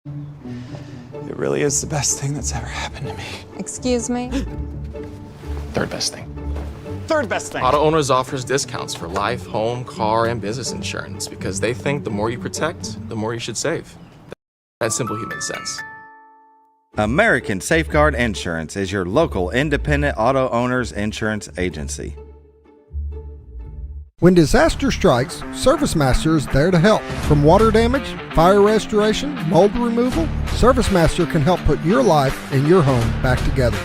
It really is the best thing that's ever happened to me. Excuse me? Third best thing. Third best thing. Auto Owners offers discounts for life, home, car, and business insurance because they think the more you protect, the more you should save. That's simple human sense. American Safeguard Insurance is your local independent auto owners insurance agency. When disaster strikes, ServiceMaster is there to help. From water damage, fire restoration, mold removal, ServiceMaster can help put your life and your home back together.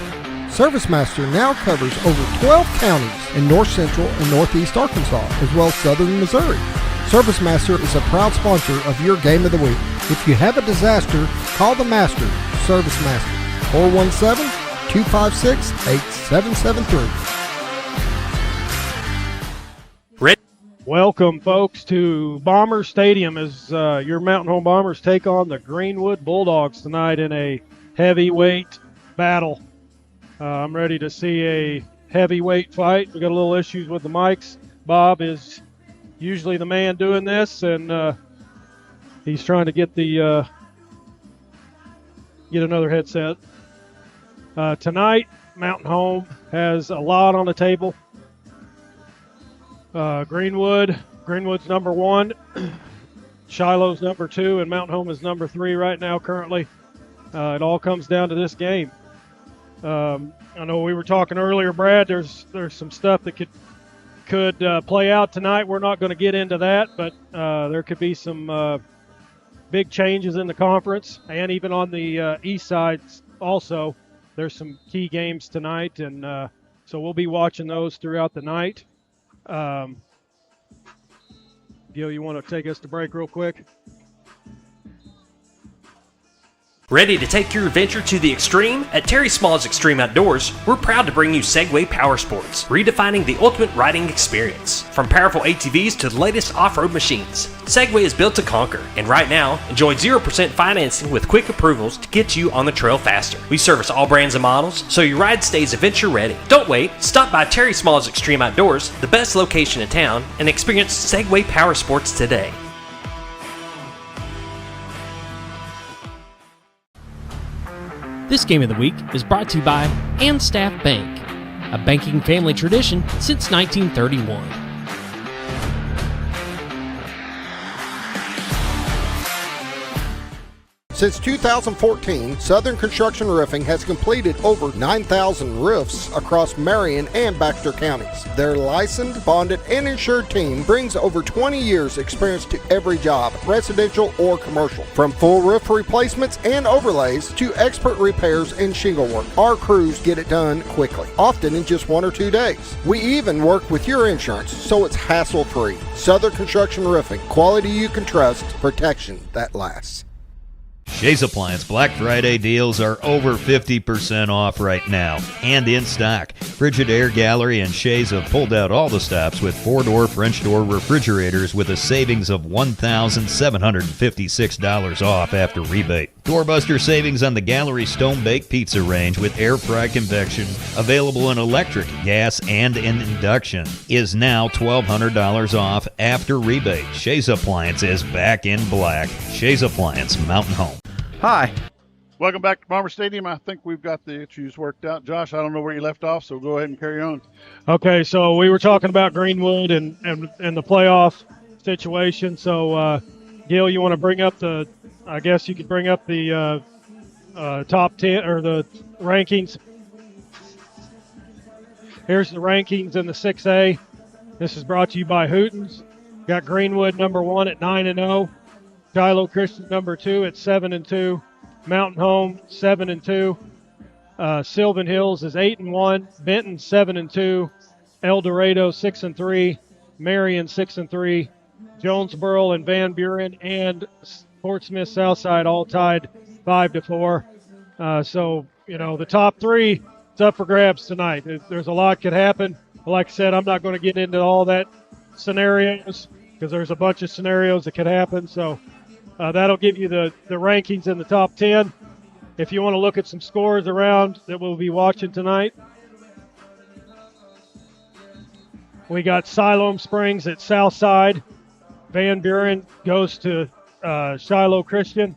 ServiceMaster now covers over 12 counties in north central and northeast Arkansas, as well as southern Missouri. ServiceMaster is a proud sponsor of your Game of the Week. If you have a disaster, call the Master, ServiceMaster, 417-256-8773. Welcome, folks, to Bomber Stadium as your Mountain Home Bombers take on the Greenwood Bulldogs tonight in a heavyweight battle. I'm ready to see a heavyweight fight. We got a little issues with the mics. Bob is usually the man doing this, and he's trying to get another headset. Tonight, Mountain Home has a lot on the table. Greenwood's number 1, Shiloh's number 2, and Mountain Home is number 3 right now currently. It all comes down to this game. I know we were talking earlier, Brad, there's some stuff that could play out tonight. We're not going to get into that, but there could be some big changes in the conference, and even on the east side also. There's some key games tonight, and so we'll be watching those throughout the night. Gil, you want to take us to break real quick? Ready to take your adventure to the extreme? At Terry Small's Extreme Outdoors, we're proud to bring you Segway Power Sports, redefining the ultimate riding experience. From powerful ATVs to the latest off-road machines, Segway is built to conquer, and right now, enjoy 0% financing with quick approvals to get you on the trail faster. We service all brands and models, so your ride stays adventure ready. Don't wait, stop by Terry Small's Extreme Outdoors, the best location in town, and experience Segway Power Sports today. This Game of the Week is brought to you by Staff Bank, a banking family tradition since 1931. Since 2014, Southern Construction Roofing has completed over 9,000 roofs across Marion and Baxter counties. Their licensed, bonded, and insured team brings over 20 years experience to every job, residential or commercial. From full roof replacements and overlays to expert repairs and shingle work, our crews get it done quickly, often in just 1 or 2 days. We even work with your insurance, so it's hassle-free. Southern Construction Roofing, quality you can trust, protection that lasts. Shays Appliance Black Friday deals are over 50% off right now and in stock. Frigidaire Gallery and Shays have pulled out all the stops with 4-door French door refrigerators with a savings of $1,756 off after rebate. Doorbuster savings on the Gallery Stone Bake Pizza range with air fry convection, available in electric, gas, and in induction, is now $1,200 off after rebate. Shays Appliance is back in black. Shays Appliance, Mountain Home. Hi. Welcome back to Bomber Stadium. I think we've got the issues worked out. Josh, I don't know where you left off, so go ahead and carry on. Okay, so we were talking about Greenwood and the playoff situation. So, Gil, you want to bring up I guess you could bring up the top 10 or the rankings. Here's the rankings in the 6A. This is brought to you by Hooten's. Got Greenwood number 1 at 9-0. Shiloh Christian number 2 at 7-2. Mountain Home 7-2. Sylvan Hills is 8-1. Benton 7-2. El Dorado 6-3. Marion 6-3. Jonesboro and Van Buren and Portsmouth Southside all tied 5-4. So, the top 3 is up for grabs tonight. There's a lot could happen. Like I said, I'm not going to get into all that scenarios because there's a bunch of scenarios that could happen. So that'll give you the rankings in the top 10. If you want to look at some scores around that we'll be watching tonight, we got Siloam Springs at Southside. Van Buren goes to Shiloh Christian.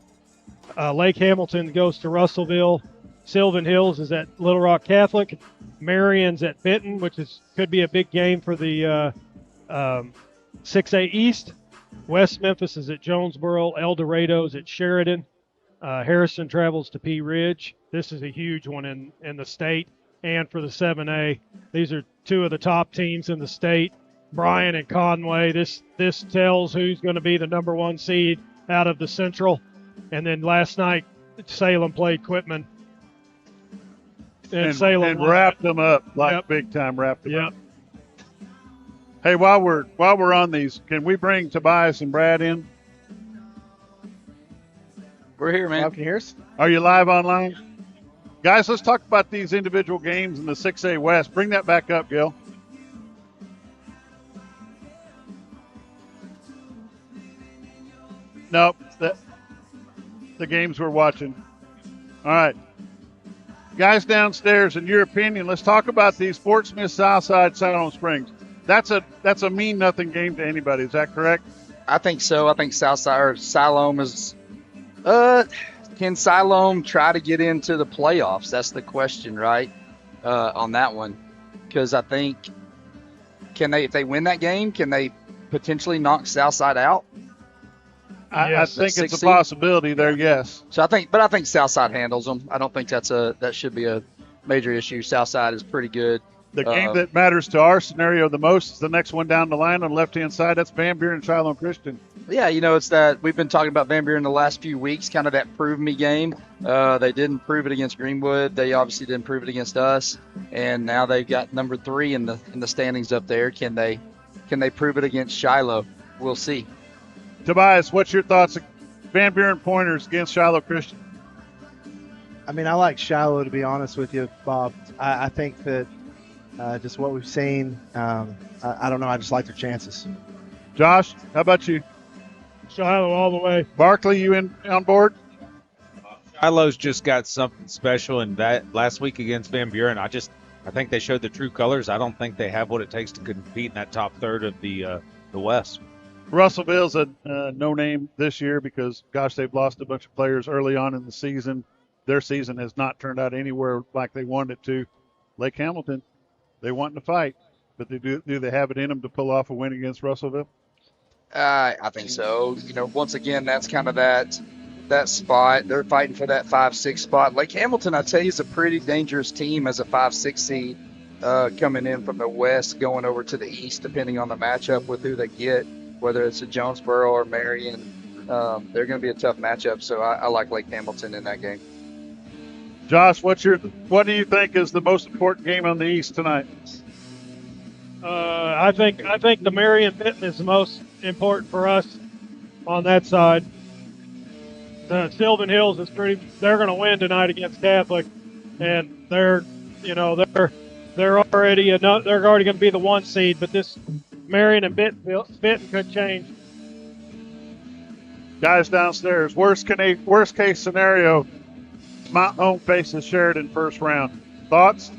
Lake Hamilton goes to Russellville. Sylvan Hills is at Little Rock Catholic. Marion's at Benton, which could be a big game for the 6A East. West Memphis is at Jonesboro. El Dorado's at Sheridan. Harrison travels to Pea Ridge. This is a huge one in the state and for the 7A. These are two of the top teams in the state. Bryan and Conway. This tells who's going to be the number 1 seed out of the Central. And then last night, Salem played Quitman. And Salem wrapped them up big time. Wrapped them up. Hey, while we're on these, can we bring Tobias and Brad in? We're here, man. Can you hear us? Are you live online? Guys, let's talk about these individual games in the 6A West. Bring that back up, Gil. Nope, the games we're watching. All right. Guys downstairs, in your opinion, let's talk about these Fort Smith, Southside, Siloam Springs. That's a mean nothing game to anybody. Is that correct? I think so. I think Southside or Siloam is. Can Siloam try to get into the playoffs? That's the question, right? On that one, because I think if they win that game, can they potentially knock Southside out? I think it's a possibility there. Yes. So I think Southside handles them. I don't think that should be a major issue. Southside is pretty good. The game that matters to our scenario the most is the next one down the line on the left-hand side. That's Van Buren and Shiloh Christian. Yeah, it's that we've been talking about Van Buren the last few weeks, kind of that prove me game. They didn't prove it against Greenwood. They obviously didn't prove it against us. And now they've got number 3 in the standings up there. Can they prove it against Shiloh? We'll see. Tobias, what's your thoughts of Van Buren Pointers against Shiloh Christian? I mean, I like Shiloh, to be honest with you, Bob. I think that just what we've seen, I don't know. I just like their chances. Josh, how about you? Shiloh all the way. Barkley, you on board? Shiloh's just got something special in that last week against Van Buren. I think they showed the true colors. I don't think they have what it takes to compete in that top third of the West. Russellville's a no-name this year because, gosh, they've lost a bunch of players early on in the season. Their season has not turned out anywhere like they wanted it to. Lake Hamilton, they want to fight, but do they have it in them to pull off a win against Russellville? I think so. Once again, that's kind of that spot. They're fighting for that 5-6 spot. Lake Hamilton, I tell you, is a pretty dangerous team as a 5-6 seed coming in from the West, going over to the East, depending on the matchup with who they get, whether it's a Jonesboro or Marion. They're going to be a tough matchup, so I like Lake Hamilton in that game. Josh, what do you think is the most important game on the East tonight? I think the Marion Benton is the most important for us on that side. The Sylvan Hills is they're going to win tonight against Catholic, and they're already going to be the 1 seed, but this Marion and Benton could change. Guys downstairs, worst case scenario, Mount Home faces Sheridan first round. Thoughts?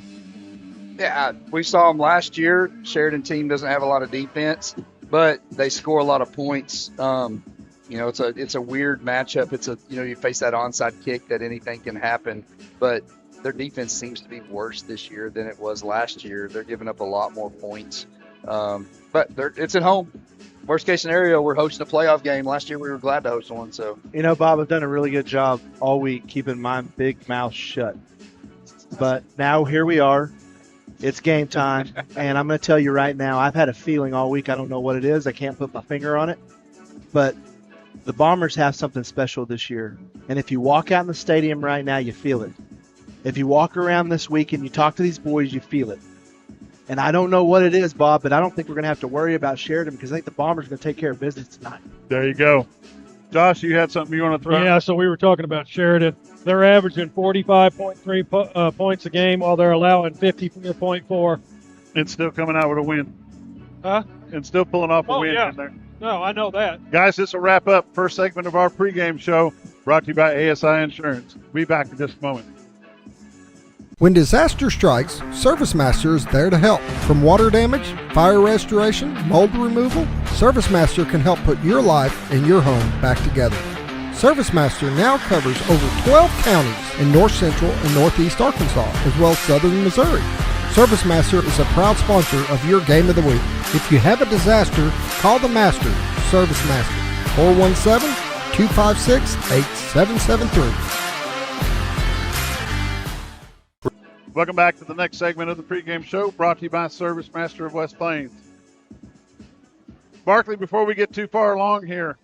Yeah, we saw them last year. Sheridan team doesn't have a lot of defense, but they score a lot of points. It's a weird matchup. It's you face that onside kick that anything can happen, but their defense seems to be worse this year than it was last year. They're giving up a lot more points, but it's at home. Worst case scenario, we're hosting a playoff game. Last year we were glad to host one. So Bob, I've done a really good job all week keeping my big mouth shut. But now here we are. It's game time, and I'm going to tell you right now, I've had a feeling all week. I don't know what it is. I can't put my finger on it. But the Bombers have something special this year. And if you walk out in the stadium right now, you feel it. If you walk around this week and you talk to these boys, you feel it. And I don't know what it is, Bob, but I don't think we're going to have to worry about Sheridan because I think the Bombers are going to take care of business tonight. There you go. Josh, you had something you want to throw? Yeah, so we were talking about Sheridan. They're averaging 45.3 points a game while they're allowing 54.4. And still coming out with a win. Huh? And still pulling off a win yeah. in there. No, I know that. Guys, this will wrap up first segment of our pregame show brought to you by ASI Insurance. We'll be back in just a moment. When disaster strikes, Service Master is there to help. From water damage, fire restoration, mold removal, Service Master can help put your life and your home back together. ServiceMaster now covers over 12 counties in north central and northeast Arkansas, as well as southern Missouri. ServiceMaster is a proud sponsor of your Game of the Week. If you have a disaster, call the Master, ServiceMaster, 417-256-8773. Welcome back to the next segment of the pregame show, brought to you by ServiceMaster of West Plains. Barkley, before we get too far along here,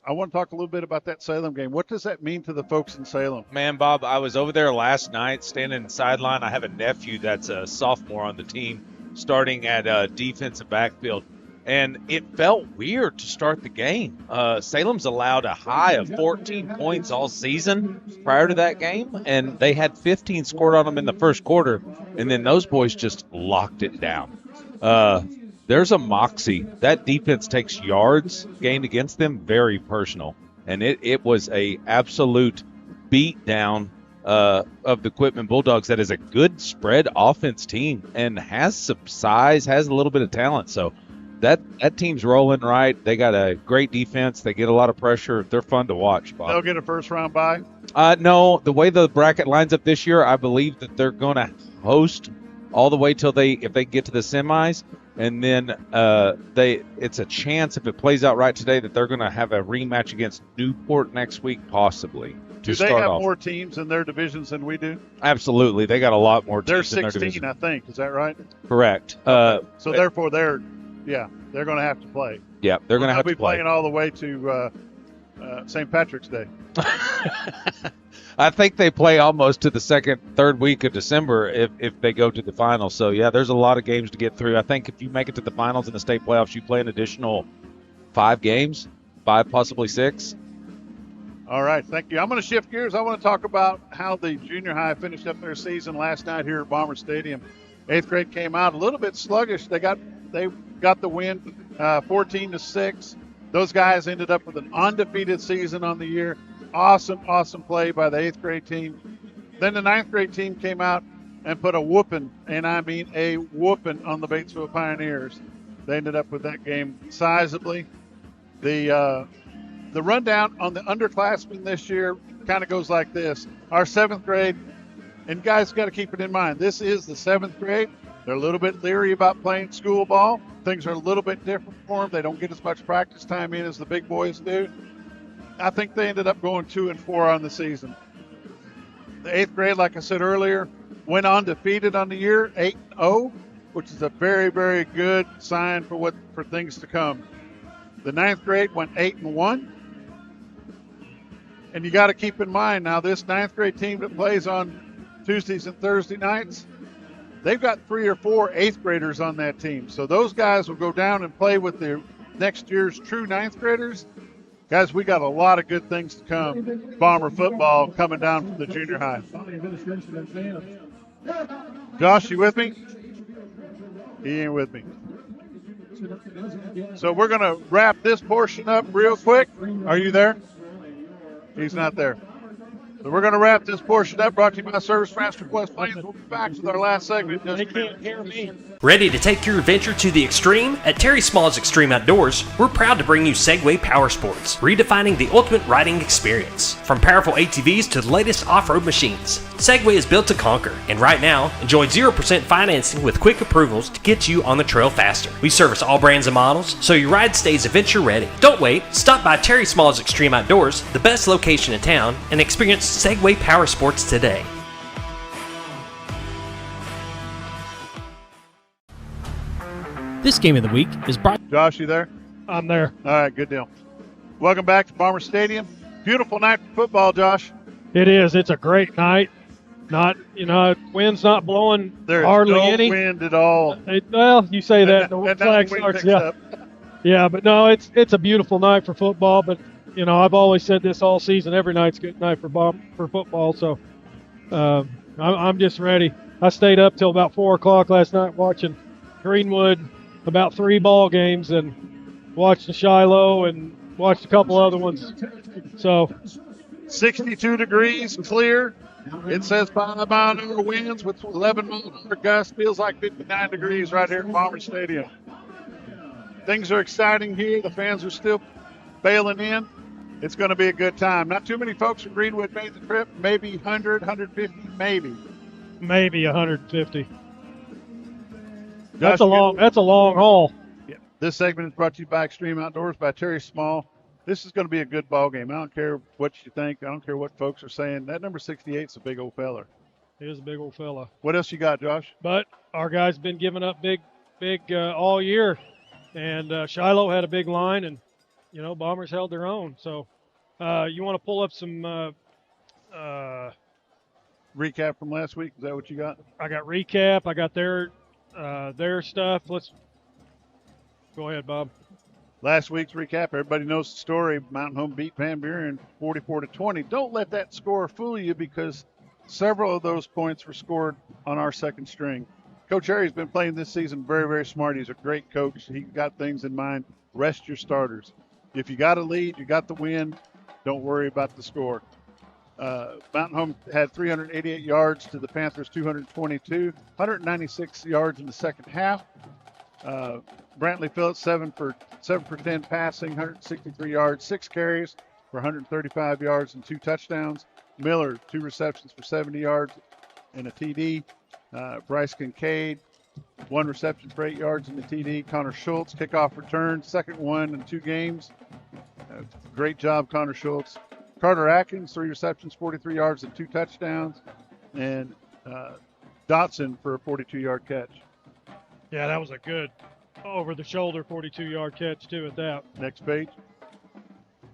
I want to talk a little bit about that Salem game. What does that mean to the folks in Salem? Man, Bob, I was over there last night standing in the sideline. I have a nephew that's a sophomore on the team starting at defensive backfield. And it felt weird to start the game. Salem's allowed a high of 14 points all season prior to that game, and they had 15 scored on them in the first quarter, and then those boys just locked it down. There's a moxie. That defense takes yards gained against them very personal, and it was a absolute beat down of the Quitman Bulldogs that is a good spread offense team and has some size, has a little bit of talent, so that team's rolling right. They got a great defense. They get a lot of pressure. They're fun to watch, Bob. They'll get a first-round bye? No. The way the bracket lines up this year, I believe that they're going to host all the way till if they get to the semis, and then it's a chance, if it plays out right today, that they're going to have a rematch against Newport next week, possibly. Do they have more teams in their divisions than we do? Absolutely. They got a lot more teams in their division. They're 16, I think. Is that right? Correct. So therefore, they're going to have to play. Yeah, they're going to have to play. They'll be playing all the way to St. Patrick's Day. I think they play almost to the third week of December if they go to the finals. So, yeah, there's a lot of games to get through. I think if you make it to the finals in the state playoffs, you play an additional 5 games, 5, possibly 6. All right, thank you. I'm going to shift gears. I want to talk about how the junior high finished up their season last night here at Bomber Stadium. 8th grade came out a little bit sluggish. They got the win 14-6. Those guys ended up with an undefeated season on the year. Awesome play by the 8th grade team. Then the 9th grade team came out and put a whooping, and I mean a whooping, on the Batesville Pioneers. They ended up with that game sizably. The rundown on the underclassmen this year kind of goes like this. Our 7th grade, and guys got to keep it in mind, this is the 7th grade. They're a little bit leery about playing school ball. Things are a little bit different for them. They don't get as much practice time in as the big boys do. I think they ended up going 2-4 on the season. The 8th grade, like I said earlier, went undefeated on the year, 8-0, which is a very, very good sign for things to come. The 9th grade went 8-1. And you got to keep in mind now, this 9th grade team that plays on Tuesdays and Thursday nights, they've got 3 or 4 8th graders on that team. So those guys will go down and play with their next year's true 9th graders. Guys, we got a lot of good things to come. Bomber football coming down from the junior high. Josh, you with me? He ain't with me. So we're going to wrap this portion up real quick. Are you there? He's not there. So we're going to wrap this portion up, brought to you by ServiceMaster of West Plains. We'll be back with our last segment. They can't hear me. Ready to take your adventure to the extreme? At Terry Small's Extreme Outdoors, we're proud to bring you Segway Power Sports, redefining the ultimate riding experience. From powerful ATVs to the latest off-road machines, Segway is built to conquer, and right now, enjoy 0% financing with quick approvals to get you on the trail faster. We service all brands and models, so your ride stays adventure ready. Don't wait, stop by Terry Small's Extreme Outdoors, the best location in town, and experience Segway Power Sports today. This game of the week is brought. Josh, you there? I'm there. All right, good deal. Welcome back to Bomber Stadium. Beautiful night for football, Josh. It is. It's a great night. Wind's not blowing hardly any. There's no wind at all. Well, you say that. The flag starts. Yeah. Yeah, but no, it's a beautiful night for football. But I've always said this all season. Every night's a good night for football. So I'm just ready. I stayed up till about 4 o'clock last night watching Greenwood, about 3 ball games, and watched the Shiloh and watched a couple other ones. So 62 degrees, clear. It says 5-mile-an-hour winds with 11-mile-an-hour gusts. Feels like 59 degrees right here at Bomber Stadium. Things are exciting here. The fans are still bailing in. It's going to be a good time. Not too many folks from Greenwood made the trip. Maybe 100, 150, maybe. Maybe 150. That's a long haul. Yeah. This segment is brought to you by Extreme Outdoors by Terry Small. This is going to be a good ball game. I don't care what you think. I don't care what folks are saying. That number 68 is a big old fella. He is a big old fella. What else you got, Josh? But our guys been giving up big all year, and Shiloh had a big line, and Bombers held their own. So you want to pull up some recap from last week? Is that what you got? I got recap. I got their stuff. Let's go ahead, Bob. Last week's recap. Everybody knows the story. Mountain Home beat Van Buren 44-20. Don't let that score fool you, because several of those points were scored on our second string. Coach Harry's been playing this season very, very smart. He's a great coach. He got things in mind. Rest your starters. If you got a lead, you got the win. Don't worry about the score. Mountain Home had 388 yards to the Panthers 222, 196 yards in the second half. Brantley Phillips 7 for 10 passing, 163 yards, 6 carries for 135 yards and 2 touchdowns. Miller 2 receptions for 70 yards and a TD. Bryce Kincaid 1 reception for 8 yards and a TD. Connor Schultz kickoff return, second one in 2 games. Great job, Connor Schultz. Carter Atkins 3 receptions, 43 yards and 2 touchdowns, and Dotson for a 42-yard catch. Yeah, that was a good over-the-shoulder 42-yard catch, too, at that. Next page.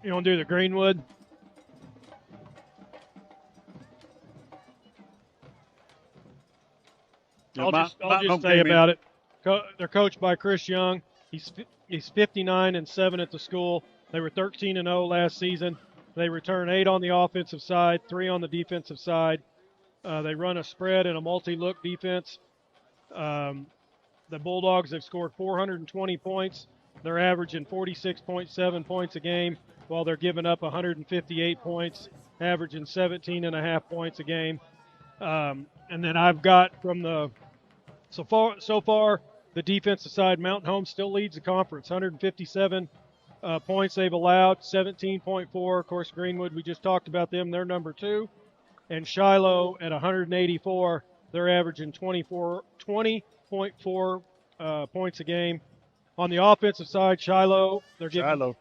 You want to do the Greenwood? I'll just say about it. They're coached by Chris Young. He's 59-7 at the school. They were 13-0 last season. They return 8 on the offensive side, 3 on the defensive side. They run a spread and a multi-look defense. The Bulldogs have scored 420 points. They're averaging 46.7 points a game, while they're giving up 158 points, averaging 17.5 points a game. And then I've got from the so far the defensive side, Mountain Home still leads the conference, 157 points they've allowed, 17.4. Of course, Greenwood, we just talked about them, they're number 2. And Shiloh at 184, they're averaging 20.4 points a game. On the offensive side, Shiloh, they're giving.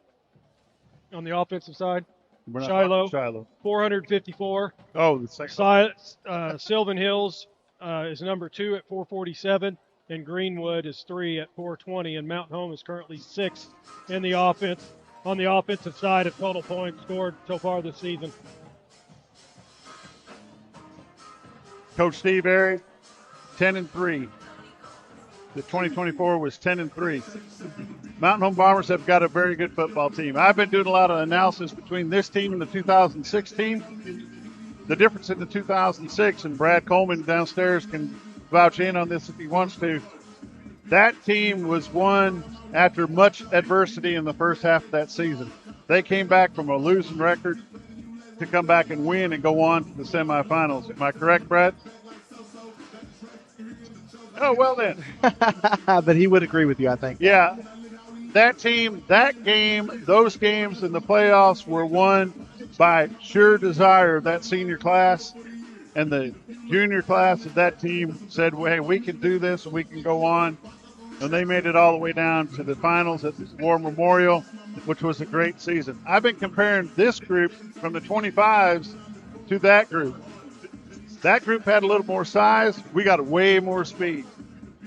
On the offensive side, Shiloh. 454. Oh, the second. Sylvan Hills is number 2 at 447, and Greenwood is 3 at 420, and Mountain Home is currently 6 in the offense. On the offensive side of total points scored so far this season. Coach Steve Airy, 10-3. The 2024 was 10-3. Mountain Home Bombers have got a very good football team. I've been doing a lot of analysis between this team and the 2006 team. The difference in the 2006, and Brad Coleman downstairs can vouch in on this if he wants to, that team was won after much adversity in the first half of that season. They came back from a losing record to come back and win and go on to the semifinals. Am I correct, Brad? Oh, well then. But he would agree with you, I think. Yeah. That team, that game, those games in the playoffs were won by sheer desire of that senior class. And the junior class of that team said, hey, we can do this and we can go on. And they made it all the way down to the finals at the War Memorial, which was a great season. I've been comparing this group from the 25s to that group. That group had a little more size. We got way more speed.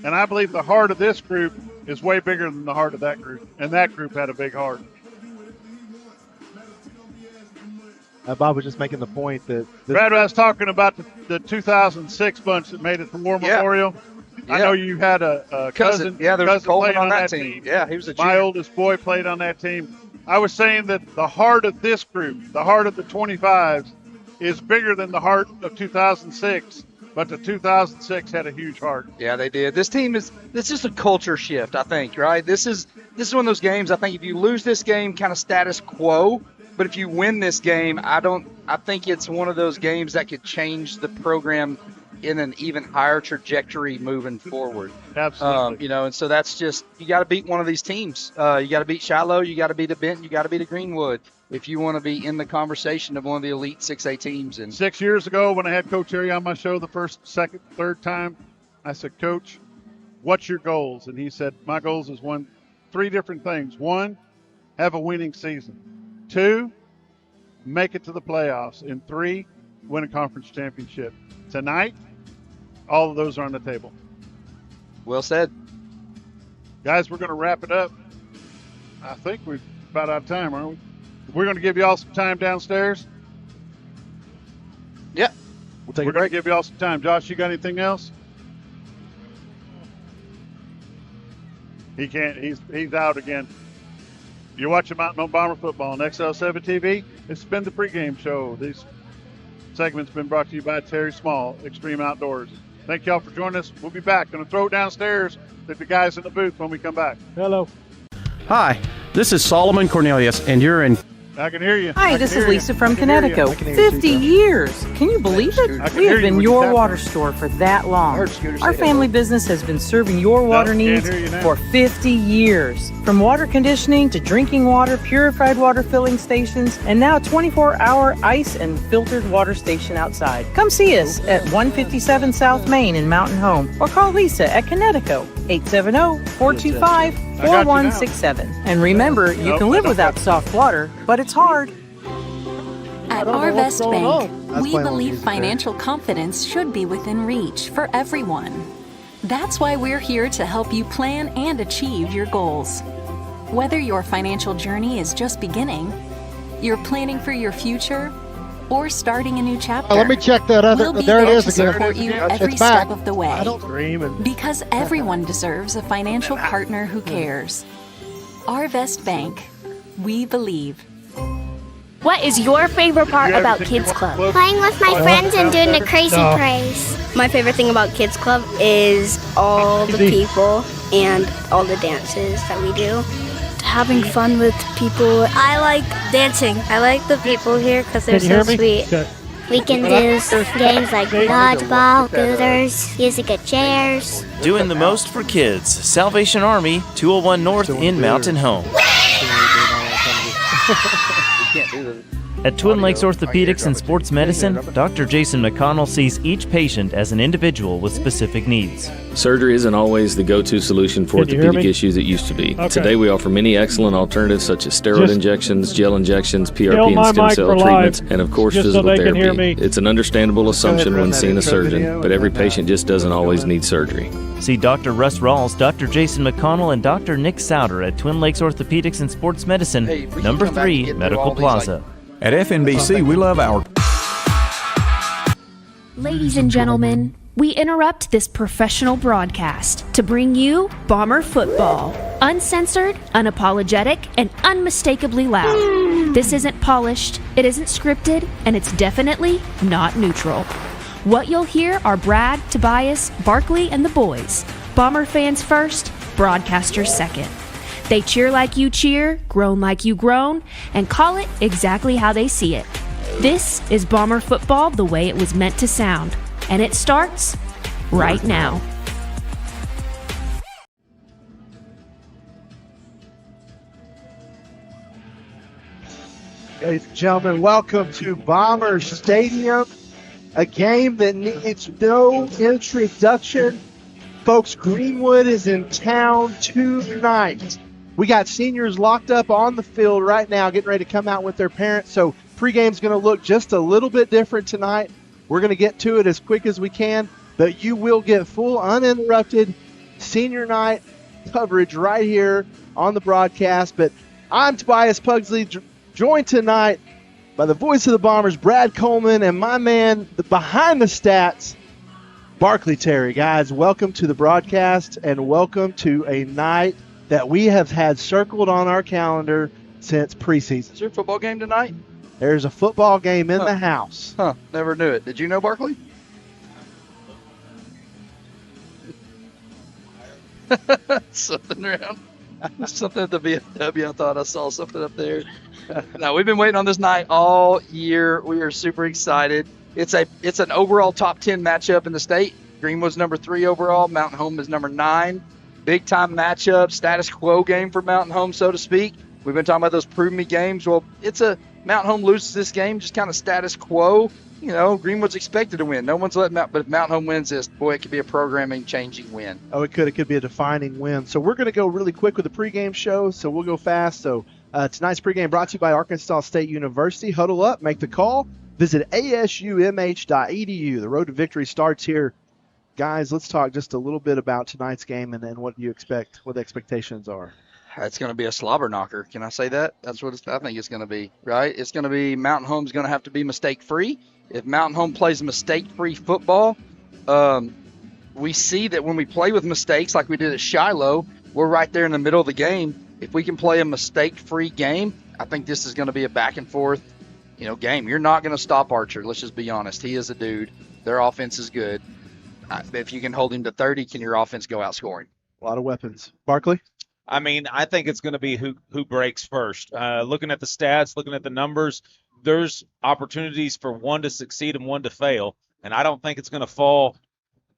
And I believe the heart of this group is way bigger than the heart of that group. And that group had a big heart. Bob was just making the point that... Brad, I was talking about the 2006 bunch that made it to War Memorial. Yeah. I know you had a cousin. Yeah, there was cousin Coleman played on that team. Yeah, he was a junior. My oldest boy played on that team. I was saying that the heart of this group, the heart of the 25s, is bigger than the heart of 2006, but the 2006 had a huge heart. Yeah, they did. This team is just a culture shift, I think, right? This is one of those games, I think if you lose this game, kind of status quo, but if you win this game, I think it's one of those games that could change the program in an even higher trajectory moving forward. Absolutely. You know, and so that's just, you got to beat one of these teams. You got to beat Shiloh, you got to beat a Benton, you got to beat a Greenwood if you want to be in the conversation of one of the elite 6A teams. And 6 years ago, when I had Coach Harry on my show the first, second, third time, I said, Coach, what's your goals? And he said, my goals is three different things. 1, have a winning season. 2, make it to the playoffs. And 3, win a conference championship. Tonight, all of those are on the table. Well said. Guys, we're going to wrap it up. I think we're about out of time, aren't we? We're going to give you all some time downstairs. Yeah. We're going to give you all some time. Josh, you got anything else? He can't. He's out again. You're watching Mountain Home Bomber football on XL7 TV. It's been the pregame show. These segments been brought to you by Terry Small, Extreme Outdoors. Thank y'all for joining us. We'll be back. Going to throw it downstairs to the guys in the booth when we come back. Hello. Hi, this is Solomon Cornelius, and you're in. I can hear you. Hi, this is Lisa from Connecticut. 50 years. Can you believe it? We have been your water store for that long. Our family business has been serving your water needs for 50 years. From water conditioning to drinking water, purified water filling stations, and now a 24-hour ice and filtered water station outside. Come see us at 157 South Main in Mountain Home or call Lisa at Connecticut 870-425-4167. And remember, you can live without soft water, but it's hard. At Arvest Bank, we believe financial confidence should be within reach for everyone. That's why we're here to help you plan and achieve your goals. Whether your financial journey is just beginning, you're planning for your future, or starting a new chapter. Let me check that other. We'll be there it there is to again. support you every It's back. step of the way. I don't scream and Because everyone deserves a financial partner who cares. Arvest Bank. We believe. What is your favorite part about Kids Club? Playing with my friends and doing the crazy praise. My favorite thing about Kids Club is all the people and all the dances that we do. Having fun with people. I like dancing. I like the people here because they're so sweet. We can do games like dodgeball, Gooters, music at chairs. Doing the most for kids. Salvation Army, 201 North in Mountain Home. At Twin Lakes Orthopedics and Sports Medicine, Dr. Jason McConnell sees each patient as an individual with specific needs. Surgery isn't always the go-to solution for orthopedic issues it used to be. Okay. Today we offer many excellent alternatives such as steroid injections, gel injections, Kill PRP my and stem mic cell for treatments, live, and of course just so physical they can hear therapy. me. It's an understandable assumption when seeing a surgeon, but every patient just doesn't always need surgery. See Dr. Russ Rawls, Dr. Jason McConnell, and Dr. Nick Souter at Twin Lakes Orthopedics and Sports Medicine, number 3, Medical Plaza. At FNBC, we love our... Ladies and gentlemen, we interrupt this professional broadcast to bring you Bomber football. Uncensored, unapologetic, and unmistakably loud. This isn't polished, it isn't scripted, and it's definitely not neutral. What you'll hear are Brad, Tobias, Barkley, and the boys. Bomber fans first, broadcasters second. They cheer like you cheer, groan like you groan, and call it exactly how they see it. This is Bomber football the way it was meant to sound, and it starts right now. Ladies and gentlemen, welcome to Bomber Stadium, a game that needs no introduction. Folks, Greenwood is in town tonight. We got seniors locked up on the field right now, getting ready to come out with their parents, so pregame's going to look just a little bit different tonight. We're going to get to it as quick as we can, but you will get full, uninterrupted senior night coverage right here on the broadcast. But I'm Tobias Pugsley, joined tonight by the voice of the Bombers, Brad Coleman, and my man behind the stats, Barkley Terry. Guys, welcome to the broadcast and welcome to a night that we have had circled on our calendar since preseason. Is there a football game tonight? There's a football game in the house. Never knew it. Did you know, Barkley? Something around. Something at the VFW. I thought I saw something up there. No, we've been waiting on this night all year. We are super excited. it's an overall top 10 matchup in the state. Greenwood's number 3 overall. Mountain Home is number 9. Big time matchup, status quo game for Mountain Home, so to speak. We've been talking about those prove me games. Well, it's a Mountain Home loses this game, just kind of status quo. You know, Greenwood's expected to win. No one's letting out, but if Mountain Home wins this, boy, it could be a programming changing win. Oh, it could. It could be a defining win. So we're going to go really quick with the pregame show. So we'll go fast. So tonight's pregame brought to you by Arkansas State University. Huddle up, make the call. Visit asumh.edu. The road to victory starts here. Guys, let's talk just a little bit about tonight's game and then what you expect, what the expectations are. It's going to be a slobber knocker. Can I say that? That's what I think it's going to be, right? It's going to be Mountain Home's going to have to be mistake-free. If Mountain Home plays mistake-free football, we see that when we play with mistakes like we did at Shiloh, we're right there in the middle of the game. If we can play a mistake-free game, I think this is going to be a back-and-forth, game. You're not going to stop Archer. Let's just be honest. He is a dude. Their offense is good. If you can hold him to 30, can your offense go out scoring? A lot of weapons. Barkley? I mean, I think it's going to be who breaks first. Looking at the stats, looking at the numbers, there's opportunities for one to succeed and one to fail. And I don't think it's going to fall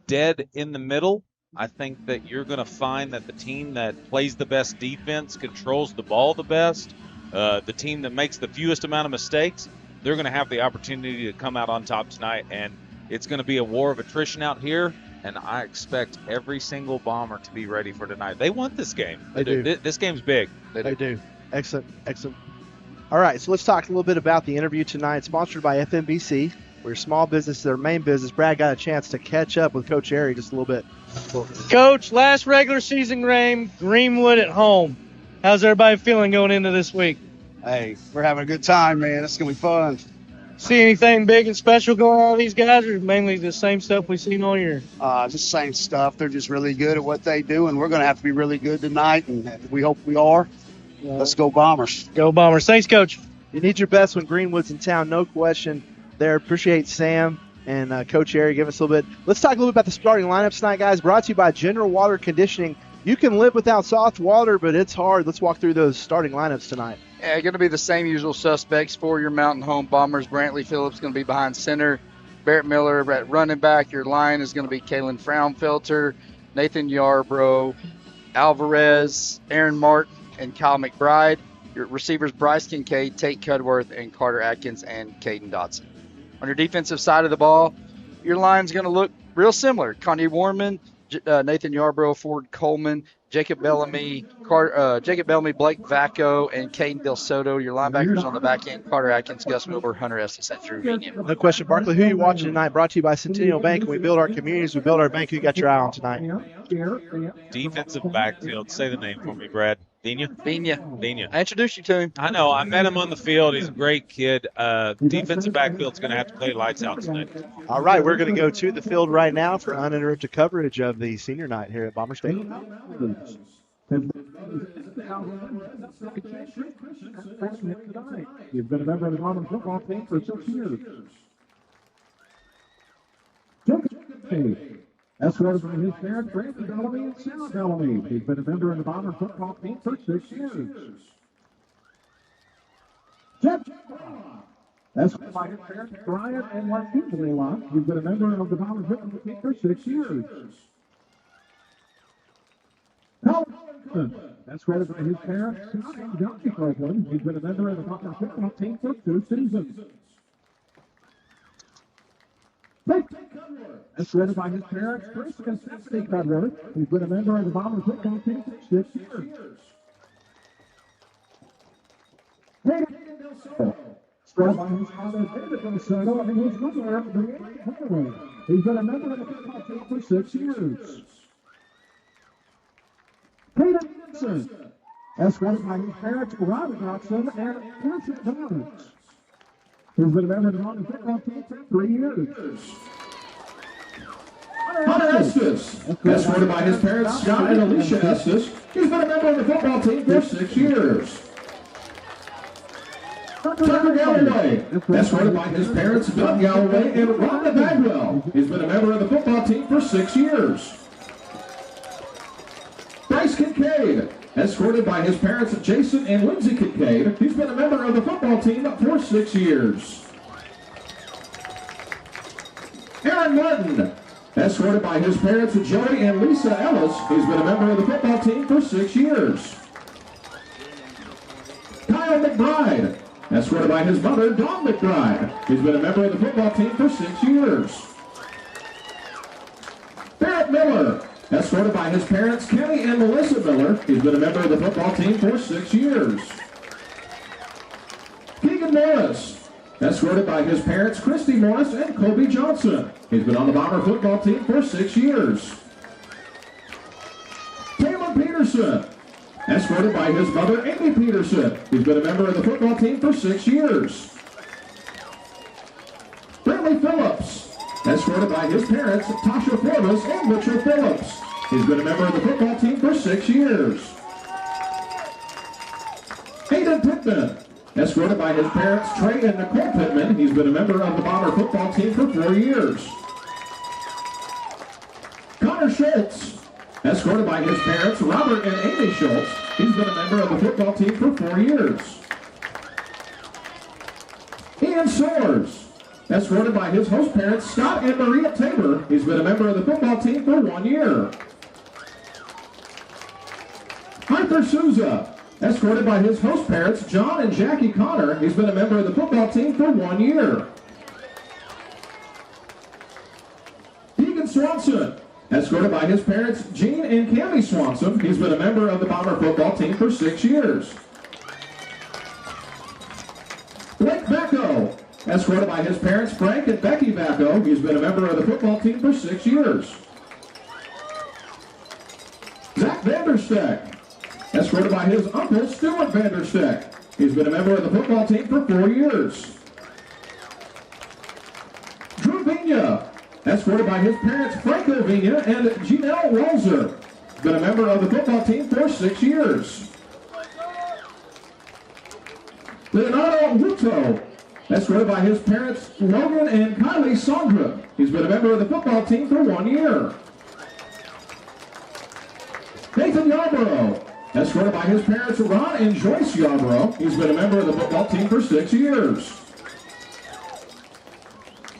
dead in the middle. I think that you're going to find that the team that plays the best defense, controls the ball the best, the team that makes the fewest amount of mistakes, they're going to have the opportunity to come out on top tonight. And it's going to be a war of attrition out here, and I expect every single Bomber to be ready for tonight. They want this game. They do. This game's big. They do. Excellent. All right, so let's talk a little bit about the interview tonight, sponsored by FNBC. We're small business, their main business. Brad got a chance to catch up with Coach Airy just a little bit. Coach, last regular season game, Greenwood at home. How's everybody feeling going into this week? Hey, we're having a good time, man. It's going to be fun. See anything big and special going on with these guys, or mainly the same stuff we've seen all year? Just the same stuff. They're just really good at what they do, and we're going to have to be really good tonight, and we hope we are. Yeah. Let's go Bombers. Go Bombers. Thanks, Coach. You need your best when Greenwood's in town, no question there. Appreciate Sam and Coach Airy giving us a little bit. Let's talk a little bit about the starting lineup tonight, guys. Brought to you by General Water Conditioning. You can live without soft water, but it's hard. Let's walk through those starting lineups tonight. Yeah, going to be the same usual suspects for your Mountain Home Bombers. Brantley Phillips going to be behind center. Barrett Miller at running back. Your line is going to be Kalen Fraunfelter, Nathan Yarbrough, Alvarez, Aaron Martin, and Kyle McBride. Your receivers, Bryce Kincaid, Tate Cudworth, and Carter Atkins, and Caden Dotson. On your defensive side of the ball, your line's going to look real similar. Connie Warman, Nathan Yarbrough, Ford Coleman, Jacob Bellamy, Blake Vacco, and Caden Del Soto. Your linebackers on the back end, Carter Atkins, Gus Wilbur, Hunter Estes, and Drew Henium. No question, Barkley. Who are you watching tonight? Brought to you by Centennial Bank. We build our communities. We build our bank. Who you got your eye on tonight? Defensive backfield. Say the name for me, Brad. Dina. I introduced you to him. I know. I met him on the field. He's a great kid. Defensive backfield's going to have to play lights out tonight. All right, we're going to go to the field right now for uninterrupted coverage of the senior night here at Bomber Stadium. You've been a member of the Bomber football team for 6 years. Escorted by his parents, Brandon Bellamy and Sarah Bellamy. He's been a member of the Bomber football team for 6 years. Jeff escorted by his parents, Brian and Larkin Lott. He's been a member of the Bomber football team for 6 years. Escorted by his parents, Scott and Johnny Franklin. He's been a member of the Bomber football team for 2 seasons. Escorted by his parents, Chris and Stephanie Cudworth. He's been a member of the Bomber football team for 6 years. Escorted by his father, David Del Soto, and his mother, Brianna Holloway. He's been a member of the football team for 6 years. Peter Henson. Escorted by his parents, Robert Dotson and Patrick Dobbins. He's been a member of the Bomber football team for 3 years. Hunter Estes, escorted by his parents, Scott and Alicia Estes. He's been a member of the football team for 6 years. Tucker Galloway, escorted by his parents, Doug Galloway and Rhonda Bagwell. He's been a member of the football team for 6 years. Bryce Kincaid, escorted by his parents, Jason and Lindsay Kincaid. He's been a member of the football team for 6 years. Aaron Martin, escorted by his parents Joey and Lisa Ellis. He's been a member of the football team for 6 years. Kyle McBride, escorted by his mother Dawn McBride. He's been a member of the football team for 6 years. Barrett Miller, escorted by his parents Kenny and Melissa Miller. He's been a member of the football team for 6 years. Keegan Morris, escorted by his parents Christy Morris and Kobe Johnson. He's been on the Bomber football team for 6 years. Taylor Peterson, escorted by his mother Amy Peterson. He's been a member of the football team for 6 years. Bradley Phillips, escorted by his parents Tasha Forbes and Mitchell Phillips. He's been a member of the football team for 6 years. Hayden Pittman, escorted by his parents Trey and Nicole Pittman. He's been a member of the Bomber football team for 4 years. Connor Schultz, escorted by his parents Robert and Amy Schultz. He's been a member of the football team for 4 years. Ian Soares, escorted by his host parents Scott and Maria Tabor. He's been a member of the football team for 1 year. Arthur Souza, escorted by his host parents John and Jackie Connor. He's been a member of the football team for 1 year. Deegan Swanson, escorted by his parents Gene and Cammie Swanson. He's been a member of the Bomber football team for 6 years. Blake Bacco, escorted by his parents Frank and Becky Bacco. He's been a member of the football team for 6 years. Zach Vandersteck, escorted by his uncle Stuart Vandersteck. He's been a member of the football team for 4 years. Drew Vigna, escorted by his parents Franco Vigna and Janelle Walzer. Been a member of the football team for 6 years. Leonardo Ruto, escorted by his parents Logan and Kylie Sondra. He's been a member of the football team for 1 year. Nathan Yarborough, escorted by his parents Ron and Joyce Yarborough. He's been a member of the football team for 6 years.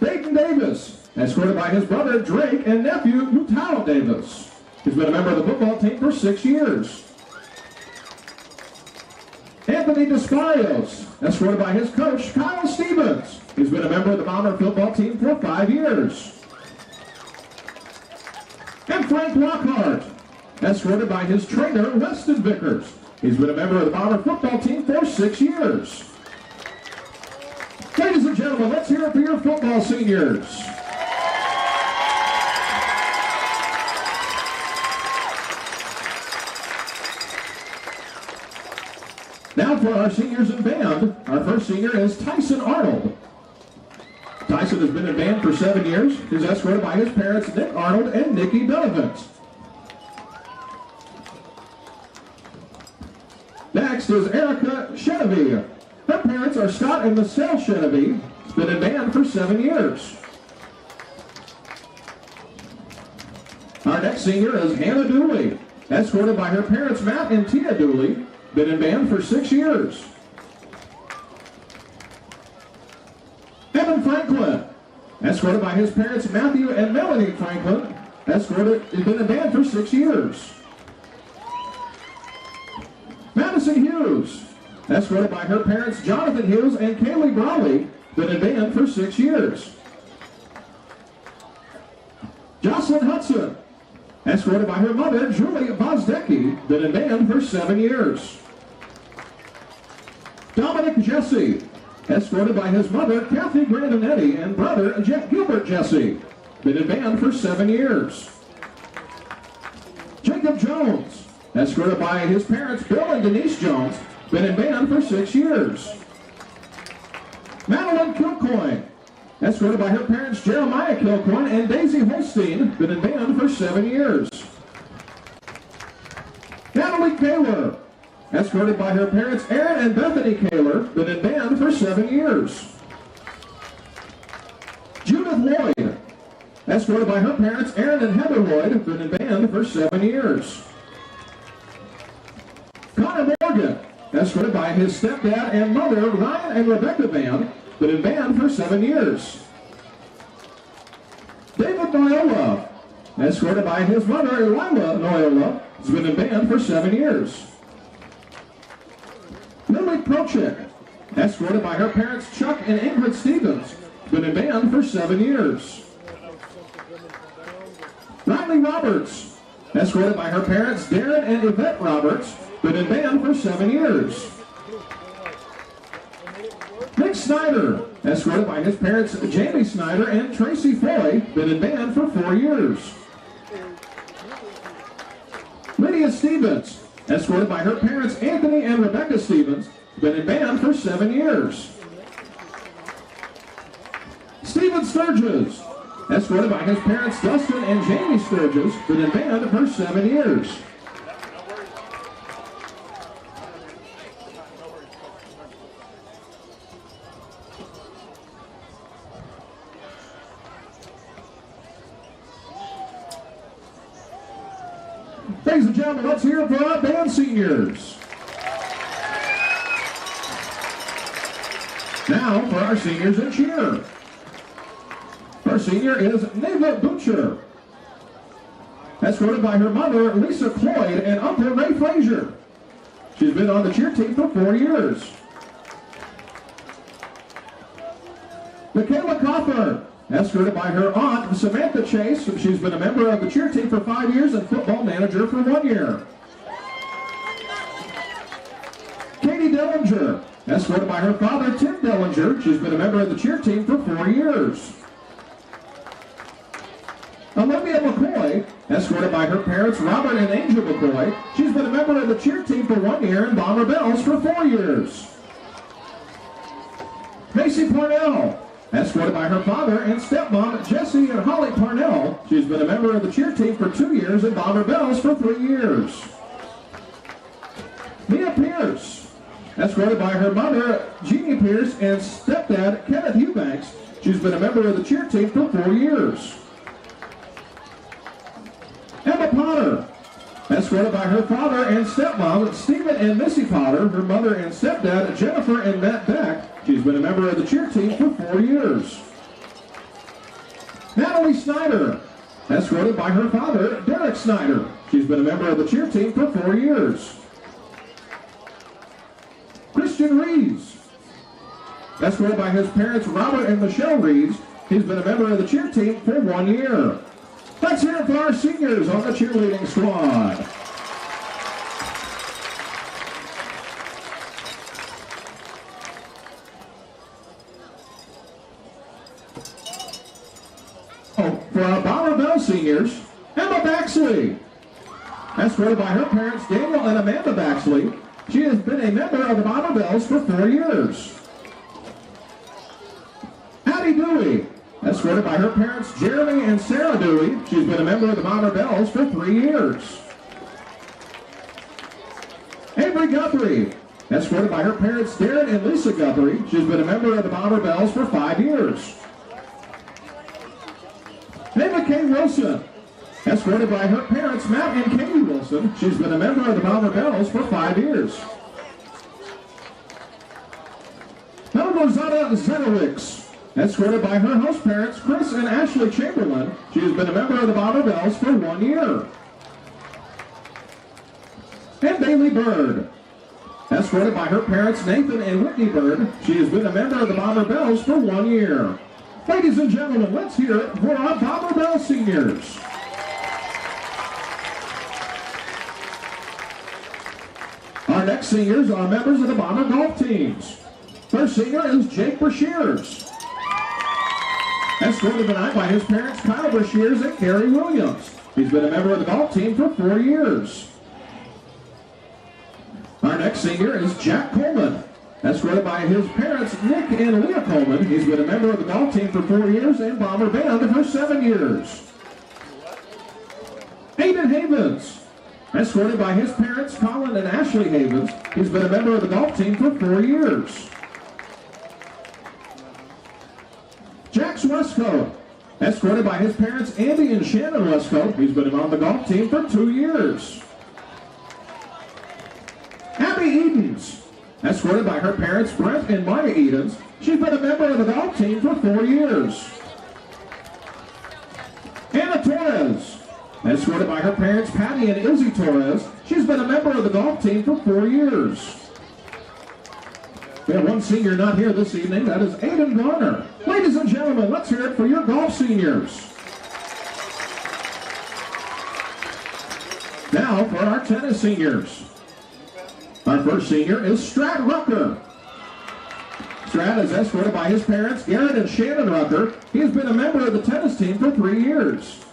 Dayton Davis, escorted by his brother Drake and nephew Utah Davis. He's been a member of the football team for 6 years. Anthony Desparios, escorted by his coach Kyle Stevens. He's been a member of the Bomber football team for 5 years. And Frank Lockhart, escorted by his trainer Weston Vickers. He's been a member of the Bomber football team for 6 years. Ladies and gentlemen, let's hear it for your football seniors. Now for our seniors in band. Our first senior is Tyson Arnold. Tyson has been in band for 7 years. He's escorted by his parents Nick Arnold and Nikki Donovan. Next is Erica Chenevie. Her parents are Scott and Michelle Chenevie. Been in band for 7 years. Our next senior is Hannah Dooley, escorted by her parents Matt and Tia Dooley. Been in band for 6 years. Evan Franklin, escorted by his parents Matthew and Melanie Franklin. Has been in band for 6 years. Madison Hughes, escorted by her parents Jonathan Hughes and Kaylee Brawley. Been in band for 6 years. Jocelyn Hudson, escorted by her mother Julie Vozdecki. Been in band for 7 years. Dominic Jesse, escorted by his mother Kathy Grandinetti and brother Gilbert Jesse. Been in band for 7 years. Jacob Jones, escorted by his parents Bill and Denise Jones. Been in band for 6 years. Madeline Kilcoyne, escorted by her parents Jeremiah Kilcoyne and Daisy Holstein. Been in band for 7 years. Natalie Kaler, escorted by her parents Aaron and Bethany Kaler. Been in band for 7 years. Judith Lloyd, escorted by her parents Aaron and Heather Lloyd. Been in band for 7 years. Connor Morgan, escorted by his stepdad and mother Ryan and Rebecca Van. Been in band for 7 years. David Noyola, escorted by his mother, Lila Noyola, has been in band for 7 years. Lily Prochik, escorted by her parents, Chuck and Ingrid Stevens, been in band for 7 years. Riley Roberts, escorted by her parents, Darren and Yvette Roberts, been in band for 7 years. Nick Snyder, escorted by his parents, Jamie Snyder and Tracy Foy, been in band for 4 years. Lydia Stevens, escorted by her parents, Anthony and Rebecca Stevens, been in band for 7 years. Stephen Sturges, escorted by his parents, Dustin and Jamie Sturges, been in band for 7 years. Ladies and gentlemen, let's hear it for our band seniors. Now for our seniors in cheer. Our senior is Neva Butcher, escorted by her mother, Lisa Cloyd, and Uncle Ray Frazier. She's been on the cheer team for 4 years. Michaela Coffer, escorted by her aunt, Samantha Chase. She's been a member of the cheer team for 5 years and football manager for 1 year. Katie Dellinger, escorted by her father, Tim Dellinger. She's been a member of the cheer team for 4 years. Olivia McCoy, escorted by her parents, Robert and Angel McCoy. She's been a member of the cheer team for 1 year and Bomber Bells for 4 years. Macy Parnell, escorted by her father and stepmom, Jessie and Holly Parnell. She's been a member of the cheer team for 2 years and Bomber Bells for 3 years. Mia Pierce, escorted by her mother, Jeannie Pierce, and stepdad, Kenneth Eubanks. She's been a member of the cheer team for 4 years. Emma Potter, escorted by her father and stepmom, Stephen and Missy Potter, her mother and stepdad, Jennifer and Matt Beck. She's been a member of the cheer team for 4 years. Natalie Snyder, escorted by her father, Derek Snyder. She's been a member of the cheer team for 4 years. Christian Reeves, escorted by his parents, Robert and Michelle Reeves. He's been a member of the cheer team for 1 year. Let's hear it for our seniors on the cheerleading squad. For our Bomber Bell seniors, Emma Baxley, escorted by her parents, Daniel and Amanda Baxley. She has been a member of the Bomber Bells for 4 years. Addie Dewey, escorted by her parents, Jeremy and Sarah Dewey. She's been a member of the Bomber Bells for 3 years. Avery Guthrie, escorted by her parents, Darren and Lisa Guthrie. She's been a member of the Bomber Bells for 5 years. Ava Kay Wilson, escorted by her parents, Matt and Katie Wilson. She's been a member of the Bomber Bells for 5 years. Melvozada Zenowicz, escorted by her host parents, Chris and Ashley Chamberlain. She has been a member of the Bomber Bells for 1 year. And Bailey Bird, escorted by her parents, Nathan and Whitney Bird. She has been a member of the Bomber Bells for 1 year. Ladies and gentlemen, let's hear it for our Bomber Bell seniors. Our next seniors are members of the Bomber golf teams. First senior is Jake Brashears, escorted tonight by his parents, Kyle Brashears and Carrie Williams. He's been a member of the golf team for 4 years. Our next senior is Jack Coleman, escorted by his parents, Nick and Leah Coleman. He's been a member of the golf team for 4 years and Bomber Band for 7 years. Aiden Havens, escorted by his parents, Colin and Ashley Havens. He's been a member of the golf team for 4 years. Jax Westcote, escorted by his parents, Andy and Shannon Westcote. He's been on the golf team for 2 years. Abby Edens, escorted by her parents, Brent and Maya Edens. She's been a member of the golf team for 4 years. Savannah Torres. Escorted by her parents, Patty and Izzy Torres. She's been a member of the golf team for 4 years. We have one senior not here this evening. That is Aiden Garner. Ladies and gentlemen, let's hear it for your golf seniors. Now for our tennis seniors. Our first senior is Strat Rucker. Strat is escorted by his parents, Garrett and Shannon Rucker. He has been a member of the tennis team for 3 years.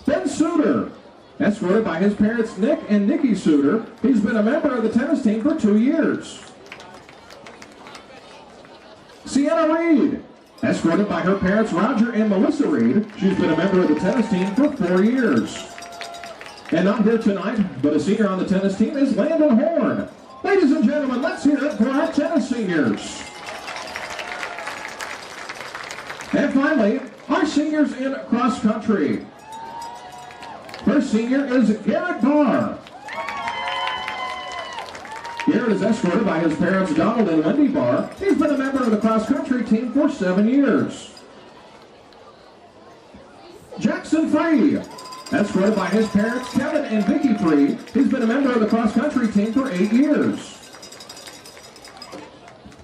Ben Suter, escorted by his parents, Nick and Nikki Suter. He's been a member of the tennis team for 2 years. Sienna Reed, escorted by her parents, Roger and Melissa Reed. She's been a member of the tennis team for 4 years. And not here tonight, but a senior on the tennis team is Landon Horn. Ladies and gentlemen, let's hear it for our tennis seniors. And finally, our seniors in cross country. First senior is Garrett Barr. Garrett is escorted by his parents, Donald and Wendy Barr. He's been a member of the cross country team for 7 years. Jackson Free, escorted by his parents, Kevin and Vicky Free. He's been a member of the cross country team for 8 years.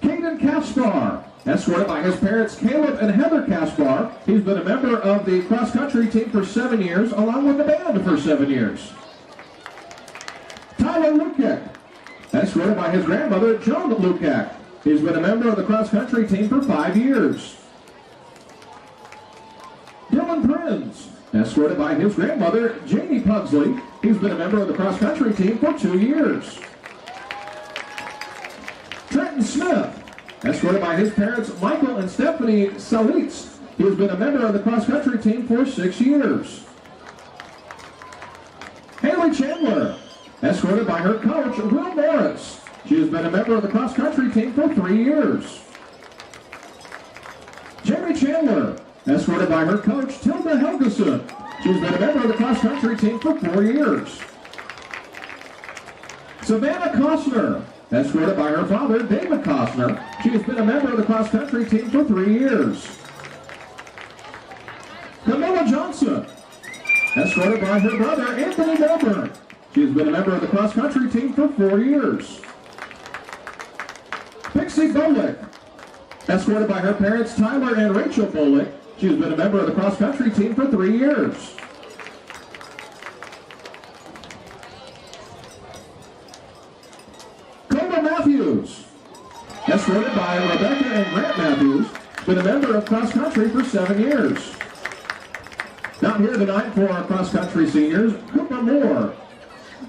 Caden Kaspar, escorted by his parents, Caleb and Heather Kaspar. He's been a member of the cross country team for 7 years, along with the band for 7 years. Tyler Lukac, escorted by his grandmother, Joan Lukac. He's been a member of the cross country team for 5 years. Dylan Prinz, escorted by his grandmother, Jamie Pugsley. He's been a member of the cross country team for 2 years. Trenton Smith, escorted by his parents, Michael and Stephanie Salitz. He has been a member of the cross country team for 6 years. Haley Chandler, escorted by her coach, Will Morris. She has been a member of the cross country team for 3 years. Jamie Chandler, escorted by her coach, Tilda Helgeson. She's been a member of the cross country team for 4 years. Savannah Costner, escorted by her father, David Costner. She has been a member of the cross country team for 3 years. Camilla Johnson, escorted by her brother, Anthony Melbourne. She has been a member of the cross country team for 4 years. Pixie Bolick, escorted by her parents, Tyler and Rachel Bolick. She has been a member of the cross country team for 3 years. Coda Matthews, escorted by Rebecca and Grant Matthews, been a member of cross country for 7 years. Not here tonight for our cross country seniors, Cooper Moore.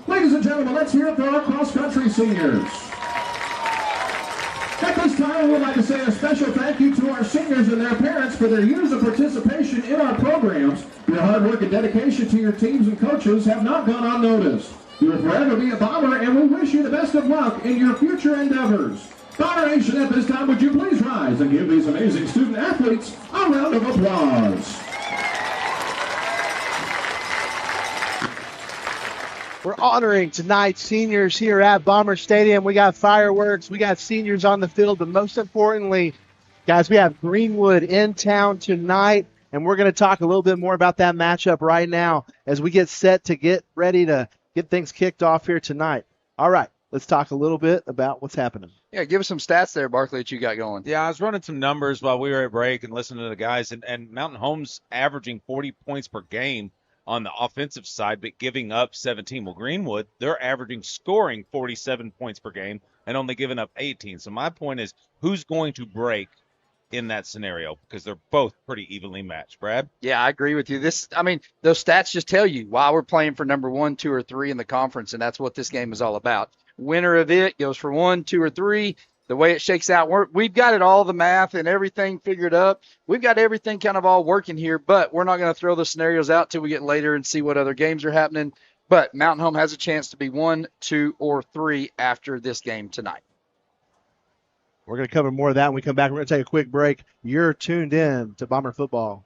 Ladies and gentlemen, let's hear it for our cross country seniors. At this time, we would like to say a special thank you to our seniors and their parents for their years of participation in our programs. Your hard work and dedication to your teams and coaches have not gone unnoticed. You will forever be a Bomber, and we wish you the best of luck in your future endeavors. Bomber Nation, at this time, would you please rise and give these amazing student athletes a round of applause. We're honoring tonight's seniors here at Bomber Stadium. We got fireworks, we got seniors on the field, but most importantly, guys, we have Greenwood in town tonight, and we're going to talk a little bit more about that matchup right now as we get set to get ready to get things kicked off here tonight. All right, let's talk a little bit about what's happening. Yeah, give us some stats there, Barkley, that you got going. Yeah, I was running some numbers while we were at break and listening to the guys, and Mountain Home's averaging 40 points per game on the offensive side, but giving up 17. Well, Greenwood, they're averaging scoring 47 points per game and only giving up 18. So my point is, who's going to break in that scenario? Because they're both pretty evenly matched. Brad? Yeah, I agree with you. Those stats just tell you why we're playing for number 1, 2, or 3 in the conference, and that's what this game is all about. Winner of it goes for 1, 2, or 3. The way it shakes out, we've got it all, the math and everything figured up. We've got everything kind of all working here, but we're not going to throw the scenarios out till we get later and see what other games are happening. But Mountain Home has a chance to be 1, 2, or 3 after this game tonight. We're going to cover more of that when we come back. We're going to take a quick break. You're tuned in to Bomber Football.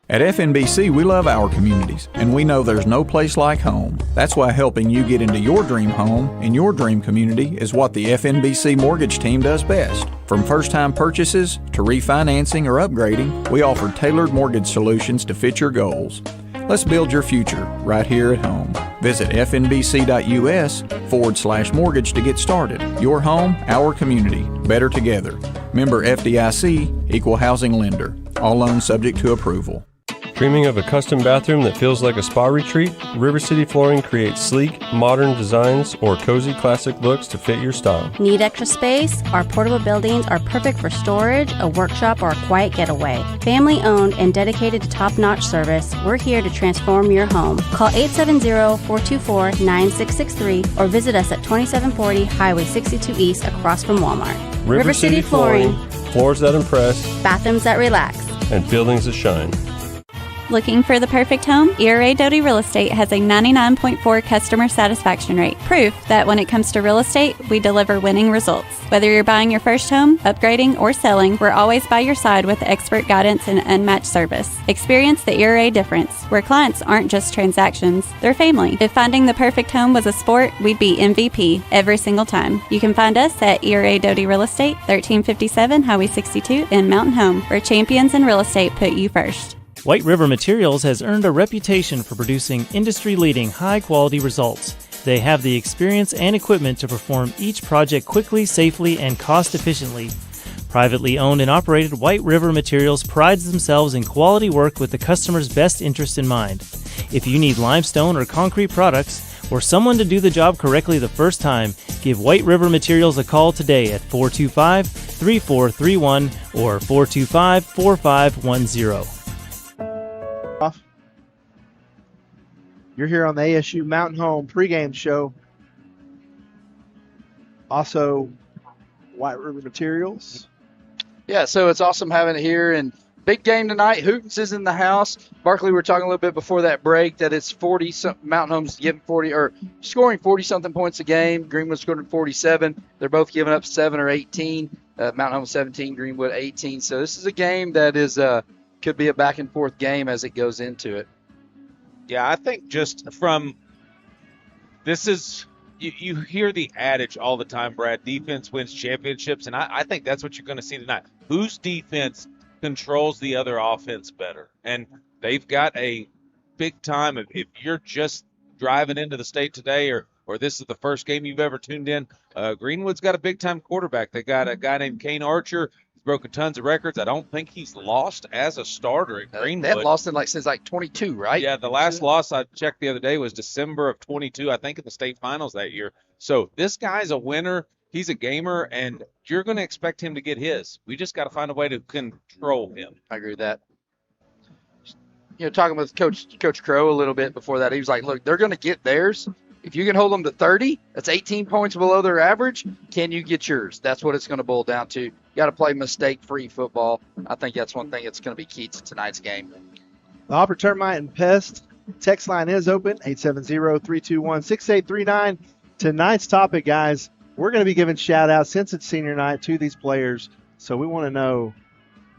At FNBC, we love our communities, and we know there's no place like home. That's why helping you get into your dream home in your dream community is what the FNBC mortgage team does best. From first-time purchases to refinancing or upgrading, we offer tailored mortgage solutions to fit your goals. Let's build your future right here at home. Visit fnbc.us/mortgage to get started. Your home, our community. Better together. Member FDIC, Equal Housing Lender. All loans subject to approval. Dreaming of a custom bathroom that feels like a spa retreat? River City Flooring creates sleek, modern designs or cozy classic looks to fit your style. Need extra space? Our portable buildings are perfect for storage, a workshop, or a quiet getaway. Family owned and dedicated to top-notch service, we're here to transform your home. Call 870-424-9663 or visit us at 2740 Highway 62 East across from Walmart. River City Flooring. Floors that impress. Bathrooms that relax. And buildings that shine. Looking for the perfect home? ERA Doty Real Estate has a 99.4 customer satisfaction rate. Proof that when it comes to real estate, we deliver winning results. Whether you're buying your first home, upgrading, or selling, we're always by your side with expert guidance and unmatched service. Experience the ERA difference, where clients aren't just transactions, they're family. If finding the perfect home was a sport, we'd be MVP every single time. You can find us at ERA Doty Real Estate, 1357 Highway 62 in Mountain Home, where champions in real estate put you first. White River Materials has earned a reputation for producing industry-leading high-quality results. They have the experience and equipment to perform each project quickly, safely, and cost-efficiently. Privately owned and operated, White River Materials prides themselves in quality work with the customer's best interest in mind. If you need limestone or concrete products, or someone to do the job correctly the first time, give White River Materials a call today at 425-3431 or 425-4510. You're here on the ASU Mountain Home pregame show. Also, White River Materials. Yeah, so it's awesome having it here. And big game tonight. Hootens is in the house. Barkley, we were talking a little bit before that break that it's 40. Mountain Home's giving 40 or scoring 40-something points a game. Greenwood scored 47. They're both giving up 7 or 18. Mountain Home 17, Greenwood 18. So this is a game that is could be a back-and-forth game as it goes into it. Yeah, I think just from this is you hear the adage all the time, Brad, defense wins championships, and I think that's what you're going to see tonight. Whose defense controls the other offense better? And they've got a big time. If you're just driving into the state today or this is the first game you've ever tuned in, Greenwood's got a big-time quarterback. They got a guy named Kane Archer. Broken tons of records. I don't think he's lost as a starter at Greenwood. They haven't lost since 22, right? Yeah, the last loss I checked the other day was December of 22, I think in the state finals that year. So this guy's a winner. He's a gamer, and you're going to expect him to get his. We just got to find a way to control him. I agree with that. You know, talking with Coach Crow a little bit before that, he was like, look, they're going to get theirs. If you can hold them to 30, that's 18 points below their average. Can you get yours? That's what it's going to boil down to. You got to play mistake-free football. I think that's one thing that's going to be key to tonight's game. The Hopper Termite and Pest text line is open, 870-321-6839. Tonight's topic, guys, we're going to be giving shout-outs since it's senior night to these players. So we want to know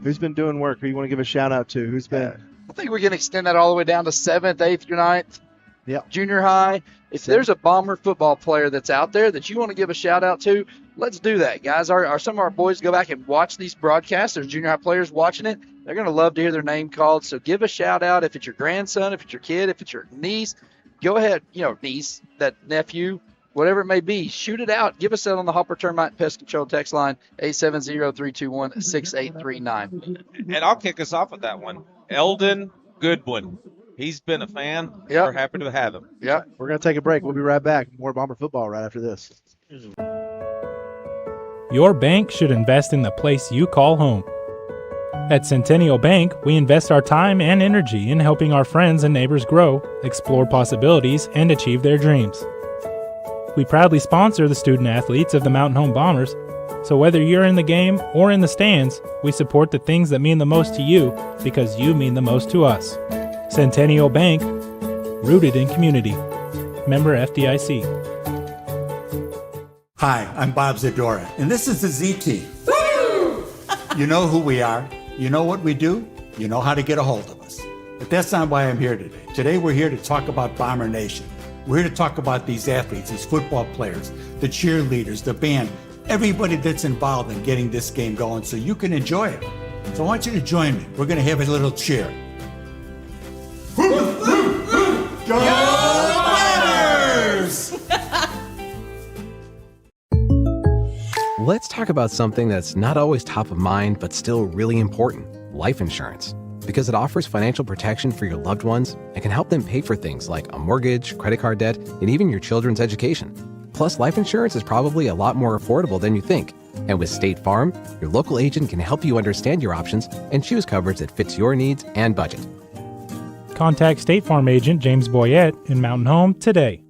who's been doing work, who you want to give a shout-out to, who's been. I think we're going to extend that all the way down to 7th, 8th, 9th, junior high. If there's a Bomber football player that's out there that you want to give a shout-out to, let's do that, guys. Some of our boys go back and watch these broadcasts. There's junior high players watching it. They're going to love to hear their name called. So give a shout-out if it's your grandson, if it's your kid, if it's your niece. Go ahead, niece, that nephew, whatever it may be. Shoot it out. Give us that on the Hopper Termite Pest Control text line, 870-321-6839. And I'll kick us off with that one. Eldon Goodwin. He's been a fan. We're happy to have him. Yeah. We're going to take a break. We'll be right back. More Bomber football right after this. Your bank should invest in the place you call home. At Centennial Bank, we invest our time and energy in helping our friends and neighbors grow, explore possibilities, and achieve their dreams. We proudly sponsor the student athletes of the Mountain Home Bombers, so whether you're in the game or in the stands, we support the things that mean the most to you because you mean the most to us. Centennial Bank, rooted in community. Member FDIC. Hi, I'm Bob Zadora, and this is the ZT. Woo! You know who we are. You know what we do. You know how to get a hold of us. But that's not why I'm here today. Today we're here to talk about Bomber Nation. We're here to talk about these athletes, these football players, the cheerleaders, the band, everybody that's involved in getting this game going so you can enjoy it. So I want you to join me. We're going to have a little cheer. Go Bombers! Let's talk about something that's not always top of mind, but still really important: life insurance. Because it offers financial protection for your loved ones and can help them pay for things like a mortgage, credit card debt, and even your children's education. Plus, life insurance is probably a lot more affordable than you think. And with State Farm, your local agent can help you understand your options and choose coverage that fits your needs and budget. Contact State Farm agent James Boyette in Mountain Home today.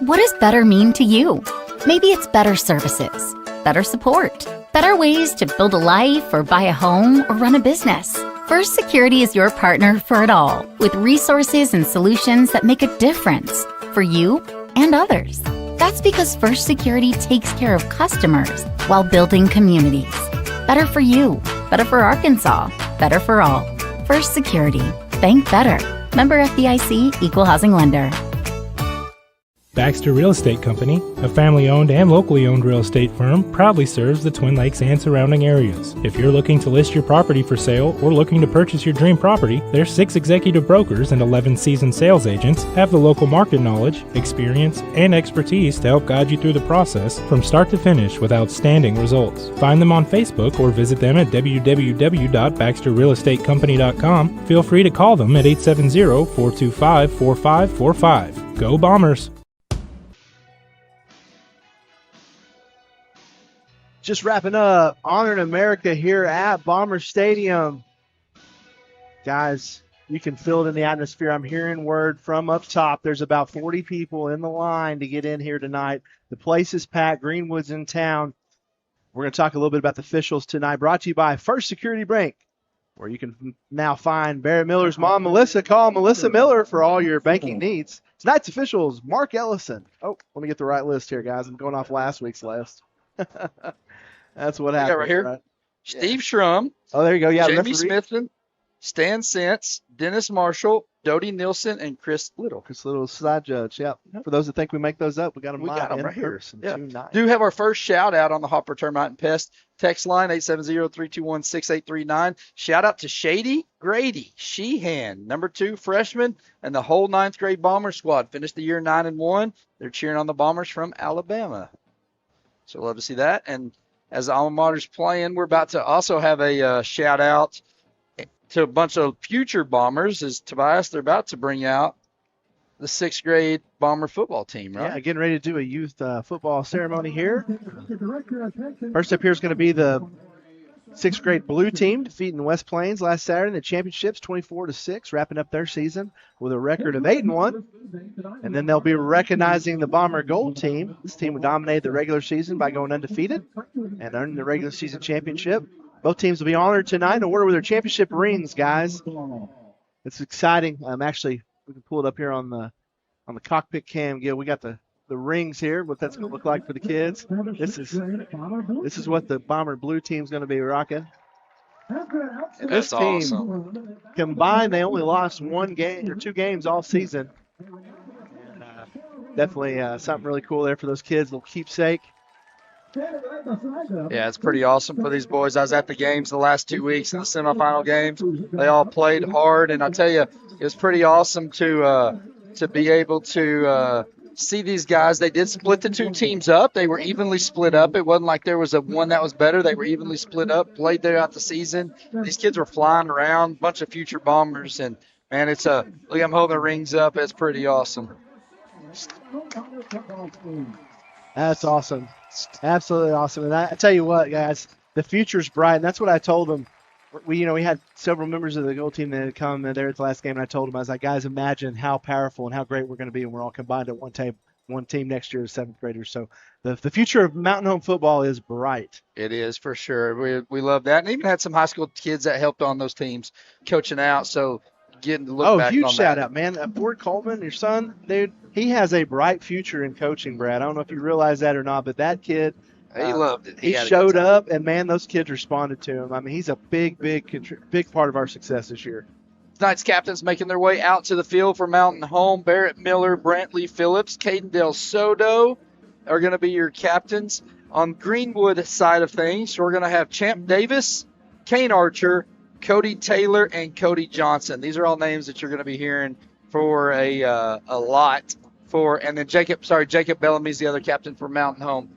What does better mean to you? Maybe it's better services, better support, better ways to build a life or buy a home or run a business. First Security is your partner for it all, with resources and solutions that make a difference for you and others. That's because First Security takes care of customers while building communities. Better for you, better for Arkansas, better for all. First Security. Bank better. Member FDIC, Equal Housing Lender. Baxter Real Estate Company, a family-owned and locally owned real estate firm, proudly serves the Twin Lakes and surrounding areas. If you're looking to list your property for sale or looking to purchase your dream property, their 6 executive brokers and 11 seasoned sales agents have the local market knowledge, experience, and expertise to help guide you through the process from start to finish with outstanding results. Find them on Facebook or visit them at www.baxterrealestatecompany.com. Feel free to call them at 870-425-4545. Go Bombers! Just wrapping up, Honoring America here at Bomber Stadium. Guys, you can feel it in the atmosphere. I'm hearing word from up top. There's about 40 people in the line to get in here tonight. The place is packed. Greenwood's in town. We're going to talk a little bit about the officials tonight. Brought to you by First Security Bank, where you can now find Barrett Miller's mom, Melissa. Call Melissa Miller for all your banking needs. Tonight's officials, Mark Ellison. Oh, let me get the right list here, guys. I'm going off last week's list. That's what happened. Right here. Right? Steve Schrum. Oh, there you go. Yeah, Jamie Smithson, Stan Sentz, Dennis Marshall, Dodie Nilsson, and Chris Little. Chris Little, side judge. Yep. For those that think we make those up, we got them right here. Yeah. Do have our first shout out on the Hopper Termite and Pest text line 870-321-6839. Shout out to Shady Grady Sheehan, number 2 freshman, and the whole 9th grade Bomber squad. Finished the year 9-1. They're cheering on the Bombers from Alabama. So love to see that. And as the alma mater's playing, we're about to also have a shout out to a bunch of future Bombers. As Tobias, they're about to bring out the 6th grade Bomber football team, right? Yeah, getting ready to do a youth football ceremony here. First up here is going to be the 6th grade blue team defeating West Plains last Saturday in the championships 24-6, wrapping up their season with a record of 8-1. And then they'll be recognizing the Bomber gold team. This team would dominate the regular season by going undefeated and earning the regular season championship. Both teams will be honored tonight and awarded with their championship rings, guys. It's exciting. Actually, we can pull it up here on the cockpit cam, Gil. We got the rings here, what that's going to look like for the kids. This is what the Bomber blue team's going to be rocking. This team awesome. Combined, they only lost 1 game or 2 games all season. And, definitely something really cool there for those kids, a little keepsake. Yeah, it's pretty awesome for these boys. I was at the games the last 2 weeks in the semifinal games. They all played hard, and I tell you, it was pretty awesome to be able to see these guys. They did split the 2 teams up. They were evenly split up. It wasn't like there was one that was better. They were evenly split up, played throughout the season. These kids were flying around, bunch of future Bombers, and man, look, I'm holding the rings up. It's pretty awesome. That's awesome. Absolutely awesome. And I tell you what, guys, the future's bright, and that's what I told them. We had several members of the gold team that had come there at the last game, and I told them, I was like, guys, imagine how powerful and how great we're going to be when we're all combined at one team next year as 7th graders. So the future of Mountain Home football is bright. It is, for sure. We love that. And even had some high school kids that helped on those teams coaching out, so getting to look back on that. Oh, huge shout out, man. Ford Coleman, your son, dude, he has a bright future in coaching, Brad. I don't know if you realize that or not, but that kid He loved it. He had a good showed time. up, and man, those kids responded to him. I mean, he's a big part of our success this year. Tonight's captains making their way out to the field for Mountain Home. Barrett Miller, Brantley Phillips, Caden Del Soto are going to be your captains. On Greenwood side of things, we're going to have Champ Davis, Kane Archer, Cody Taylor, and Cody Johnson. These are all names that you're going to be hearing for a lot for. And then Jacob Bellamy's the other captain for Mountain Home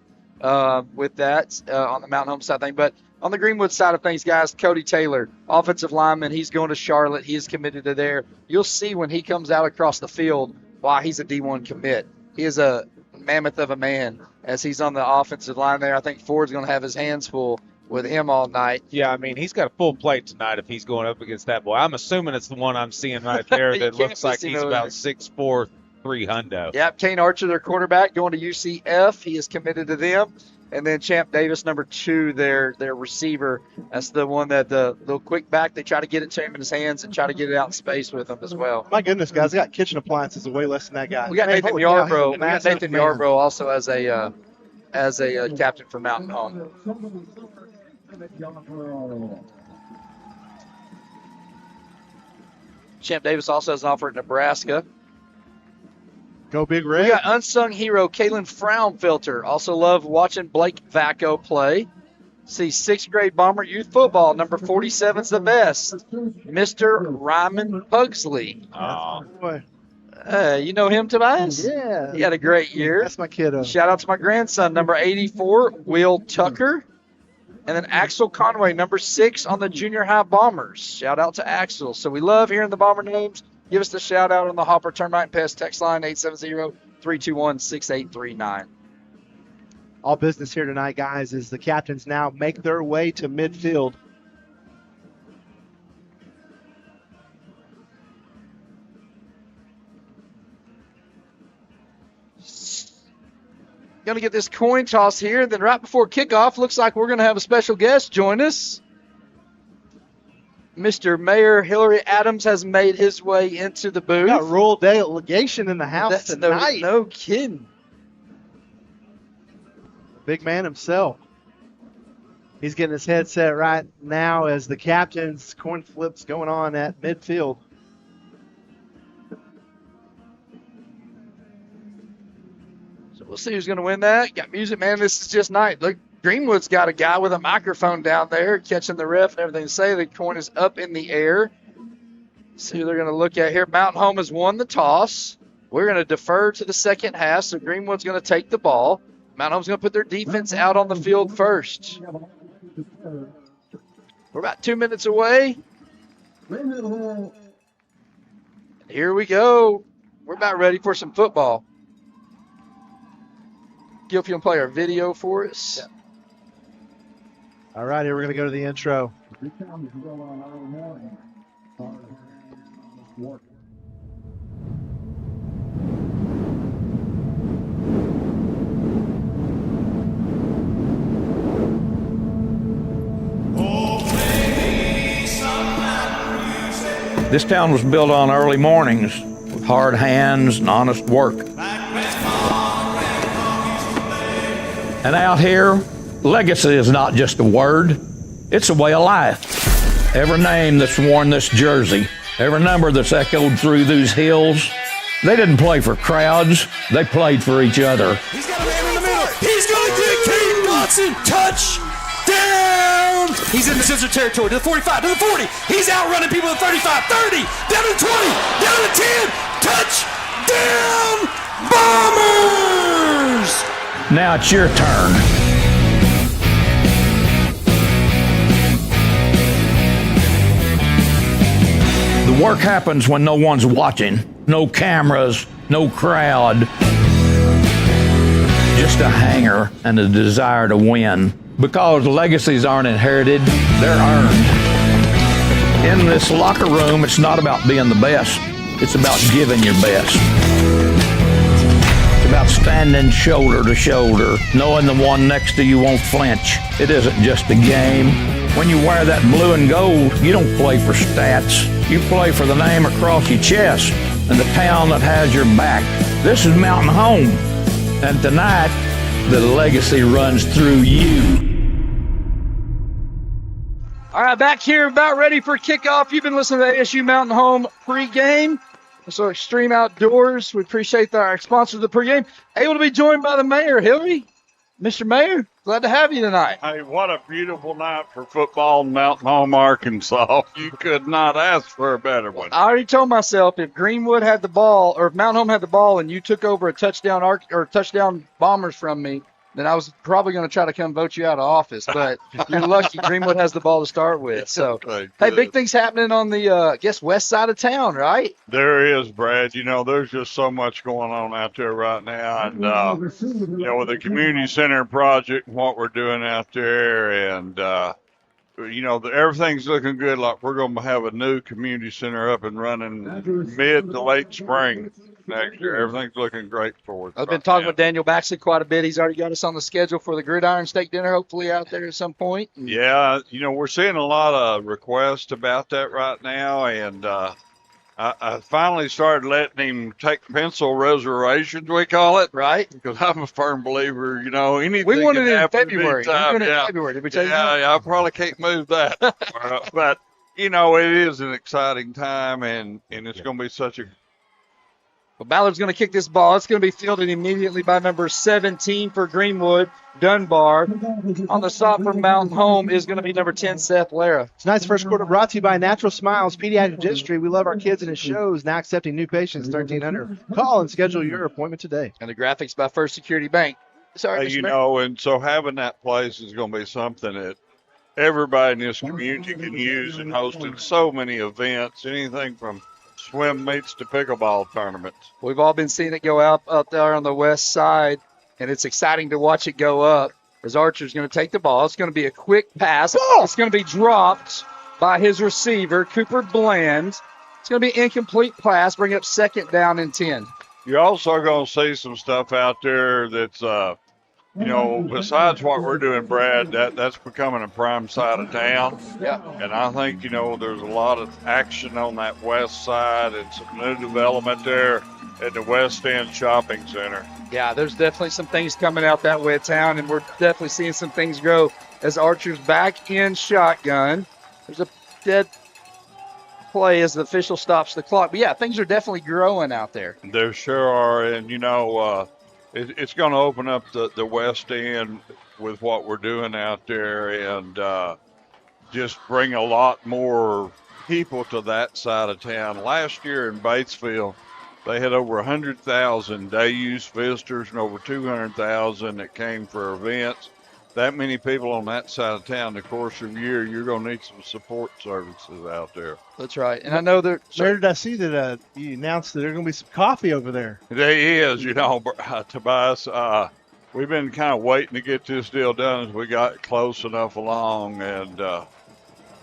with that on the Mountain Home side thing. But on the Greenwood side of things, guys, Cody Taylor, offensive lineman, he's going to Charlotte. He is committed to there. You'll see when he comes out across the field why he's a D1 commit. He is a mammoth of a man as he's on the offensive line there. I think Ford's going to have his hands full with him all night. Yeah, I mean, he's got a full plate tonight if he's going up against that boy. I'm assuming it's the one I'm seeing right there that looks like he's about 6'4", 300. Yep, Kane Archer, their quarterback, going to UCF. He is committed to them. And then Champ Davis, number 2, their receiver. That's the one that the little quick back, they try to get it to him in his hands and try to get it out in space with him as well. My goodness, guys, I got kitchen appliances way less than that guy. We got Man, Nathan holy Yarbrough. cow, We got Nathan Yarbrough also as a captain for Mountain Home. Champ Davis also has an offer at Nebraska. Go Big Red. We got unsung hero Kalen Frownfilter. Also love watching Blake Vacco play. See 6th grade Bomber youth football. Number 47's the best. Mr. Ryman Pugsley. Oh, boy. You know him, Tobias? Yeah. He had a great year. That's my kiddo. Shout out to my grandson, number 84, Will Tucker. And then Axel Conway, number 6 on the junior high Bombers. Shout out to Axel. So we love hearing the Bomber names. Give us the shout out on the Hopper Termite and Pest text line, 870-321-6839. All business here tonight, guys, is the captains now make their way to midfield. Going to get this coin toss here. And then right before kickoff, looks like we're going to have a special guest join us. Mr. Mayor Hillary Adams has made his way into the booth. We got rural delegation in the house tonight. No kidding. Big man himself. He's getting his headset right now as the captain's coin flip's going on at midfield. So we'll see who's going to win that. Got music, man. This is just night. Look, Greenwood's got a guy with a microphone down there catching the ref and everything to say. The coin is up in the air. See who they're going to look at here. Mountain Home has won the toss. We're going to defer to the second half, so Greenwood's going to take the ball. Mountain Home's going to put their defense out on the field first. We're about 2 minutes away. Here we go. We're about ready for some football. Gil, if you want to play our video for us. Yeah. All right, here we're going to go to the intro. This town was built on early mornings with hard hands and honest work. And out here, legacy is not just a word, it's a way of life. Every name that's worn this jersey, every number that's echoed through these hills, they didn't play for crowds, they played for each other. He's got a man in the middle. He's going to get Kate Dotson. Touchdown! He's in the scissor territory to the 45, to the 40. He's outrunning people at 35, 30, down to 20, down to 10. Touchdown! Bombers! Now it's your turn. The work happens when no one's watching. No cameras, no crowd. Just a hanger and a desire to win. Because legacies aren't inherited, they're earned. In this locker room, it's not about being the best. It's about giving your best. It's about standing shoulder to shoulder, knowing the one next to you won't flinch. It isn't just a game. When you wear that blue and gold, you don't play for stats. You play for the name across your chest and the town that has your back. This is Mountain Home. And tonight, The legacy runs through you. All right, back here, about ready for kickoff. You've been listening to ASU Mountain Home pregame. So Extreme Outdoors. We appreciate our sponsor of the pregame. Able to be joined by the mayor, Hillary. Mr. Mayor, glad to have you tonight. Hey, what a beautiful night for football in Mountain Home, Arkansas. You could not ask for a better one. I already told myself if Greenwood had the ball, or if Mountain Home had the ball, and you took over a touchdown Bombers from me, then I was probably going to try to come vote you out of office. But you're lucky Greenwood has the ball to start with. So, hey, big things happening on the, west side of town, right? There is, Brad. You know, there's just so much going on out there right now. And, with the community center project and what we're doing out there, and, everything's looking good. Like we're going to have a new community center up and running mid to late spring next year. Everything's looking great for us. I've been talking with Daniel Baxley quite a bit. He's already got us on the schedule for the Gridiron Steak Dinner, hopefully out there at some point. Yeah, we're seeing a lot of requests about that right now, and I finally started letting him take pencil reservations, we call it. Right. Because I'm a firm believer, anything we wanted can it in happen February. anytime. In February. Did we tell you that? Yeah, I probably can't move that. But, it is an exciting time, and it's going to be such a... Well, Ballard's going to kick this ball. It's going to be fielded immediately by number 17 for Greenwood, Dunbar. On the stop for Mountain Home is going to be number 10, Seth Lara. Tonight's first quarter brought to you by Natural Smiles Pediatric Dentistry. We love our kids and it shows. Now accepting new patients, 1300. Call and schedule your appointment today. And the graphics by First Security Bank. Sorry, and so having that place is going to be something that everybody in this community can use, and hosting so many events, anything from swim meets to pickleball tournaments. We've all been seeing it go up there on the west side, and it's exciting to watch it go up as Archer's going to take the ball. It's going to be a quick pass. It's going to be dropped by his receiver, Cooper Bland. It's going to be incomplete pass, bring up second down and 10. You're also going to see some stuff out there that's, besides what we're doing, Brad, that's becoming a prime side of town. Yeah. And I think, there's a lot of action on that west side and some new development there at the West End Shopping Center. Yeah, there's definitely some things coming out that way of town, and we're definitely seeing some things grow as Archer's back in shotgun. There's a dead play as the official stops the clock. But, yeah, things are definitely growing out there. There sure are, and, it's going to open up the West End with what we're doing out there, and just bring a lot more people to that side of town. Last year in Batesville, they had over 100,000 day-use visitors and over 200,000 that came for events. That many people on that side of town, the course of the year, you're going to need some support services out there. That's right. And I know that... Where did I see that you announced that there's going to be some coffee over there? There is, Tobias. We've been kind of waiting to get this deal done as we got close enough along, and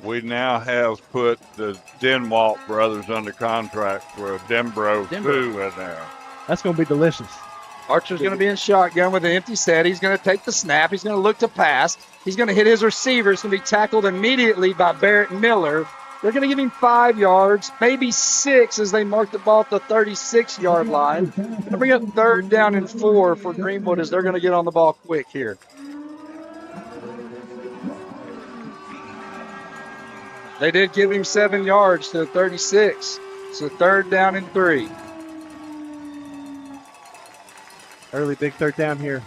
we now have put the Denwalt brothers under contract for a Denbro 2 in there. That's going to be delicious. Archer's going to be in shotgun with an empty set. He's going to take the snap. He's going to look to pass. He's going to hit his receiver. It's going to be tackled immediately by Barrett Miller. They're going to give him 5 yards, maybe 6 as they mark the ball at the 36-yard line. They'll bring up third down and 4 for Greenwood as they're going to get on the ball quick here. They did give him 7 yards to the 36. So third down and 3. Early big third down here.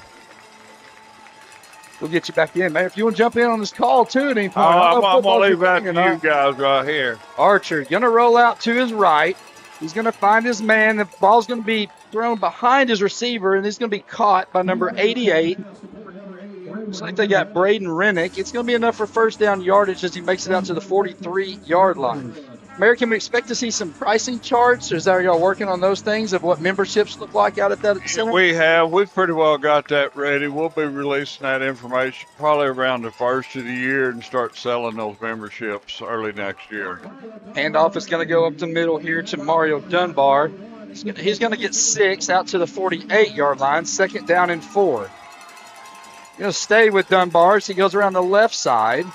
We'll get you back in, man. If you want to jump in on this call, too, at any point. I'm going to leave that to you guys right here. Archer going to roll out to his right. He's going to find his man. The ball's going to be thrown behind his receiver, and he's going to be caught by number 88. Looks like they got Braden Rennick. It's going to be enough for first down yardage as he makes it out to the 43-yard line. Mary, can we expect to see some pricing charts? Or is that y'all working on those things of what memberships look like out at that center? We've pretty well got that ready. We'll be releasing that information probably around the first of the year and start selling those memberships early next year. Handoff is going to go up the middle here to Mario Dunbar. He's going to get 6 out to the 48-yard line, second down and 4. Going to stay with Dunbar as he goes around the left side.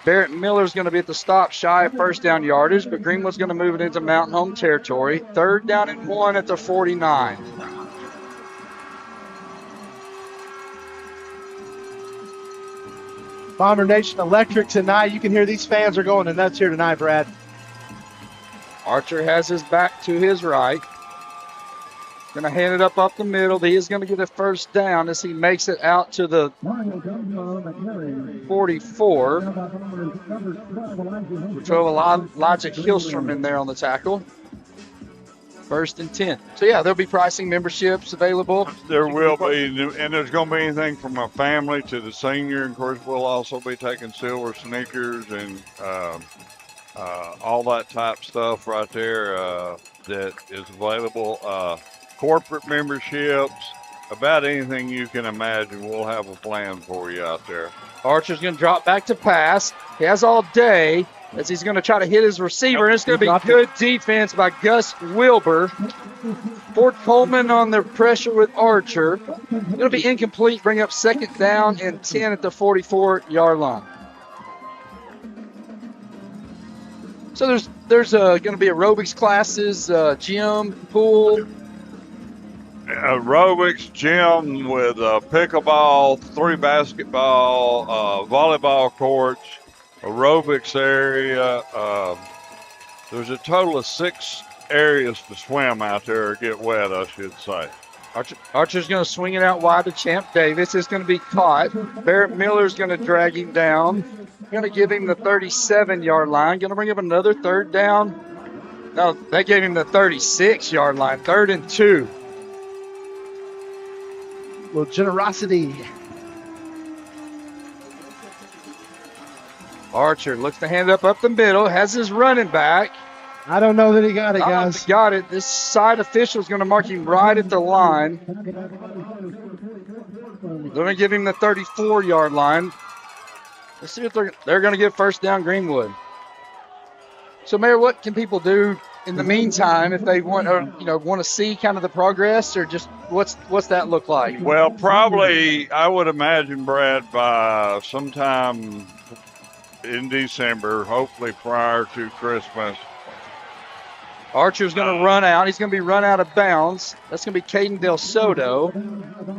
Barrett Miller's going to be at the stop shy of first down yardage, but Greenwood's going to move it into Mountain Home territory. Third down and 1 at the 49. Bomber Nation electric tonight. You can hear these fans are going nuts here tonight, Brad. Archer has his back to his right. Going to hand it up the middle. He is going to get a first down as he makes it out to the 44. We drove Elijah Hillstrom in there on the tackle. First and 10. So, yeah, there'll be pricing memberships available. There will be, and there's going to be anything from a family to the senior. And, of course, we'll also be taking silver sneakers and all that type stuff right there that is available. Corporate memberships, about anything you can imagine, we'll have a plan for you out there. Archer's going to drop back to pass. He has all day as he's going to try to hit his receiver. And it's going to be good defense by Gus Wilbur. Fort Coleman on the pressure with Archer. Going to be incomplete, bring up second down and 10 at the 44-yard line. So there's going to be aerobics classes, gym, pool. Aerobics, gym with pickleball, 3 basketball, volleyball courts, aerobics area. There's a total of 6 areas to swim out there or get wet, I should say. Archer's going to swing it out wide to Champ Davis. It's going to be caught. Barrett Miller's going to drag him down. Going to give him the 37-yard line. Going to bring up another third down. No, they gave him the 36-yard line. 3rd and 2. A little generosity. Archer looks to hand it up the middle. Has his running back. I don't know that he got it, guys. Got it. This side official is going to mark him right at the line. They're going to give him the 34-yard line. Let's see if they're going to get first down Greenwood. So, Mayor, what can people do in the meantime if they want to see kind of the progress, or just what's that look like? Well, probably I would imagine, Brad, by sometime in December, hopefully prior to Christmas. Archer's going to run out. He's going to be run out of bounds. That's going to be Caden Del Soto.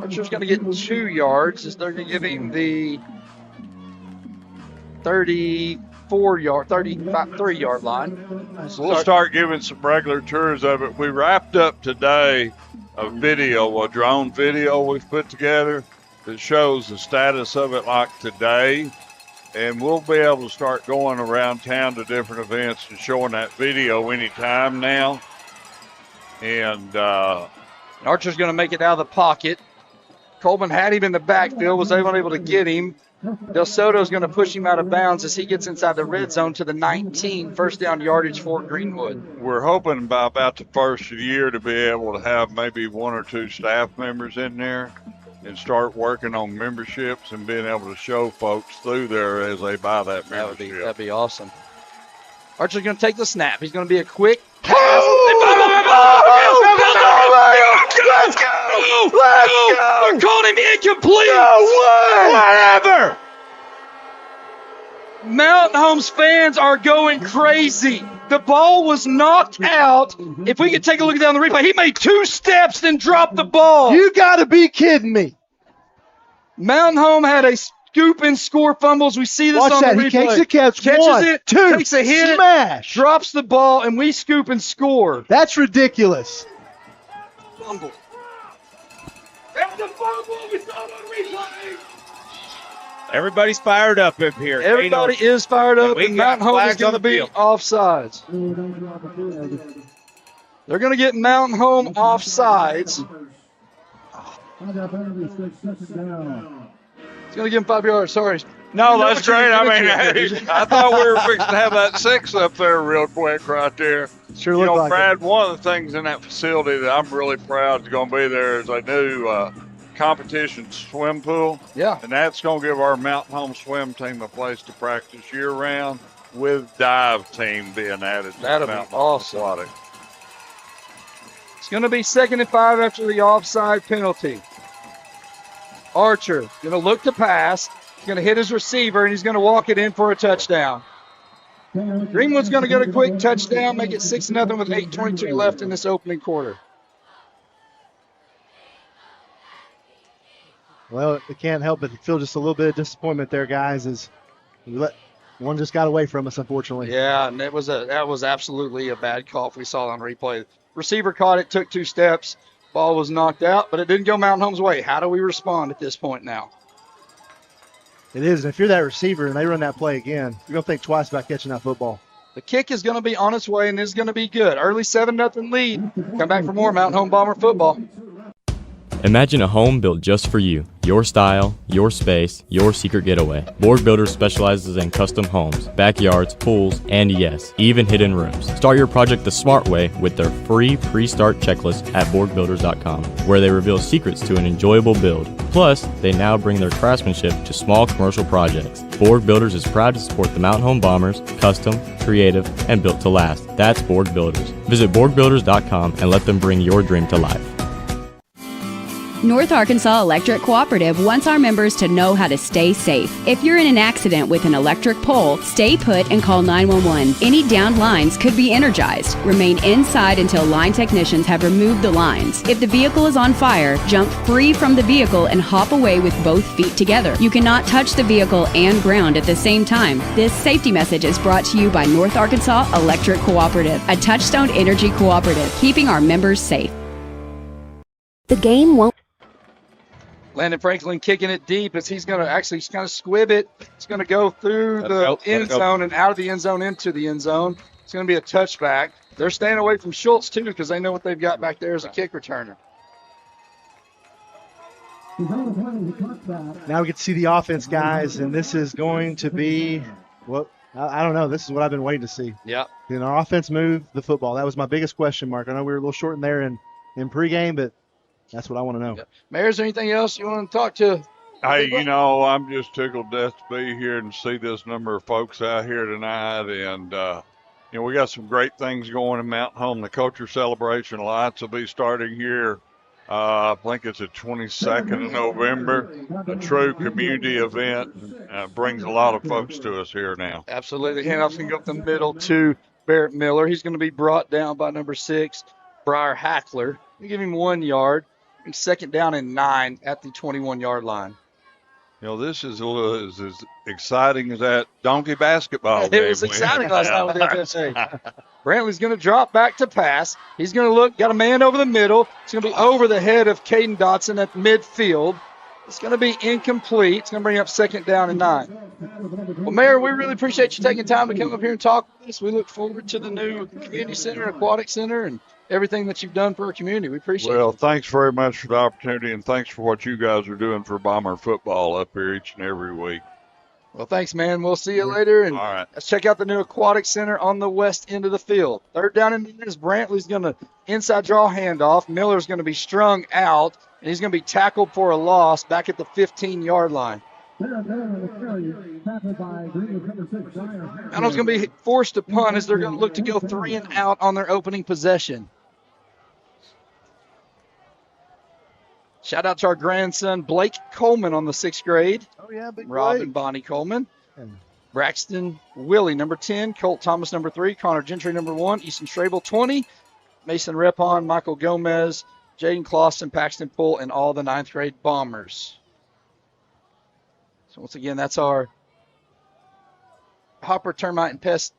Archer's going to get 2 yards as they're going to give him the 33-yard line. So we'll start giving some regular tours of it. We wrapped up today a drone video we've put together that shows the status of it like today. And we'll be able to start going around town to different events and showing that video anytime now. And Archer's going to make it out of the pocket. Coleman had him in the backfield, was able to get him. Del Soto's going to push him out of bounds as he gets inside the red zone to the 19, first down yardage for Greenwood. We're hoping by about the first of the year to be able to have maybe 1 or 2 staff members in there and start working on memberships and being able to show folks through there as they buy that membership. That'd be awesome. Archer's going to take the snap. He's going to be a quick pass. Let's go! They're calling him incomplete! No way! Whatever! Mountain Homes fans are going crazy. The ball was knocked out. If we could take a look down the replay, he made 2 steps, then dropped the ball. You got to be kidding me. Mountain Home had a scoop and score fumbles. We see this on the replay. He takes the catch. Catches 1, it, 2, takes a hit, smash, drops the ball, and we scoop and score. That's ridiculous. Fumble. That's the fumble we saw on replay. Everybody's fired up in here. Everybody is fired up, and Mountain Home is going to be offsides. They're going to get Mountain Home offsides. It's going to give him 5 yards. Sorry. No, that's great. I mean, I thought we were fixing to have that 6 up there real quick right there. Sure looked like Brad, it. one of the things in that facility that I'm really proud is going to be there is a new competition swim pool. Yeah. And that's going to give our Mountain Home swim team a place to practice year-round with dive team being added to That'll the be Mountain awesome. Home Aquatic. It's going to be 2nd and 5 after the offside penalty. Archer going to look to pass. He's going to hit his receiver, and he's going to walk it in for a touchdown. Greenwood's going to get a quick touchdown, make it 6-0 with 8:22 left in this opening quarter. Well, it can't help but feel just a little bit of disappointment there, guys, as one just got away from us, unfortunately. Yeah, and that was absolutely a bad call if we saw it on replay. Receiver caught it, took 2 steps, ball was knocked out, but it didn't go Mountain Home's way. How do we respond at this point now? It is, and if you're that receiver and they run that play again, you're going to think twice about catching that football. The kick is going to be on its way, and it's going to be good. Early 7-0 lead. Come back for more Mountain Home Bomber football. Imagine a home built just for you. Your style, your space, your secret getaway. Board Builders specializes in custom homes, backyards, pools, and yes, even hidden rooms. Start your project the smart way with their free pre-start checklist at boardbuilders.com, where they reveal secrets to an enjoyable build. Plus, they now bring their craftsmanship to small commercial projects. Board Builders is proud to support the Mountain Home Bombers, custom, creative, and built to last. That's Board Builders. Visit boardbuilders.com and let them bring your dream to life. North Arkansas Electric Cooperative wants our members to know how to stay safe. If you're in an accident with an electric pole, stay put and call 911. Any downed lines could be energized. Remain inside until line technicians have removed the lines. If the vehicle is on fire, jump free from the vehicle and hop away with both feet together. You cannot touch the vehicle and ground at the same time. This safety message is brought to you by North Arkansas Electric Cooperative, a Touchstone Energy cooperative, keeping our members safe. The game won't. Landon Franklin kicking it deep as he's going to actually kind of squib it. It's going to go through the end zone and out of the end zone into the end zone. It's going to be a touchback. They're staying away from Schultz, too, because they know what they've got back there as a kick returner. Now we get to see the offense, guys, and this is going to be, well, I don't know. This is what I've been waiting to see. Yeah. Can our offense move the football? That was my biggest question mark. I know we were a little short in there in pregame, but that's what I want to know. Mayor, is there anything else you want to talk to? Hey, I'm just tickled death to be here and see this number of folks out here tonight. And, we got some great things going in Mountain Home. The Culture Celebration Lights will be starting here. I think it's the 22nd of November. A true community event. Brings a lot of folks to us here now. Absolutely. Handoff's going to go up the middle to Barrett Miller. He's going to be brought down by number 6, Briar Hackler. We give him 1 yard. Second down and 9 at the 21-yard line. This is as exciting as that donkey basketball game. It was exciting last night with the FSA. Brantley's going to drop back to pass. He's going to look, got a man over the middle. It's going to be over the head of Caden Dotson at midfield. It's going to be incomplete. It's going to bring up second down and 9. Well, Mayor, we really appreciate you taking time to come up here and talk with us. We look forward to the new community center, aquatic center, and everything that you've done for our community. We appreciate it. Well, thanks very much for the opportunity, and thanks for what you guys are doing for Bomber football up here each and every week. Well, thanks, man. We'll see you later. And all right. Let's check out the new aquatic center on the west end of the field. Third down and 9 is Brantley's going to inside draw handoff. Miller's going to be strung out, and he's going to be tackled for a loss back at the 15-yard line. Mountain's going to be forced to punt as they're going to look to go 3 and out on their opening possession. Shout out to our grandson, Blake Coleman, on the 6th grade. Oh, yeah, big Rob Blake. and Bonnie Coleman. Braxton Willie, number 10. Colt Thomas, number 3. Connor Gentry, number 1. Easton Strabel, 20. Mason Repon, Michael Gomez, Jaden Clausen, Paxton Poole, and all the 9th grade Bombers. So once again, that's our Hopper Termite and Pest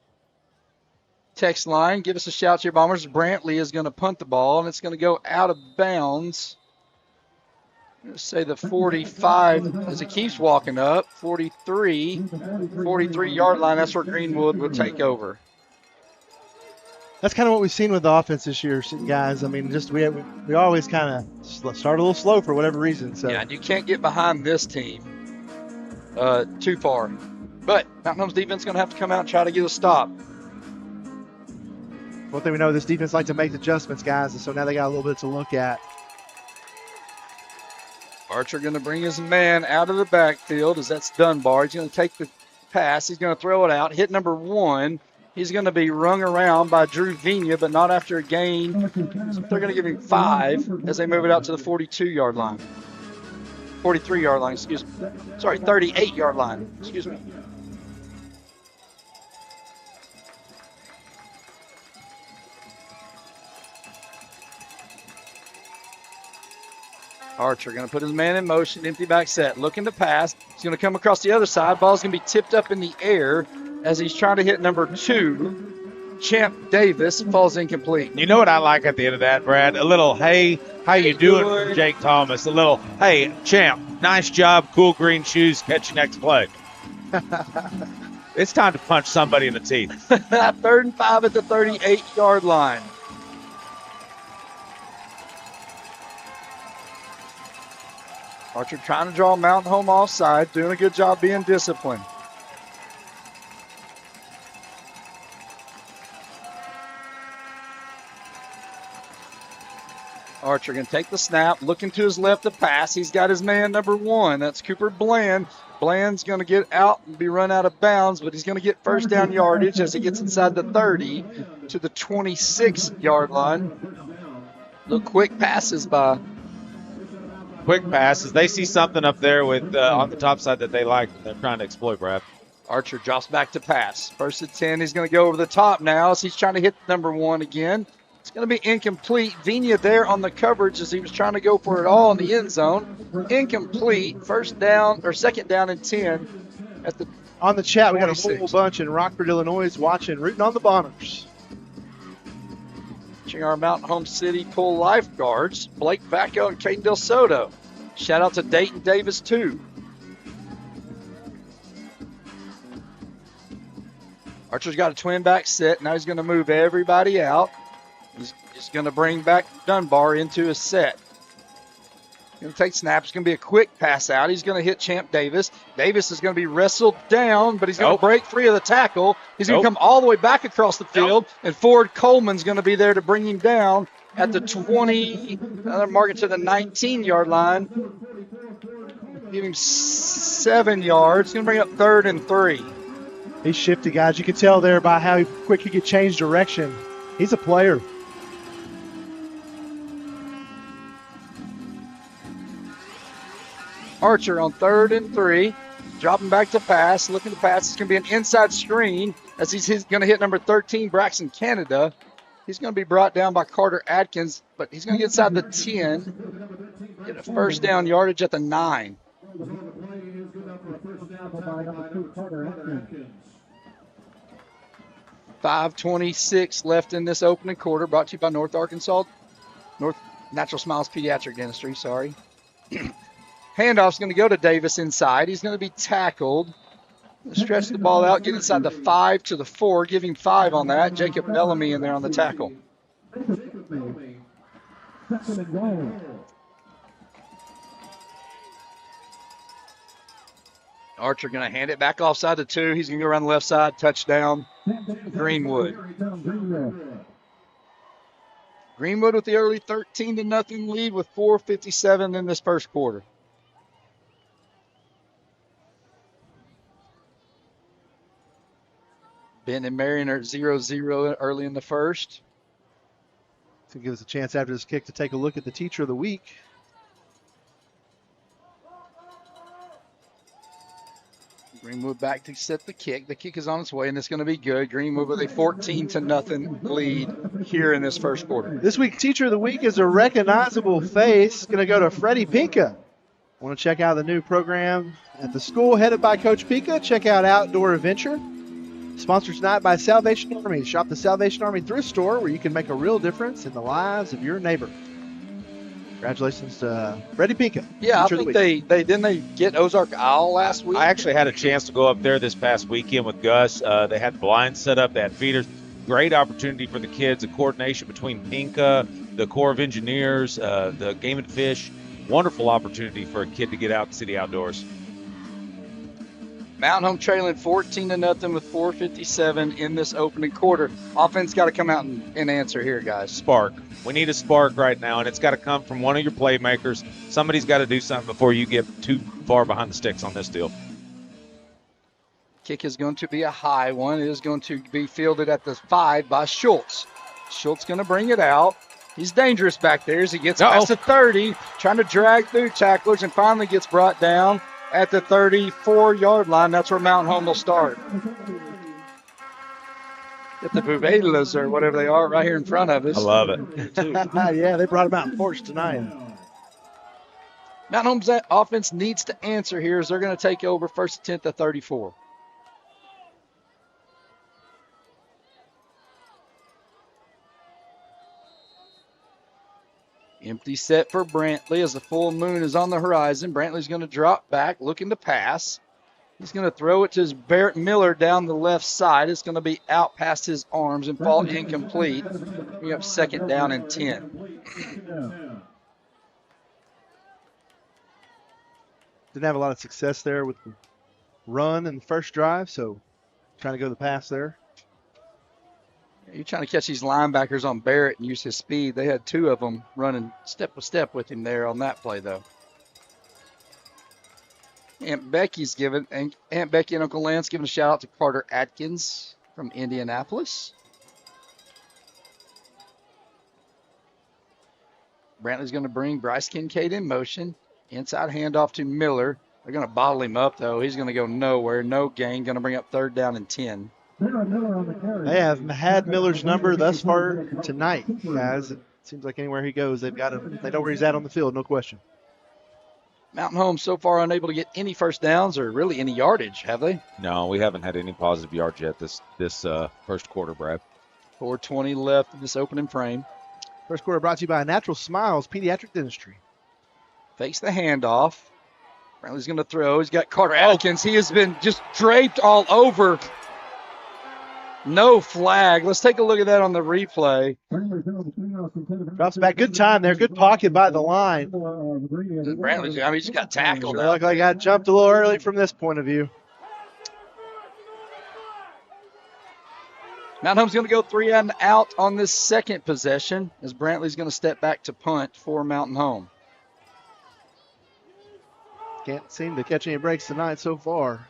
text line. Give us a shout to your Bombers. Brantley is going to punt the ball, and it's going to go out of bounds. I'm going to say the 45 as it keeps walking up. 43-yard line. That's where Greenwood will take over. That's kind of what we've seen with the offense this year, guys. I mean, just we always kind of start a little slow for whatever reason. So yeah, and you can't get behind this team too far. But Mountain Home's defense is going to have to come out and try to get a stop. One thing we know, this defense likes to make adjustments, guys, and so now they got a little bit to look at. Archer going to bring his man out of the backfield as that's Dunbar. He's going to take the pass. He's going to throw it out. Hit number 1. He's going to be rung around by Drew Vina, but not after a gain. So they're going to give him 5 as they move it out to the 42-yard line. 43-yard line, excuse me. Sorry, 38-yard line, excuse me. Archer going to put his man in motion, empty back set, looking to pass. He's going to come across the other side. Ball's going to be tipped up in the air as he's trying to hit number 2. Champ Davis falls incomplete. You know what I like at the end of that, Brad? A little, hey, how you doing from Jake Thomas? A little, hey, Champ, nice job, cool green shoes, catch you next play. It's time to punch somebody in the teeth. 3rd and 5 at the 38-yard line. Archer trying to draw Mountain Home offside, doing a good job being disciplined. Archer going to take the snap, looking to his left to pass. He's got his man number 1. That's Cooper Bland. Bland's going to get out and be run out of bounds, but he's going to get first down yardage as he gets inside the 30 to the 26-yard line. Little quick passes by. Quick passes. They see something up there with on the top side that they like. They're trying to exploit, Brad. Archer drops back to pass. 1st and 10. He's going to go over the top now as he's trying to hit number 1 again. It's going to be incomplete. Vina there on the coverage as he was trying to go for it all in the end zone. Incomplete. 2nd down and 10 at the on the chat. 26. We got a whole bunch in Rockford, Illinois watching, rooting on the Bombers. Watching our Mountain Home City Pool lifeguards, Blake Vacco and Caden Del Soto. Shout out to Dayton Davis too. Archer's got a twin back set. Now he's going to move everybody out. He's going to bring back Dunbar into his set. Going to take snaps. It's going to be a quick pass out. He's going to hit Champ Davis. Davis is going to be wrestled down, but he's going to break free of the tackle. He's going to come all the way back across the field, and Ford Coleman's going to be there to bring him down at the 20, mark it to the 19-yard line. Give him 7 yards. He's going to bring up 3rd and 3. He's shifty, guys. You can tell there by how quick he could change direction. He's a player. Archer on 3rd and 3, dropping back to pass, looking to pass. It's going to be an inside screen as he's going to hit number 13, Braxton Canada. He's going to be brought down by Carter Atkins, but he's going to get inside the 10, get a first down yardage at the 9. 5:26 left in this opening quarter, brought to you by North Natural Smiles Pediatric Dentistry, sorry. Handoff's going to go to Davis inside. He's going to be tackled. Stretch the ball out, get inside the 5 to the 4, give him 5 on that. Jacob Bellamy in there on the tackle. Archer going to hand it back offside to 2. He's going to go around the left side, touchdown, Greenwood. Greenwood with the early 13-0 lead with 4:57 in this first quarter. Ben and Marion are at 0-0 early in the first. To give us a chance after this kick to take a look at the Teacher of the Week. Greenwood back to set the kick. The kick is on its way, and it's going to be good. Greenwood with a 14-0 lead here in this first quarter. This week, Teacher of the Week is a recognizable face. Going to go to Freddie Pinka. Want to check out the new program at the school headed by Coach Pinka? Check out Outdoor Adventure. Sponsored tonight by Salvation Army. Shop the Salvation Army thrift store where you can make a real difference in the lives of your neighbor. Congratulations to Freddie Pinka. Yeah, I think they didn't they get Ozark Isle last week? I actually had a chance to go up there this past weekend with Gus. They had blinds set up, they had feeders. Great opportunity for the kids, the coordination between Pinka, the Corps of Engineers, the Game and Fish. Wonderful opportunity for a kid to get out and see the outdoors. Mountain Home trailing 14-0 with 4:57 in this opening quarter. Offense got to come out and answer here, guys. Spark. We need a spark right now, and it's got to come from one of your playmakers. Somebody's got to do something before you get too far behind the sticks on this deal. Kick is going to be a high one. It is going to be fielded at the 5 by Schultz. Schultz going to bring it out. He's dangerous back there as he gets past the 30, trying to drag through tacklers, and finally gets brought down at the 34-yard line. That's where Mountain Home will start. Get the Buvelas or whatever they are right here in front of us. I love it. Yeah, they brought them out in force tonight. Mountain Home's offense needs to answer here as they're going to take over first and 10 to 34. Empty set for Brantley as the full moon is on the horizon. Brantley's going to drop back, looking to pass. He's going to throw it to his Barrett Miller down the left side. It's going to be out past his arms and fall incomplete. We have second down and 10. Didn't have a lot of success there with the run in the first drive, so trying to go the pass there. You're trying to catch these linebackers on Barrett and use his speed. They had two of them running step by step with him there on that play, though. Aunt Becky and Uncle Lance giving a shout out to Carter Atkins from Indianapolis. Brantley's going to bring Bryce Kincaid in motion. Inside handoff to Miller. They're going to bottle him up, though. He's going to go nowhere. No gain. Going to bring up third down and 10. They have had Miller's number thus far tonight, guys. It seems like anywhere he goes, they've got him. They know where he's at on the field, no question. Mountain Home so far unable to get any first downs or really any yardage, have they? No, we haven't had any positive yards yet this first quarter, Brad. 4:20 left in this opening frame. First quarter brought to you by Natural Smiles Pediatric Dentistry. Fakes the handoff. Brantley's going to throw. He's got Carter Atkins. He has been just draped all over. No flag. Let's take a look at that on the replay. Drops back. Good time there. Good pocket by the line. Brantley's, he just got tackled. They look like I got jumped a little early from this point of view. Mountain Home's going to go 3 and out on this second possession as Brantley's going to step back to punt for Mountain Home. Can't seem to catch any breaks tonight so far.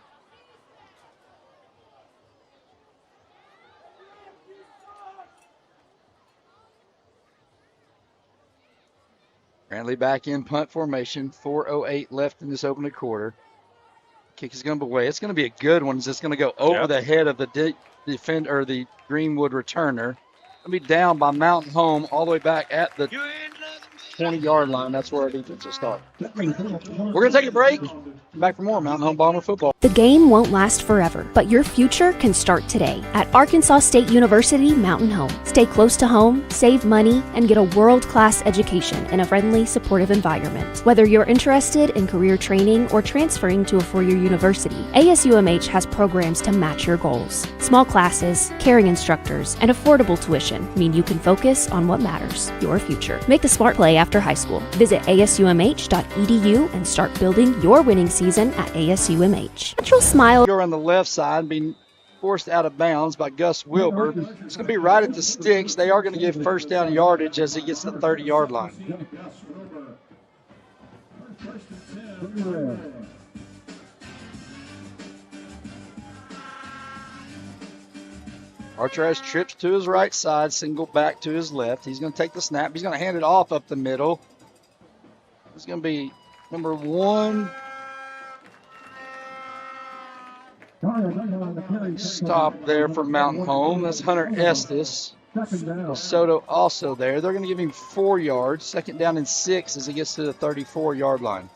Brantley back in punt formation. 4:08 left in this opening quarter. Kick is going to be away. It's going to be a good one. It's just going to go over the head of the defender, or the Greenwood returner. Going to be down by Mountain Home all the way back at the 20-yard line. That's where our defense will start. We're going to take a break. Back for more Mountain Home Bomber football. The game won't last forever, but your future can start today at Arkansas State University Mountain Home. Stay close to home, save money, and get a world-class education in a friendly, supportive environment. Whether you're interested in career training or transferring to a four-year university, ASUMH has programs to match your goals. Small classes, caring instructors, and affordable tuition mean you can focus on what matters, your future. Make the smart play after high school. Visit asumh.edu and start building your winning season at ASUMH. Natural Smile. Go on the left side, being forced out of bounds by Gus Wilbur. It's going to be right at the sticks. They are going to give first down yardage as he gets to the 30-yard line. Archer has trips to his right side, single back to his left. He's going to take the snap. He's going to hand it off up the middle. It's going to be number 1. Stop there for Mountain Home. That's Hunter Estes. Soto also there. They're going to give him 4 yards. Second down and 6 as he gets to the 34-yard line.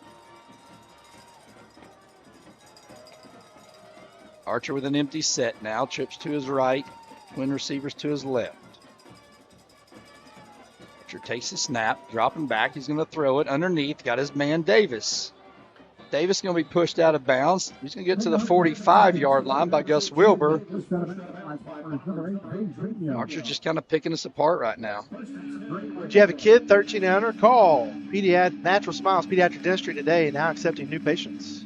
Archer with an empty set now. Trips to his right. Twin receivers to his left. Archer takes the snap. Dropping back. He's going to throw it underneath. Got his man Davis. Davis going to be pushed out of bounds. He's going to get to the 45-yard line by Gus Wilbur. Archer's just kind of picking us apart right now. Do you have a kid 13 and under? Call Natural Smiles Pediatric Dentistry today, now accepting new patients.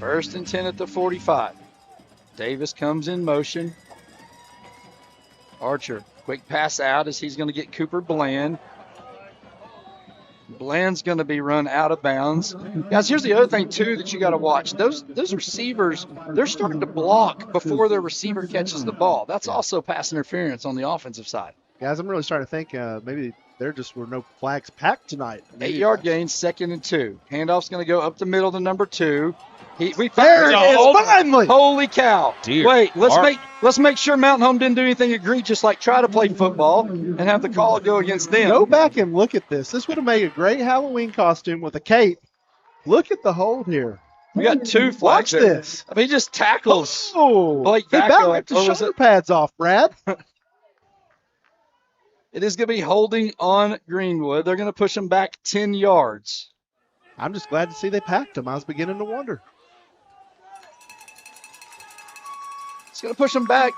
First and 10 at the 45. Davis comes in motion. Archer, quick pass out as he's going to get Cooper Bland. Bland's going to be run out of bounds. Guys, here's the other thing, too, that you got to watch. Those receivers, they're starting to block before their receiver catches the ball. That's also pass interference on the offensive side. Guys, I'm really starting to think maybe there just were no flags packed tonight. 8-yard gain, 2nd and 2. Handoff's going to go up the middle to number 2. There it is, finally! Holy cow! Dear Wait, Mark. let's make sure Mountain Home didn't do anything egregious like try to play football and have the call go against them. Go back and look at this. This would have made a great Halloween costume with a cape. Look at the hold here. We got 2 flags Watch there. this. I mean, he just tackles. Oh, Blake he Backo about like, ripped the shoulder pads off, Brad. It is going to be holding on Greenwood. They're going to push him back 10 yards. I'm just glad to see they packed him. I was beginning to wonder. It's going to push him back.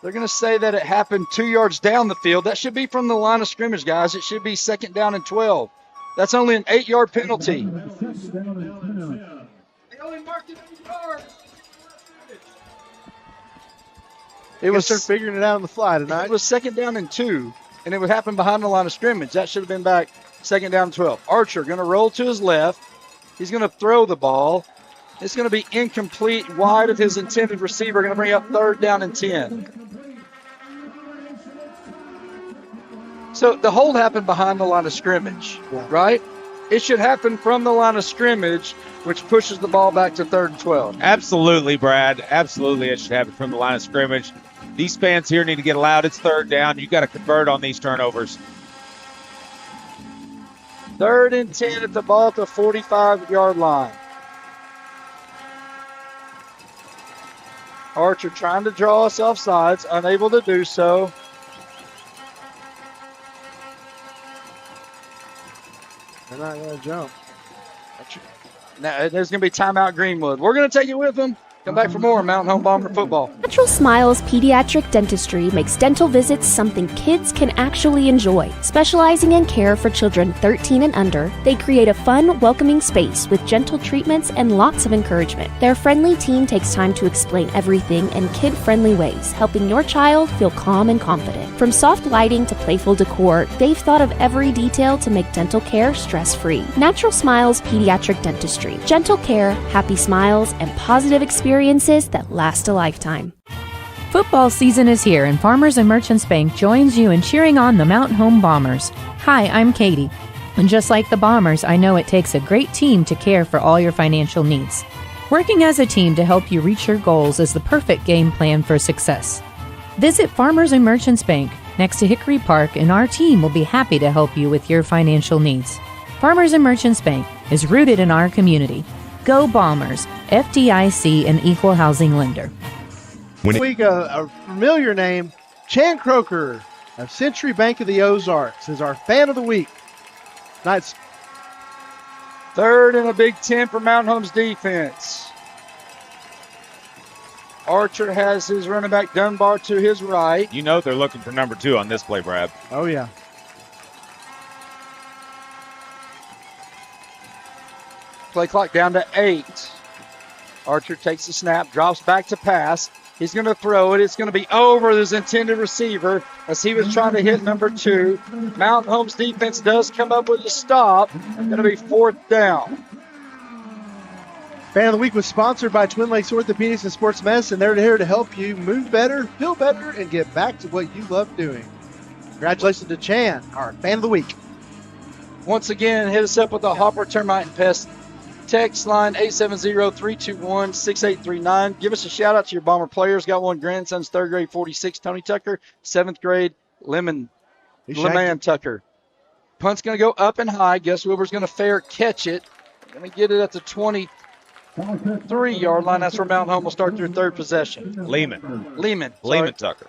They're going to say that it happened 2 yards down the field. That should be from the line of scrimmage, guys. It should be 2nd down and 12. That's only an 8-yard penalty. It was they're figuring it out on the fly tonight. It was 2nd down and 2, and it would happen behind the line of scrimmage. That should have been back 2nd down and 12. Archer going to roll to his left. He's going to throw the ball. It's going to be incomplete, wide of his intended receiver. Going to bring up 3rd down and 10. So the hold happened behind the line of scrimmage, right? It should happen from the line of scrimmage, which pushes the ball back to 3rd and 12. Absolutely, Brad. Absolutely, it should happen from the line of scrimmage. These fans here need to get loud. It's 3rd down. You got to convert on these turnovers. 3rd and 10 at the ball at the 45-yard line. Archer trying to draw us off sides, unable to do so. They're not going to jump. Now, there's going to be timeout Greenwood. We're going to take it with them. Come back for more Mountain Home Bomber football. Natural Smiles Pediatric Dentistry makes dental visits something kids can actually enjoy. Specializing in care for children 13 and under, they create a fun, welcoming space with gentle treatments and lots of encouragement. Their friendly team takes time to explain everything in kid-friendly ways, helping your child feel calm and confident. From soft lighting to playful decor, they've thought of every detail to make dental care stress-free. Natural Smiles Pediatric Dentistry. Gentle care, happy smiles, and positive experiences that last a lifetime. Football season is here, and Farmers and Merchants Bank joins you in cheering on the Mountain Home Bombers. Hi, I'm Katie, and just like the Bombers, I know it takes a great team to care for all your financial needs. Working as a team to help you reach your goals is the perfect game plan for success. Visit Farmers and Merchants Bank next to Hickory Park, and our team will be happy to help you with your financial needs. Farmers and Merchants Bank is rooted in our community. Go Bombers, FDIC and Equal Housing Lender. This week, a familiar name, Chan Croker of Century Bank of the Ozarks is our fan of the week. Nice. 3rd and a Big 10 for Mountain Home's defense. Archer has his running back Dunbar to his right. You know they're looking for number 2 on this play, Brad. Oh, yeah. Play clock down to 8. Archer takes the snap, drops back to pass. He's going to throw it. It's going to be over his intended receiver as he was trying to hit number 2. Mountain Home's defense does come up with a stop. Going to be 4th down. Fan of the Week was sponsored by Twin Lakes Orthopedics and Sports Medicine. They're here to help you move better, feel better, and get back to what you love doing. Congratulations to Chan, our Fan of the Week. Once again, hit us up with a Hopper Termite and Pest text line 870-321-6839. Give us a shout out to your Bomber players. Got one grandson's 3rd grade 46, Tony Tucker. 7th grade, Lemon Tucker. Punt's going to go up and high. Gus Wilbur's going to fair catch it. Going to get it at the 23-yard line. That's where Mountain Home will start their 3rd possession. Lehman Tucker.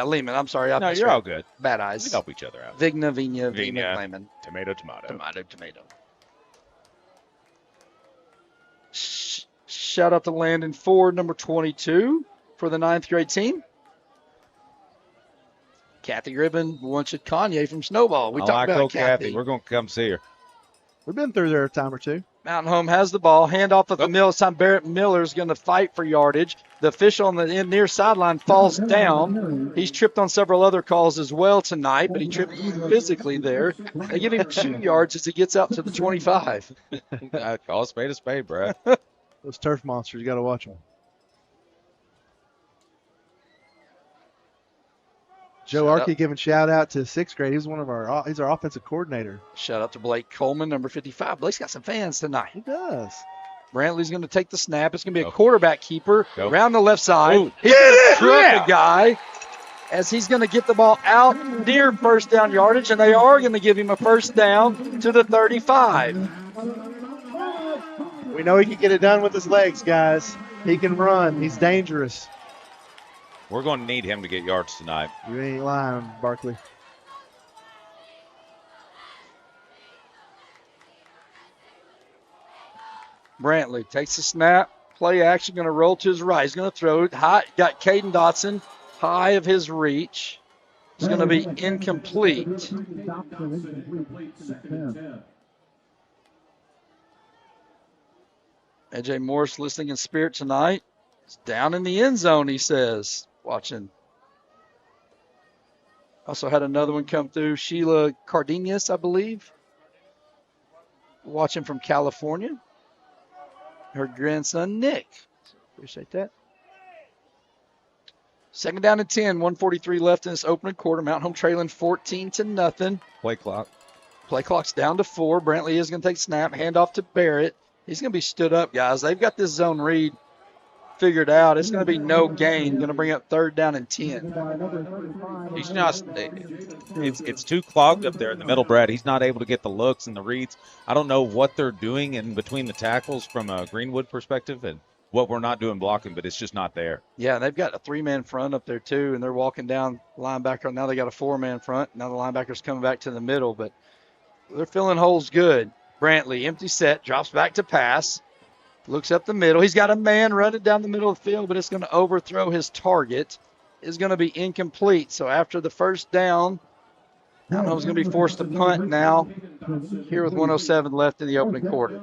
Lehman. I'm sorry. No, you're all good. Bad eyes. We help each other out. Vigna, Lehman. Tomato. Tomato. Shout out to Landon Ford, number 22, for the 9th grade team. Kathy Ribbon, once at Kanye from Snowball. We talked about Kathy. We're going to come see her. We've been through there a time or two. Mountain Home has the ball. Hand off at the middle. This time Barrett Miller is going to fight for yardage. The official on the near sideline falls down. He's tripped on several other calls as well tonight, but he tripped physically there. They give him 2 yards as he gets out to the 25. Call a spade, Brad. Those turf monsters, you got to watch them. Joe Arkey giving shout out to 6th grade. He's he's our offensive coordinator. Shout out to Blake Coleman, number 55. Blake's got some fans tonight. He does. Brantley's going to take the snap. It's going to be a quarterback keeper around the left side. Ooh. He's going to truck a guy as he's going to get the ball out near first down yardage, and they are going to give him a first down to the 35. We know he can get it done with his legs, guys. He can run. He's dangerous. We're going to need him to get yards tonight. You ain't lying, Barkley. Brantley takes the snap. Play action, going to roll to his right. He's going to throw it high. Got Caden Dotson high of his reach. It's going to be incomplete. A.J. Morris listening in spirit tonight. It's down in the end zone, he says. Watching. Also had another one come through. Sheila Cardenas, I believe. Watching from California. Her grandson, Nick. Appreciate that. 2nd down and 10. 1:43 left in this opening quarter. Mount Home trailing 14-0. Play clock. Play clock's down to 4. Brantley is going to take snap. Hand off to Barrett. He's going to be stood up, guys. They've got this zone read figured out. It's going to be no gain. Going to bring up 3rd down and 10. He's just, it's too clogged up there in the middle, Brad. He's not able to get the looks and the reads. I don't know what they're doing in between the tackles from a Greenwood perspective and what we're not doing blocking, but it's just not there. Yeah, they've got a 3-man front up there too, and they're walking down linebacker. Now they got a 4-man front. Now the linebacker's coming back to the middle, but they're filling holes good. Brantley, empty set, drops back to pass. Looks up the middle. He's got a man running down the middle of the field, but it's going to overthrow his target. Is going to be incomplete. So after the first down, Mount Home's going to be forced to punt now here with 1:07 left in the opening quarter.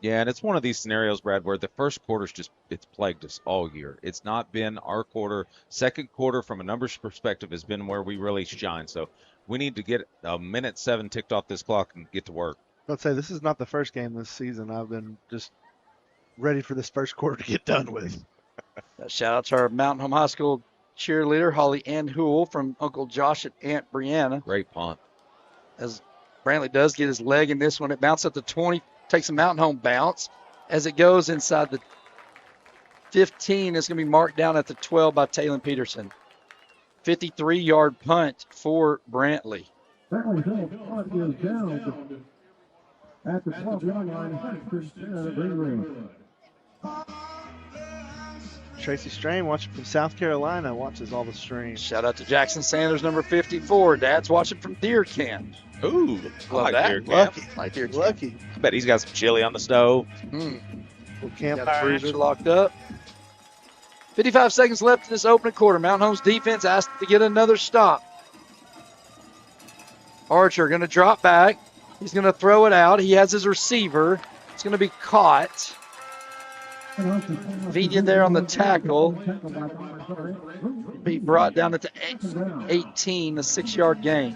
Yeah, and it's one of these scenarios, Brad, where the first quarter's it's plagued us all year. It's not been our quarter. Second quarter, from a numbers perspective, has been where we really shine. So we need to get a 1:07 ticked off this clock and get to work. I'd say this is not the first game this season. I've been just ready for this first quarter to get done with. Shout out to our Mountain Home High School cheerleader, Holly Ann Hool, from Uncle Josh and Aunt Brianna. Great punt. As Brantley does get his leg in this one, it bounces at the 20, takes a Mountain Home bounce. As it goes inside the 15, it's going to be marked down at the 12 by Taylon Peterson. 53-yard punt for Brantley. At the 12-yard line, Tracy Strain, watching from South Carolina, watches all the streams. Shout out to Jackson Sanders, number 54. Dad's watching from Deer Camp. Ooh, love like that. Deer Camp. Like Deer Camp. Lucky. I bet he's got some chili on the stove. Camp got the freezer locked up. 55 seconds left in this opening quarter. Mountain Home's defense asked to get another stop. Archer going to drop back. He's going to throw it out. He has his receiver. It's going to be caught. Vidian there on the tackle. Be brought down at the 18, a 6-yard gain.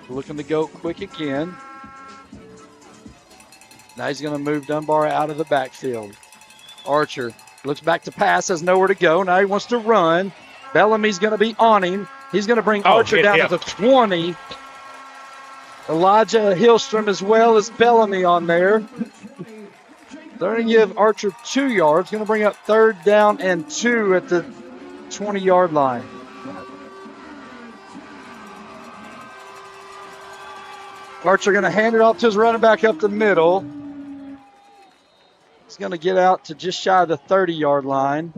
Looking to go quick again. Now he's going to move Dunbar out of the backfield. Archer looks back to pass, has nowhere to go. Now he wants to run. Bellamy's going to be on him. He's going to bring Archer down to the 20. Elijah Hillstrom as well as Bellamy on there. They're going to give Archer 2 yards. Going to bring up 3rd down and 2 at the 20-yard line. Archer going to hand it off to his running back up the middle. He's going to get out to just shy of the 30-yard line.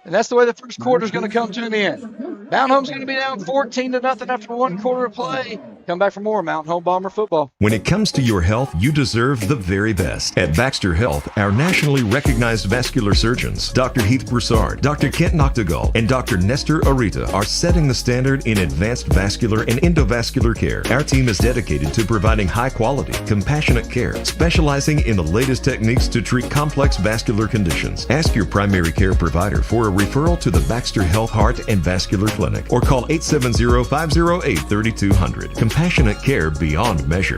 And that's the way the first quarter is going to come to an end. Mount Home's going to be down 14-0 after 1 quarter of play. Come back for more Mountain Home Bomber football. When it comes to your health, you deserve the very best. At Baxter Health, our nationally recognized vascular surgeons, Dr. Heath Broussard, Dr. Kent Noctegal, and Dr. Nestor Arita are setting the standard in advanced vascular and endovascular care. Our team is dedicated to providing high-quality, compassionate care, specializing in the latest techniques to treat complex vascular conditions. Ask your primary care provider for a referral to the Baxter Health Heart and Vascular Clinic or call 870-508-3200. Compassionate care beyond measure.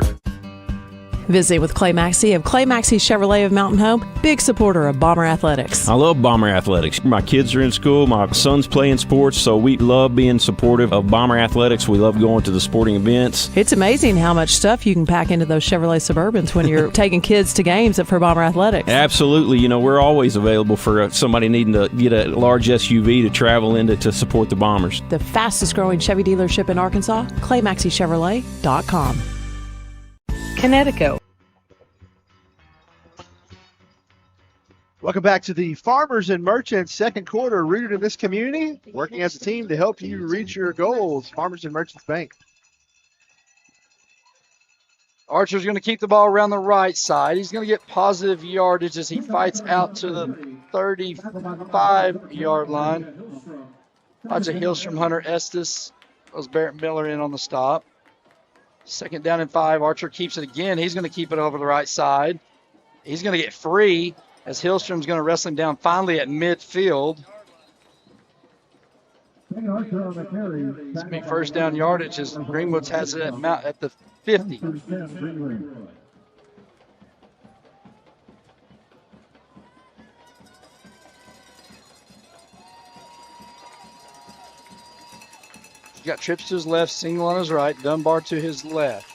Visiting with Clay Maxey of Clay Maxey Chevrolet of Mountain Home, big supporter of Bomber Athletics. I love Bomber Athletics. My kids are in school, my son's playing sports, so we love being supportive of Bomber Athletics. We love going to the sporting events. It's amazing how much stuff you can pack into those Chevrolet Suburbans when you're taking kids to games for Bomber Athletics. Absolutely. We're always available for somebody needing to get a large SUV to travel into to support the Bombers. The fastest growing Chevy dealership in Arkansas, ClayMaxeyChevrolet.com. Connecticut. Welcome back to the Farmers and Merchants second quarter, rooted in this community, working as a team to help you reach your goals. Farmers and Merchants Bank. Archer's going to keep the ball around the right side. He's going to get positive yardage as he fights out to the 35-yard line. Lots of hills from Hunter Estes. Goes Barrett Miller in on the stop. 2nd down and 5. Archer keeps it again. He's going to keep it over the right side. He's going to get free as Hillstrom's going to wrestle him down finally at midfield. It's going to be 1st down yardage as Greenwood's has it at the 50. You got Trips to his left, Single on his right, Dunbar to his left.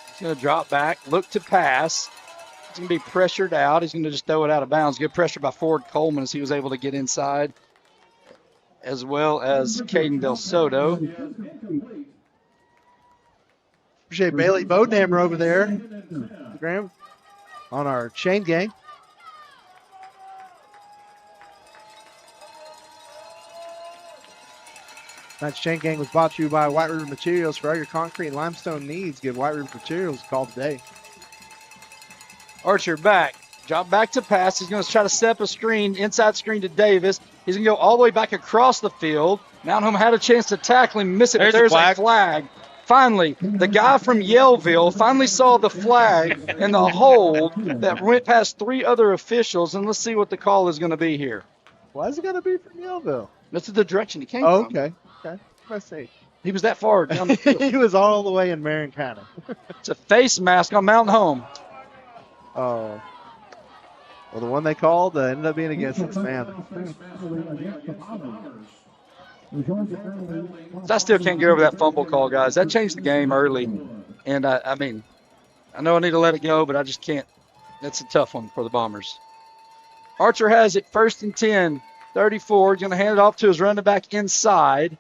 He's going to drop back, look to pass. He's going to be pressured out. He's going to just throw it out of bounds. Good pressure by Ford Coleman as he was able to get inside, as well as Caden Del Soto. Appreciate Bailey Bodnammer over there, Graham, on our chain gang. Tonight's chain gang was brought to you by White River Materials. For all your concrete and limestone needs, give White River Materials a call today. Archer back. Drop back to pass. He's going to try to step a screen, inside screen to Davis. He's going to go all the way back across the field. Mount Home had a chance to tackle him, miss it, but there's a flag. Finally, the guy from Yellville finally saw the flag and the hold that went past 3 other officials, and let's see what the call is going to be here. Why is it going to be from Yellville? This is the direction he came from. Okay. Let's see. He was that far down the field. He was all the way in Marion County. It's a face mask on Mountain Home. Oh. Well, the one they called ended up being against us, man. I still can't get over that fumble call, guys. That changed the game early. And, I mean, I know I need to let it go, but I just can't. That's a tough one for the Bombers. Archer has it 1st and 10, 34. He's going to hand it off to his running back inside.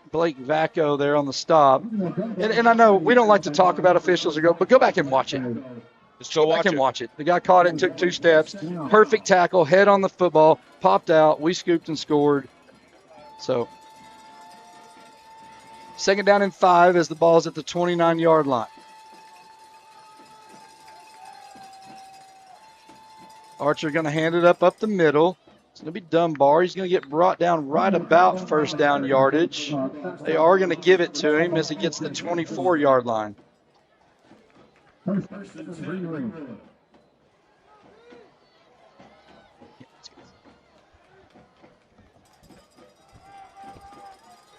Blake Vacco there on the stop. And I know we don't like to talk about officials, but go back and watch it. Just go back and watch it. The guy caught it and took 2 steps. Perfect tackle, head on the football, popped out. We scooped and scored. So, 2nd down and 5 as the ball's at the 29-yard line. Archer going to hand it up the middle. It's going to be Dunbar. He's going to get brought down right about 1st down yardage. They are going to give it to him as he gets the 24-yard line.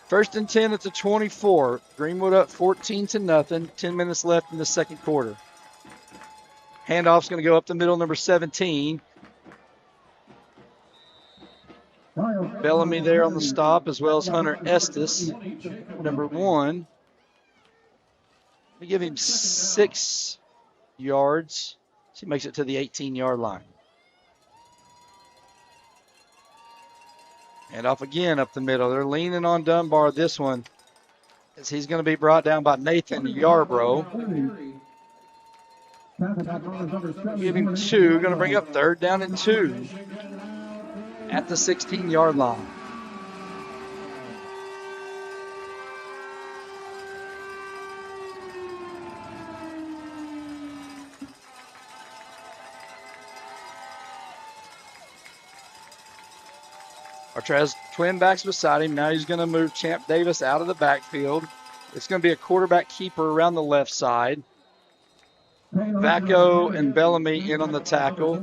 First and 10 at the 24. Greenwood up 14-0. 10 minutes left in the second quarter. Handoff's going to go up the middle, number 17. Bellamy there on the stop, as well as Hunter Estes, number 1. We give him 6 yards. So he makes it to the 18-yard line. And off again up the middle. They're leaning on Dunbar this one, as he's going to be brought down by Nathan Yarbrough. Give him 2. Going to bring up 3rd down and 2 at the 16-yard line. Archer has twin backs beside him. Now he's going to move Champ Davis out of the backfield. It's going to be a quarterback keeper around the left side. Vacco and Bellamy in on the tackle.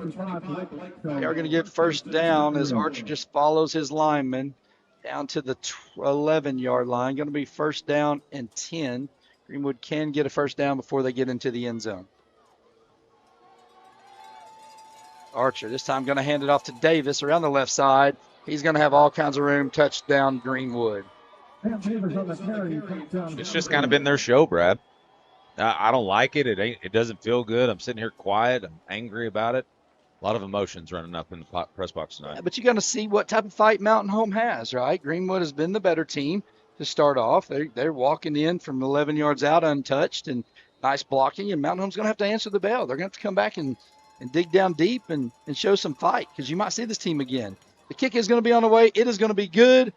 They are going to get 1st down as Archer just follows his lineman down to the 11-yard line. Going to be 1st down and 10. Greenwood can get a first down before they get into the end zone. Archer this time going to hand it off to Davis around the left side. He's going to have all kinds of room. Touchdown, Greenwood. It's just kind of been their show, Brad. I don't like it. It doesn't feel good. I'm sitting here quiet. I'm angry about it. A lot of emotions running up in the press box tonight. But you're going to see what type of fight Mountain Home has, right? Greenwood has been the better team to start off. They're walking in from 11 yards out untouched and nice blocking, and Mountain Home's going to have to answer the bell. They're going to have to come back and dig down deep and show some fight because you might see this team again. The kick is going to be on the way. It is going to be good.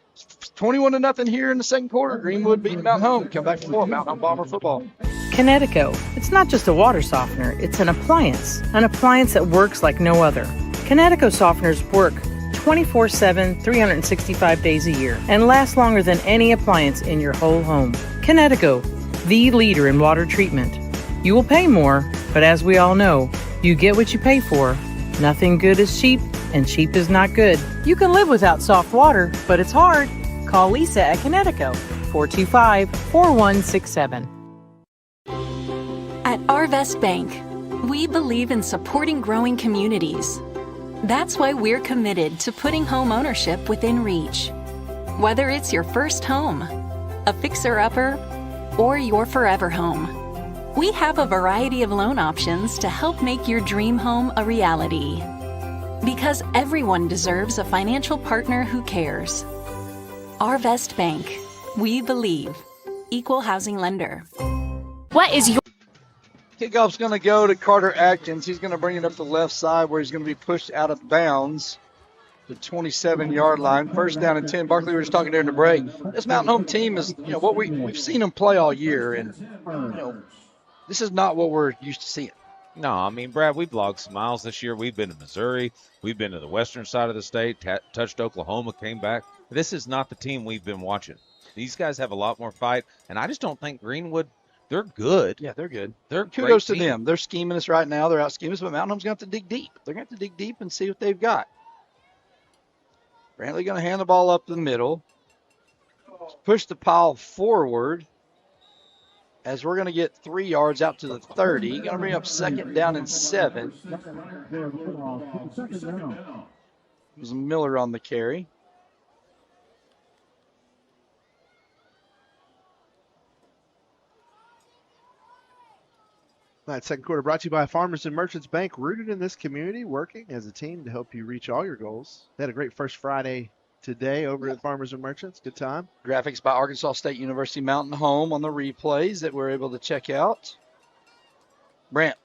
21-0 here in the second quarter. Greenwood beating Mountain Home. Come back for more Mountain Home Bomber football. Kinetico. It's not just a water softener. It's an appliance that works like no other. Kinetico softeners work 24/7, 365 days a year, and last longer than any appliance in your whole home. Kinetico, the leader in water treatment. You will pay more, but as we all know, you get what you pay for. Nothing good is cheap, and cheap is not good. You can live without soft water, but it's hard. Call Lisa at Kinetico, 425-4167. At Arvest Bank, we believe in supporting growing communities. That's why we're committed to putting home ownership within reach. Whether it's your first home, a fixer-upper, or your forever home, we have a variety of loan options to help make your dream home a reality. Because everyone deserves a financial partner who cares. Arvest Bank, we believe. Equal housing lender. What is your Kickoff's going to go to Carter Atkins. He's going to bring it up the left side where he's going to be pushed out of bounds. The 27-yard line. First down and 10. Barkley, we were just talking during the break. This Mountain Home team is, what we've seen them play all year, and this is not what we're used to seeing. No, I mean, Brad, we've logged some miles this year. We've been to Missouri. We've been to the western side of the state, touched Oklahoma, came back. This is not the team we've been watching. These guys have a lot more fight, and I just don't think Greenwood, they're good. Yeah, they're good. They're Kudos to team. them. They're scheming us right now. They're out scheming us, but Mountain Home's going to have to dig deep. They're going to have to dig deep and see what they've got. Brantley going to hand the ball up the middle. Push the pile forward as we're going to get 3 yards out to the 30. Going to bring up second down and 7. It was Miller on the carry. That second quarter brought to you by Farmers and Merchants Bank, rooted in this community, working as a team to help you reach all your goals. They had a great first Friday today over at Farmers and Merchants. Good time. Graphics by Arkansas State University Mountain Home on the replays that we're able to check out. Brant,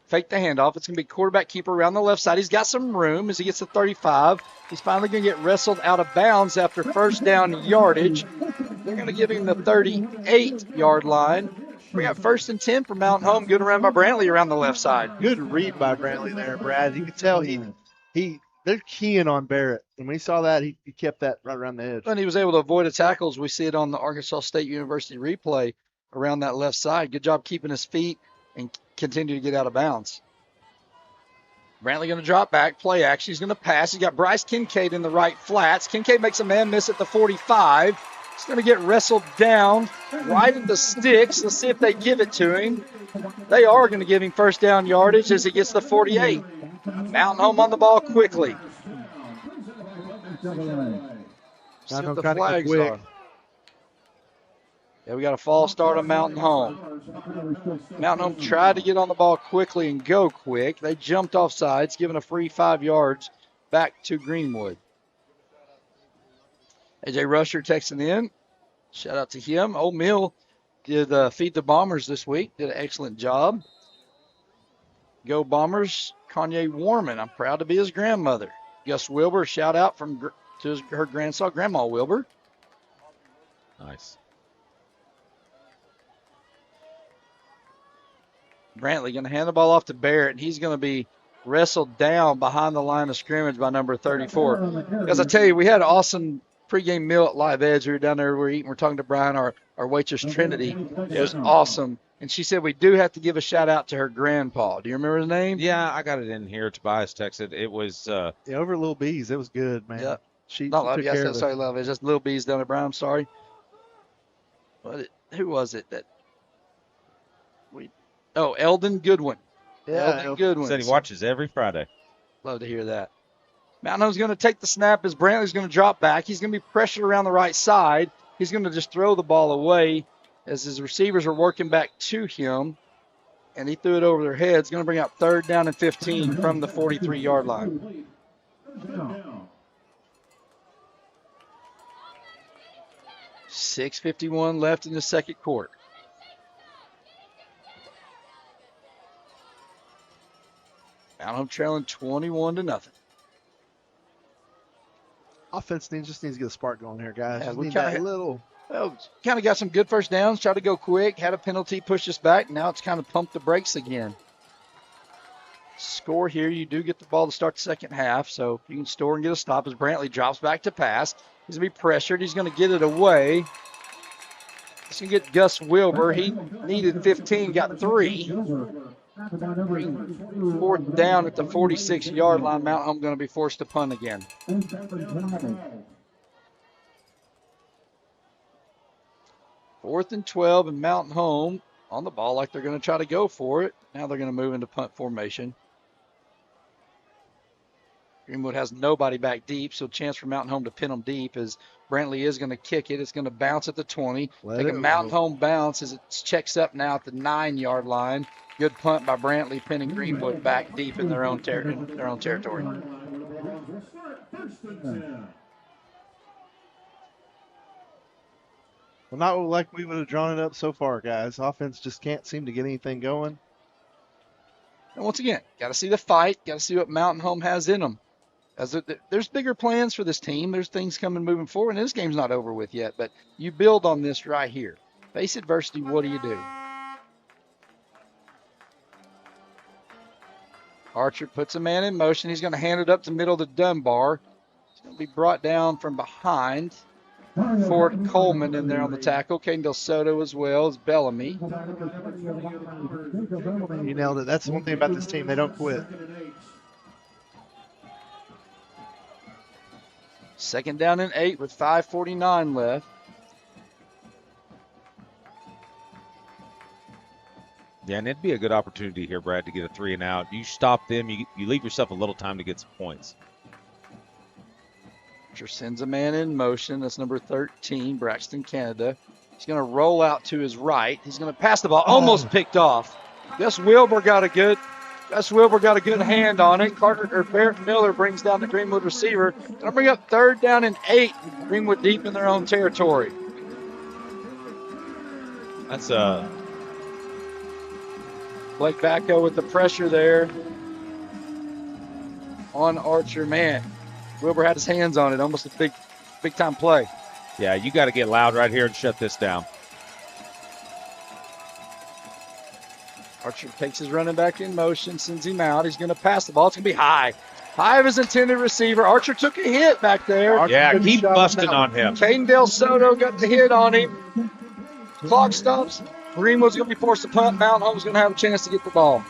fake the handoff. It's going to be quarterback keeper around the left side. He's got some room as he gets to 35. He's finally going to get wrestled out of bounds after first down yardage. They're going to give him the 38-yard line. We got first and 10 for Mountain Home. Good around by Brantley around the left side. Good read by Brantley there, Brad. You can tell they're keying on Barrett. When we saw that, he kept that right around the edge. And he was able to avoid a tackle as we see it on the Arkansas State University replay around that left side. Good job keeping his feet and continue to get out of bounds. Brantley going to drop back, play action. He's going to pass. He's got Bryce Kincaid in the right flats. Kincaid makes a man miss at the 45. He's going to get wrestled down right at the sticks. Let's see if they give it to him. They are going to give him first down yardage as he gets the 48. Mountain Home on the ball quickly. See what the flags are. Yeah, we got a false start on Mountain Home. Mountain Home tried to get on the ball quickly and go quick. They jumped off sides, giving a free 5 yards back to Greenwood. AJ Rusher texting in. Shout out to him. Old Mill did Feed the Bombers this week. Did an excellent job. Go Bombers. Kanye Warman. I'm proud to be his grandmother. Gus Wilbur. Shout out to her grandson, Grandma Wilbur. Nice. Brantley going to hand the ball off to Barrett, and he's going to be wrestled down behind the line of scrimmage by number 34. As I tell you, we had an awesome pregame meal at Live Edge. We were down there, we were eating, we're talking to Brian, our waitress Trinity. It was awesome. And she said we do have to give a shout out to her grandpa. Do you remember his name? Yeah, I got it in here. Tobias texted. It was over at Little B's. It was good, man. Yep. She Not Love. took Yes, care of sorry, Love. It's just Little B's down at Brian. I'm sorry. Who was it that Eldon Goodwin. Eldon Goodwin. Said he watches every Friday. Love to hear that. Mountain Home's going to take the snap as Brantley's going to drop back. He's going to be pressured around the right side. He's going to just throw the ball away as his receivers are working back to him. And he threw it over their heads. Going to bring out 3rd down and 15 from the 43-yard line. 6:51 left in the second quarter. Mountain Home trailing 21-0. Offense just needs to get a spark going here, guys. Yeah, Just we need kinda that little. Kind of got some good first downs, tried to go quick, had a penalty, pushed us back. Now it's kind of pumped the brakes again. Score here, you do get the ball to start the second half, so you can score and get a stop as Brantley drops back to pass. He's going to be pressured. He's going to get it away. He's going to get Gus Wilbur. He needed 15, got 3. 4th down at the 46-yard line. Mount Home going to be forced to punt again. 4th and 12, and Mountain Home on the ball like they're going to try to go for it. Now they're going to move into punt formation. Greenwood has nobody back deep, so chance for Mountain Home to pin them deep as Brantley is going to kick it. It's going to bounce at the 20. Take a Mountain Home bounce as it checks up now at the 9-yard line. Good punt by Brantley, pinning Greenwood back deep in their own territory. Well, not like we would have drawn it up so far, guys. Offense just can't seem to get anything going. And once again, got to see the fight, got to see what Mountain Home has in them. There's bigger plans for this team. There's things coming moving forward, and this game's not over with yet, but you build on this right here. Face adversity, what do you do? Archer puts a man in motion. He's going to hand it up the middle to Dunbar. He's going to be brought down from behind. Ford Coleman in there on the tackle. Caden Del Soto as well as Bellamy. You nailed it. That's one thing about this team. They don't quit. 2nd down and 8 with 5:49 left. Yeah, and it'd be a good opportunity here, Brad, to get a 3 and out. You stop them, you leave yourself a little time to get some points. Archer sends a man in motion. That's number 13, Braxton Canada. He's going to roll out to his right. He's going to pass the ball. Almost picked off. Gus Wilbur got a good hand on it. Barrett Miller brings down the Greenwood receiver. Going to bring up 3rd down and 8. Greenwood deep in their own territory. That's Blake Backo with the pressure there on Archer. Man, Wilbur had his hands on it. Almost a big time play. Yeah, you got to get loud right here and shut this down. Archer takes his running back in motion, sends him out. He's going to pass the ball. It's going to be high. High of his intended receiver. Archer took a hit back there. Yeah, keep busting on him. Caden Del Soto got the hit on him. Clock stops. Greenwood's going to be forced to punt. Mountain Home's going to have a chance to get the ball.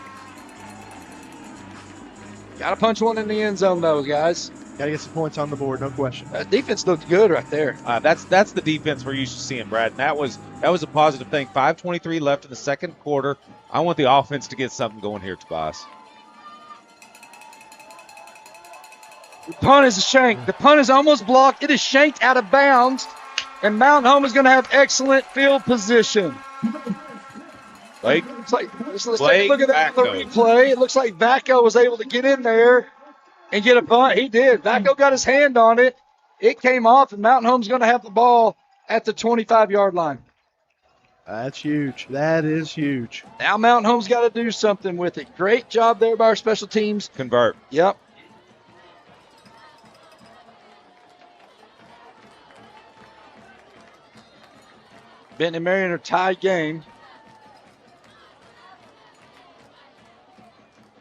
Got to punch one in the end zone, though, guys. Got to get some points on the board, no question. Defense looked good right there. That's the defense we're used to seeing, Brad. And that was a positive thing. 5:23 left in the second quarter. I want the offense to get something going here, Tobias. The punt is a shank. The punt is almost blocked. It is shanked out of bounds. And Mountain Home is going to have excellent field position. Blake, let's take a look at that the replay. It looks like Vacco was able to get in there and get a punt. He did. Vacco got his hand on it. It came off, and Mountain Home's going to have the ball at the 25-yard line. That's huge. That is huge. Now Mountain Home's got to do something with it. Great job there by our special teams. Convert. Yep. Benton and Marion are tied game.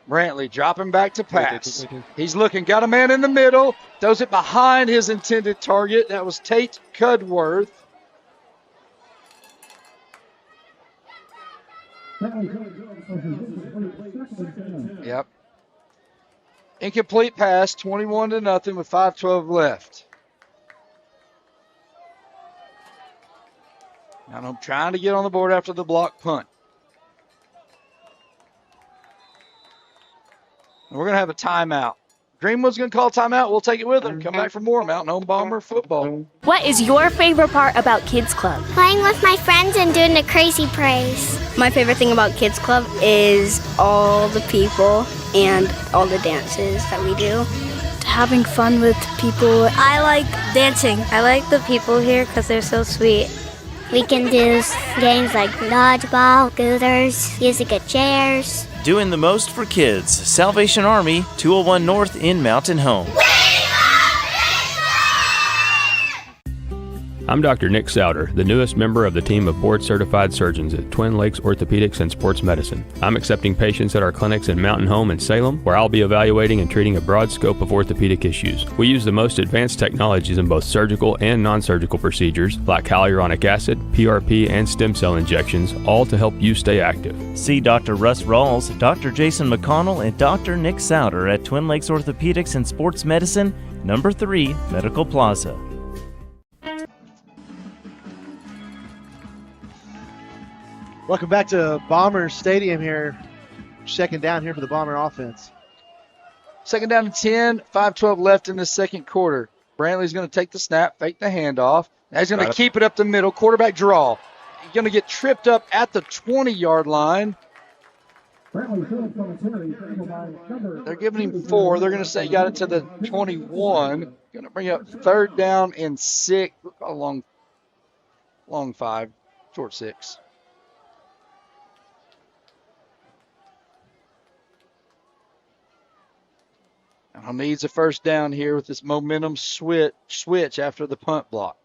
Brantley dropping back to pass. He's looking, got a man in the middle, throws it behind his intended target. That was Tate Cudworth. Yep. Incomplete pass, 21-0 with 5:12 left. Now I'm trying to get on the board after the block punt. And we're going to have a timeout. Greenwood's going to call timeout. We'll take it with them. Come back for more Mountain Home Bomber football. What is your favorite part about Kids Club? Playing with my friends and doing the crazy praise. My favorite thing about Kids Club is all the people and all the dances that we do. Having fun with people. I like dancing. I like the people here because they're so sweet. We can do games like dodgeball, scooters, using good chairs. Doing the most for kids. Salvation Army, 201 North in Mountain Home. I'm Dr. Nick Souter, the newest member of the team of board-certified surgeons at Twin Lakes Orthopedics and Sports Medicine. I'm accepting patients at our clinics in Mountain Home and Salem, where I'll be evaluating and treating a broad scope of orthopedic issues. We use the most advanced technologies in both surgical and non-surgical procedures, like hyaluronic acid, PRP, and stem cell injections, all to help you stay active. See Dr. Russ Rawls, Dr. Jason McConnell, and Dr. Nick Souter at Twin Lakes Orthopedics and Sports Medicine, number 3, Medical Plaza. Welcome back to Bomber Stadium here. Second down here for the Bomber offense. Second down and 10, 5:12 left in the second quarter. Brantley's going to take the snap, fake the handoff. Now he's going to keep it up the middle. Quarterback draw. He's going to get tripped up at the 20-yard line. They're giving him 4. They're going to say he got it to the 21. Going to bring up third down and 6. A long 5, short 6. Now needs a first down here with this momentum switch after the punt block.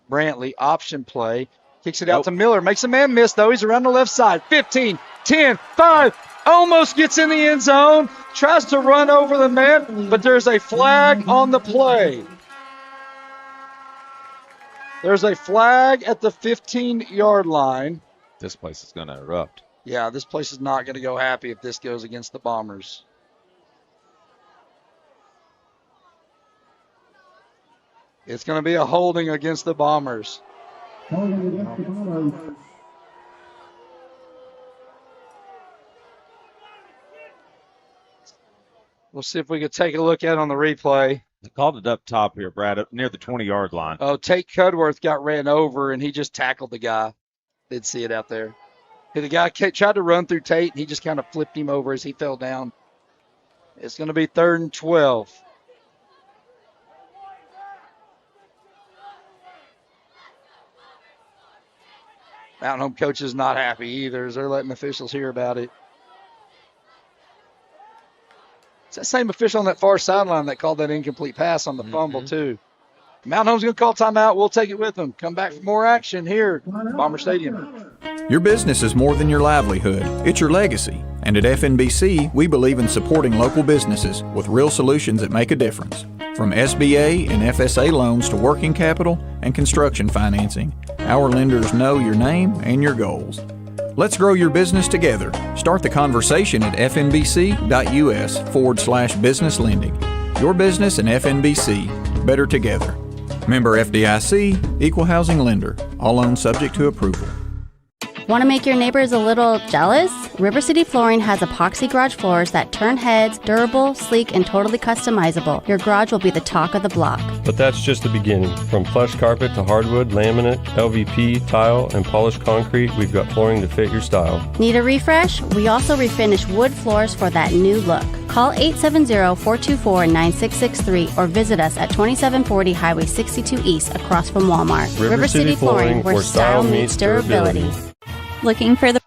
Brantley, option play. Kicks it out to Miller. Makes a man miss, though. He's around the left side. 15, 10, 5. Almost gets in the end zone. Tries to run over the man, but there's a flag on the play. There's a flag at the 15-yard line. This place is going to erupt. Yeah, this place is not going to go happy if this goes against the Bombers. It's going to be a holding against the Bombers. We'll see if we can take a look at it on the replay. They called it up top here, Brad, up near the 20-yard line. Oh, Tate Cudworth got ran over, and he just tackled the guy. Did see it out there. The guy tried to run through Tate, and he just kind of flipped him over as he fell down. It's going to be 3rd and 12. Mountain Home coach is not happy either as they're letting officials hear about it. It's that same official on that far sideline that called that incomplete pass on the fumble, too. Mountain Home's going to call timeout. We'll take it with them. Come back for more action here at Bomber Stadium. Your business is more than your livelihood. It's your legacy. And at FNBC, we believe in supporting local businesses with real solutions that make a difference. From SBA and FSA loans to working capital and construction financing, our lenders know your name and your goals. Let's grow your business together. Start the conversation at fnbc.us/business lending. Your business and FNBC, better together. Member FDIC, Equal Housing Lender. All loans subject to approval. Want to make your neighbors a little jealous? River City Flooring has epoxy garage floors that turn heads, durable, sleek, and totally customizable. Your garage will be the talk of the block. But that's just the beginning. From plush carpet to hardwood, laminate, LVP, tile, and polished concrete, we've got flooring to fit your style. Need a refresh? We also refinish wood floors for that new look. Call 870-424-9663 or visit us at 2740 Highway 62 East across from Walmart. River City Flooring, where style meets durability. Looking for the...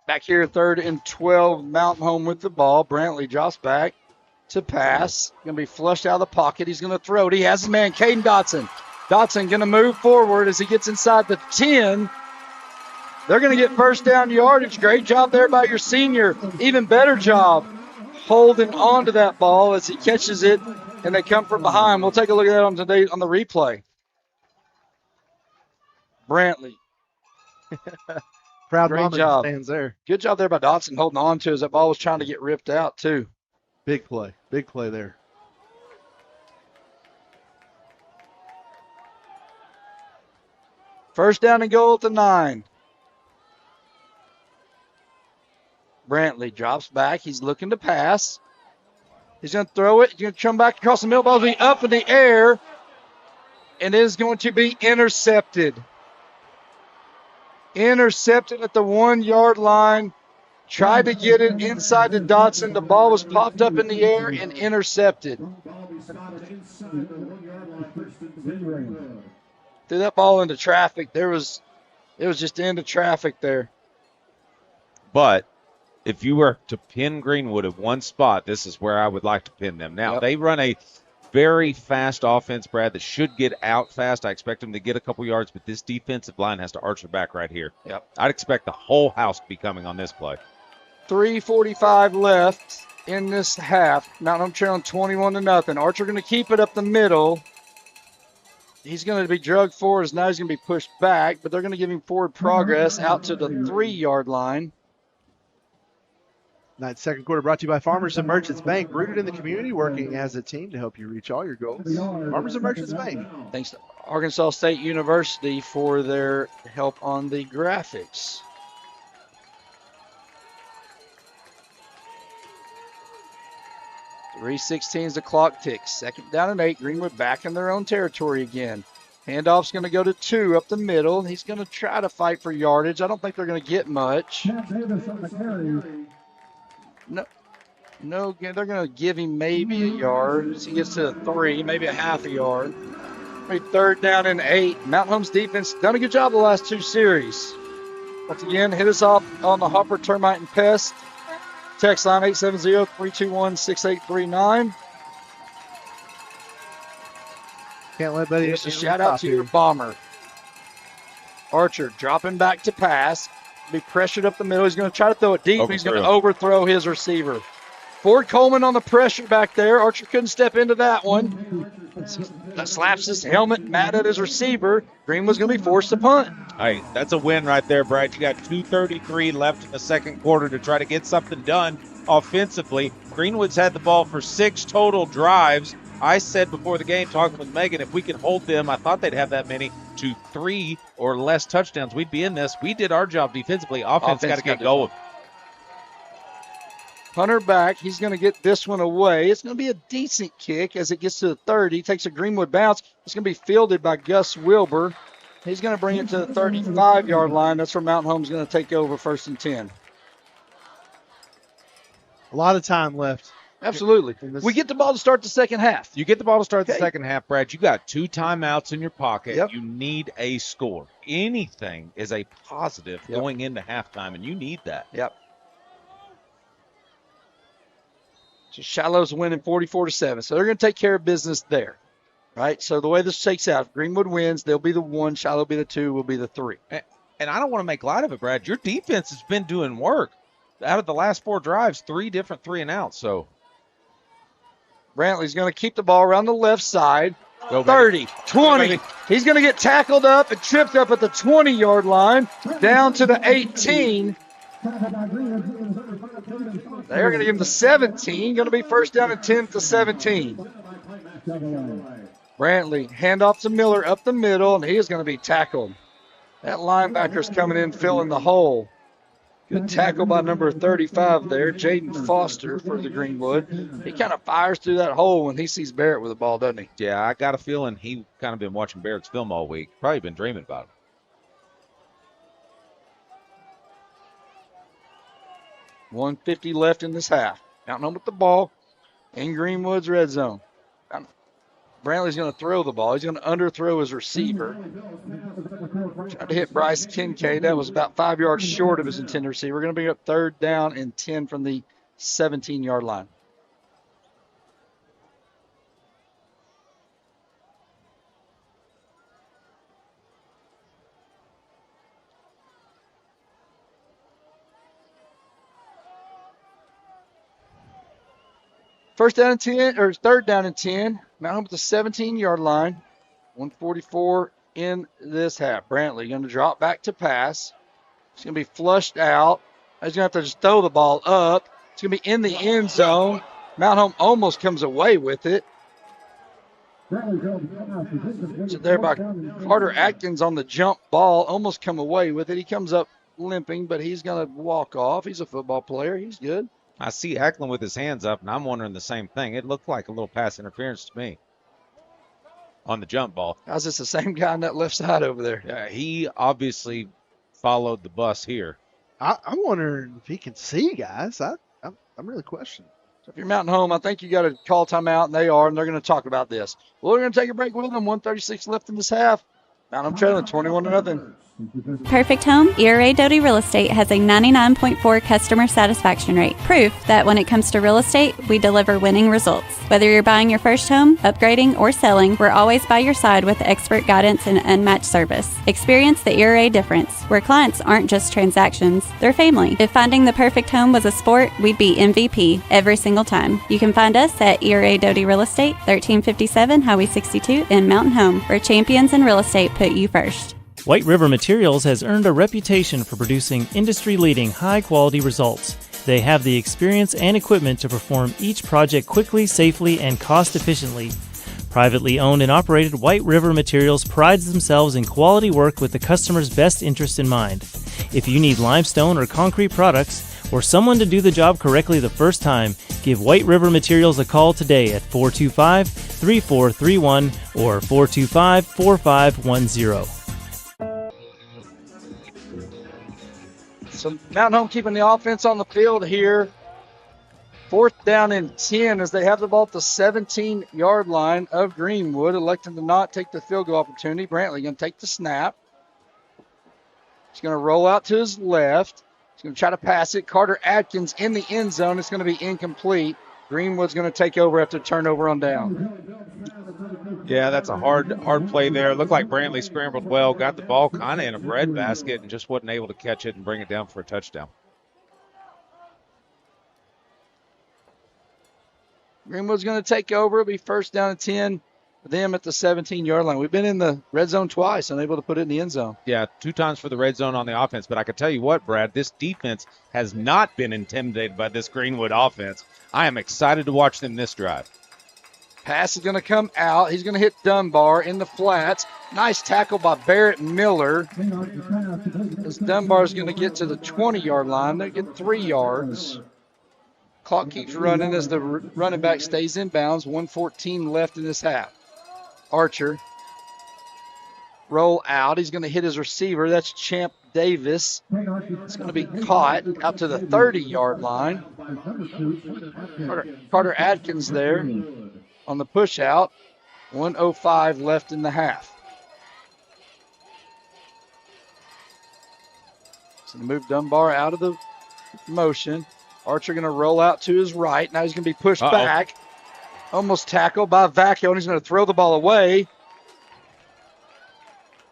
Back here, 3rd and 12, Mountain Home with the ball. Brantley drops back to pass. Going to be flushed out of the pocket. He's going to throw it. He has his man, Caden Dotson. Dotson going to move forward as he gets inside the 10. They're going to get first down yardage. Great job there by your senior. Even better job holding on to that ball as he catches it, and they come from behind. We'll take a look at that on the replay. Brantley. Proud Great mama job. stands there. Good job there by Dotson holding on to as that ball was trying to get ripped out, too. Big play there. First down and goal at the 9. Brantley drops back. He's looking to pass. He's going to throw it. He's going to come back across the middle. Ball will be up in the air. And it is going to be intercepted. Intercepted at the 1 yard line. Tried to get it inside to Dotson. The ball was popped up in the air and intercepted. Threw that ball into traffic. It was just into traffic there. But if you were to pin Greenwood at one spot, this is where I would like to pin them. Now, they run a very fast offense, Brad, that should get out fast. I expect them to get a couple yards, but this defensive line has to arch their back right here. Yep. I'd expect the whole house to be coming on this play. 3:45 left in this half. Mountain Home trailing 21-0. Archer going to keep it up the middle. He's going to be drugged forward. Now he's going to be pushed back, but they're going to give him forward progress out to the 3 yard line. Tonight's second quarter brought to you by Farmers and Merchants Bank, rooted in the community, working as a team to help you reach all your goals. Farmers and Merchants Bank. Thanks to Arkansas State University for their help on the graphics. .316 the clock ticks. 2nd down and 8. Greenwood back in their own territory again. Handoff's going to go to 2 up the middle. He's going to try to fight for yardage. I don't think they're going to get much. No, they're going to give him maybe a yard. As he gets to 3, maybe a half a yard. Maybe 3rd down and 8. Mountain Home's defense done a good job the last 2 series. Once again, hit us off on the Hopper Termite and Pest. Text line 870-321-6839. Can't let Buddy. Just a shout out to your bomber. Archer dropping back to pass. Be pressured up the middle. He's going to try to throw it deep. He's going to overthrow his receiver. Ford Coleman on the pressure back there. Archer couldn't step into that one. That slaps his helmet mad at his receiver. Greenwood's going to be forced to punt. Hey, that's a win right there, Brad. You got 2:33 left in the second quarter to try to get something done offensively. Greenwood's had the ball for 6 total drives. I said before the game, talking with Megan, if we could hold them, I thought they'd have that many, to 3 or less touchdowns, we'd be in this. We did our job defensively. Offense got to get going. Hunter back. He's going to get this one away. It's going to be a decent kick as it gets to the 30. He takes a Greenwood bounce. It's going to be fielded by Gus Wilbur. He's going to bring it to the 35-yard line. That's where Mountain Home's going to take over 1st and 10. A lot of time left. Absolutely. We get the ball to start the second half. You get the ball to start the second half, Brad. You got 2 timeouts in your pocket. Yep. You need a score. Anything is a positive going into halftime, and you need that. Yep. So Shiloh's winning 44-7. So they're going to take care of business there. Right? So the way this shakes out, if Greenwood wins, they'll be the 1, Shiloh will be the 2, will be the 3. And I don't want to make light of it, Brad. Your defense has been doing work. Out of the last 4 drives, 3 different 3-and-outs. So Brantley's going to keep the ball around the left side. 30, 20. He's going to get tackled up and tripped up at the 20-yard line, down to the 18. They're going to give him the 17. Going to be 1st down and 10 to 17. Brantley, handoff to Miller up the middle, and he is going to be tackled. That linebacker's coming in, filling the hole. Good tackle by number 35 there, Jaden Foster for the Greenwood. He kind of fires through that hole when he sees Barrett with the ball, doesn't he? Yeah, I got a feeling he kind of been watching Barrett's film all week. Probably been dreaming about him. .150 left in this half. Mountain Home with the ball in Greenwood's red zone. Brantley's going to throw the ball. He's going to underthrow his receiver. Tried to hit Bryce Kincaid. That was about 5 yards short of his intended receiver. We're going to bring up 3rd down and 10 from the 17-yard line. First down and 10, or 3rd down and 10. Mountain Home at the 17-yard line. 144 in this half. Brantley going to drop back to pass. It's going to be flushed out. He's going to have to just throw the ball up. It's going to be in the end zone. Mountain Home almost comes away with it. So there by Carter Atkins on the jump ball. Almost come away with it. He comes up limping, but he's going to walk off. He's a football player. He's good. I see Eklund with his hands up, and I'm wondering the same thing. It looked like a little pass interference to me on the jump ball. How's this the same guy on that left side over there? Yeah, he obviously followed the bus here. I'm wondering if he can see, guys. I'm really questioning. So if you're Mountain Home, I think you got to call timeout, and they are, and they're going to talk about this. Well, we're going to take a break with them. 1:36 left in this half. Mountain Home trailing 21-0. Perfect Home, ERA Doty Real Estate has a 99.4 customer satisfaction rate. Proof that when it comes to real estate, we deliver winning results. Whether you're buying your first home, upgrading, or selling, we're always by your side with expert guidance and unmatched service. Experience the ERA difference, where clients aren't just transactions, they're family. If finding the perfect home was a sport, we'd be MVP every single time. You can find us at ERA Doty Real Estate, 1357 Highway 62 in Mountain Home, where champions in real estate put you first. White River Materials has earned a reputation for producing industry-leading, high-quality results. They have the experience and equipment to perform each project quickly, safely, and cost-efficiently. Privately owned and operated, White River Materials prides themselves in quality work with the customer's best interest in mind. If you need limestone or concrete products, or someone to do the job correctly the first time, give White River Materials a call today at 425-3431 or 425-4510. So Mountain Home keeping the offense on the field here. 4th down and 10 as they have the ball at the 17-yard line of Greenwood, electing to not take the field goal opportunity. Brantley going to take the snap. He's going to roll out to his left. He's going to try to pass it. Carter Atkins in the end zone. It's going to be incomplete. Greenwood's going to take over after turnover on down. Yeah, that's a hard play there. Looked like Brantley scrambled well, got the ball kind of in a breadbasket, and just wasn't able to catch it and bring it down for a touchdown. Greenwood's going to take over. It'll be 1st down and 10 for them at the 17-yard line. We've been in the red zone twice, unable to put it in the end zone. Yeah, 2 times for the red zone on the offense. But I can tell you what, Brad, this defense has not been intimidated by this Greenwood offense. I am excited to watch them this drive. Pass is going to come out. He's going to hit Dunbar in the flats. Nice tackle by Barrett Miller. As Dunbar is going to get to the 20-yard line. They get 3 yards. Clock keeps running as the running back stays in bounds. 1:14 left in this half. Archer. Roll out. He's going to hit his receiver. That's Champ Davis. It's going to be caught out to the 30-yard line. Carter Atkins there on the push out. 1:05 left in the half. So move Dunbar out of the motion. Archer going to roll out to his right. Now he's going to be pushed back. Almost tackled by Vacchio, and he's going to throw the ball away.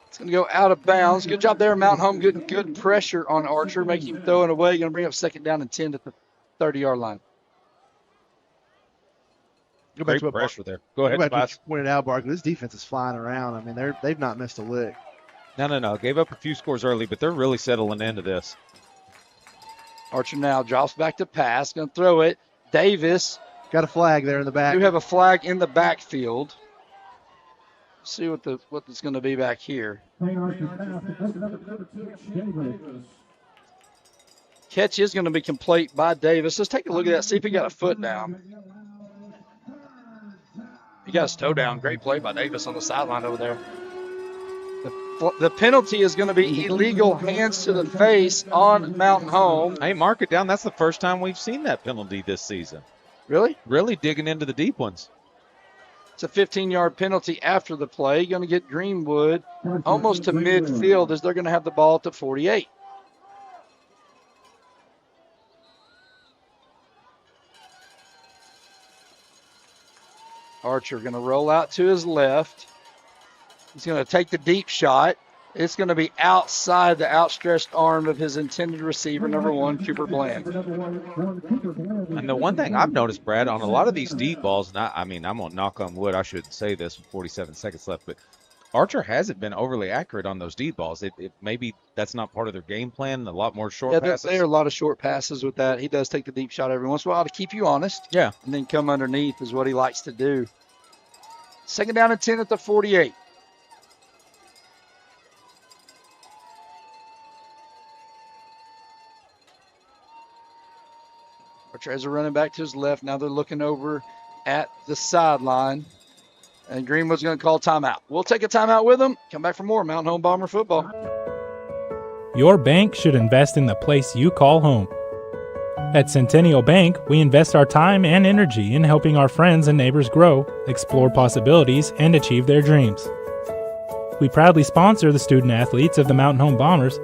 It's going to go out of bounds. Good job there, Mountain Home. Good pressure on Archer, making him throw it away. Going to bring up 2nd down and 10 at the 30-yard line. Great pressure there. Go ahead, Tobias. Pointed out, Barkley. This defense is flying around. I mean, they've not missed a lick. No. Gave up a few scores early, but they're really settling into this. Archer now drops back to pass. Going to throw it. Davis. Got a flag there in the back. You have a flag in the backfield. See what it's going to be back here. Catch is going to be complete by Davis. Let's take a look at that. See if he got a foot down. He got his toe down. Great play by Davis on the sideline over there. The penalty is going to be illegal hands to the face on Mountain Home. Hey, mark it down. That's the first time we've seen that penalty this season. Really? Really digging into the deep ones. It's a 15-yard penalty after the play. Going to get Greenwood almost to midfield as they're going to have the ball at the 48. Archer going to roll out to his left. He's going to take the deep shot. It's going to be outside the outstretched arm of his intended receiver, number 1, Cooper Bland. And the one thing I've noticed, Brad, on a lot of these deep balls, and I'm going to knock on wood, I should say this with 47 seconds left, but Archer hasn't been overly accurate on those deep balls. Maybe that's not part of their game plan, a lot more short passes. There are a lot of short passes with that. He does take the deep shot every once in a while to keep you honest. Yeah. And then come underneath is what he likes to do. 2nd down and 10 at the 48. Archer has a running back to his left. Now they're looking over at the sideline. And Greenwood's going to call timeout. We'll take a timeout with them. Come back for more Mountain Home Bomber football. Your bank should invest in the place you call home. At Centennial Bank, we invest our time and energy in helping our friends and neighbors grow, explore possibilities, and achieve their dreams. We proudly sponsor the student athletes of the Mountain Home Bombers,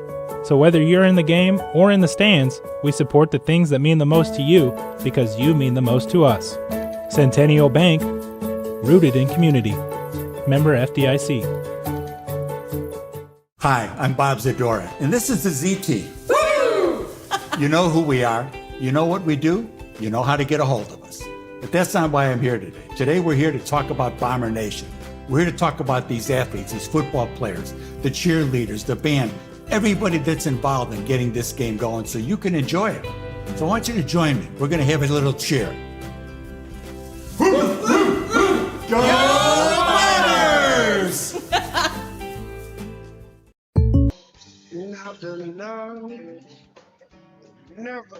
so whether you're in the game or in the stands, we support the things that mean the most to you because you mean the most to us. Centennial Bank, rooted in community. Member FDIC. Hi, I'm Bob Zadora, and this is the Z Team. You know who we are. You know what we do. You know how to get a hold of us. But that's not why I'm here today. Today we're here to talk about Bomber Nation. We're here to talk about these athletes, these football players, the cheerleaders, the band, everybody that's involved in getting this game going so you can enjoy it. So I want you to join me. We're going to have a little cheer.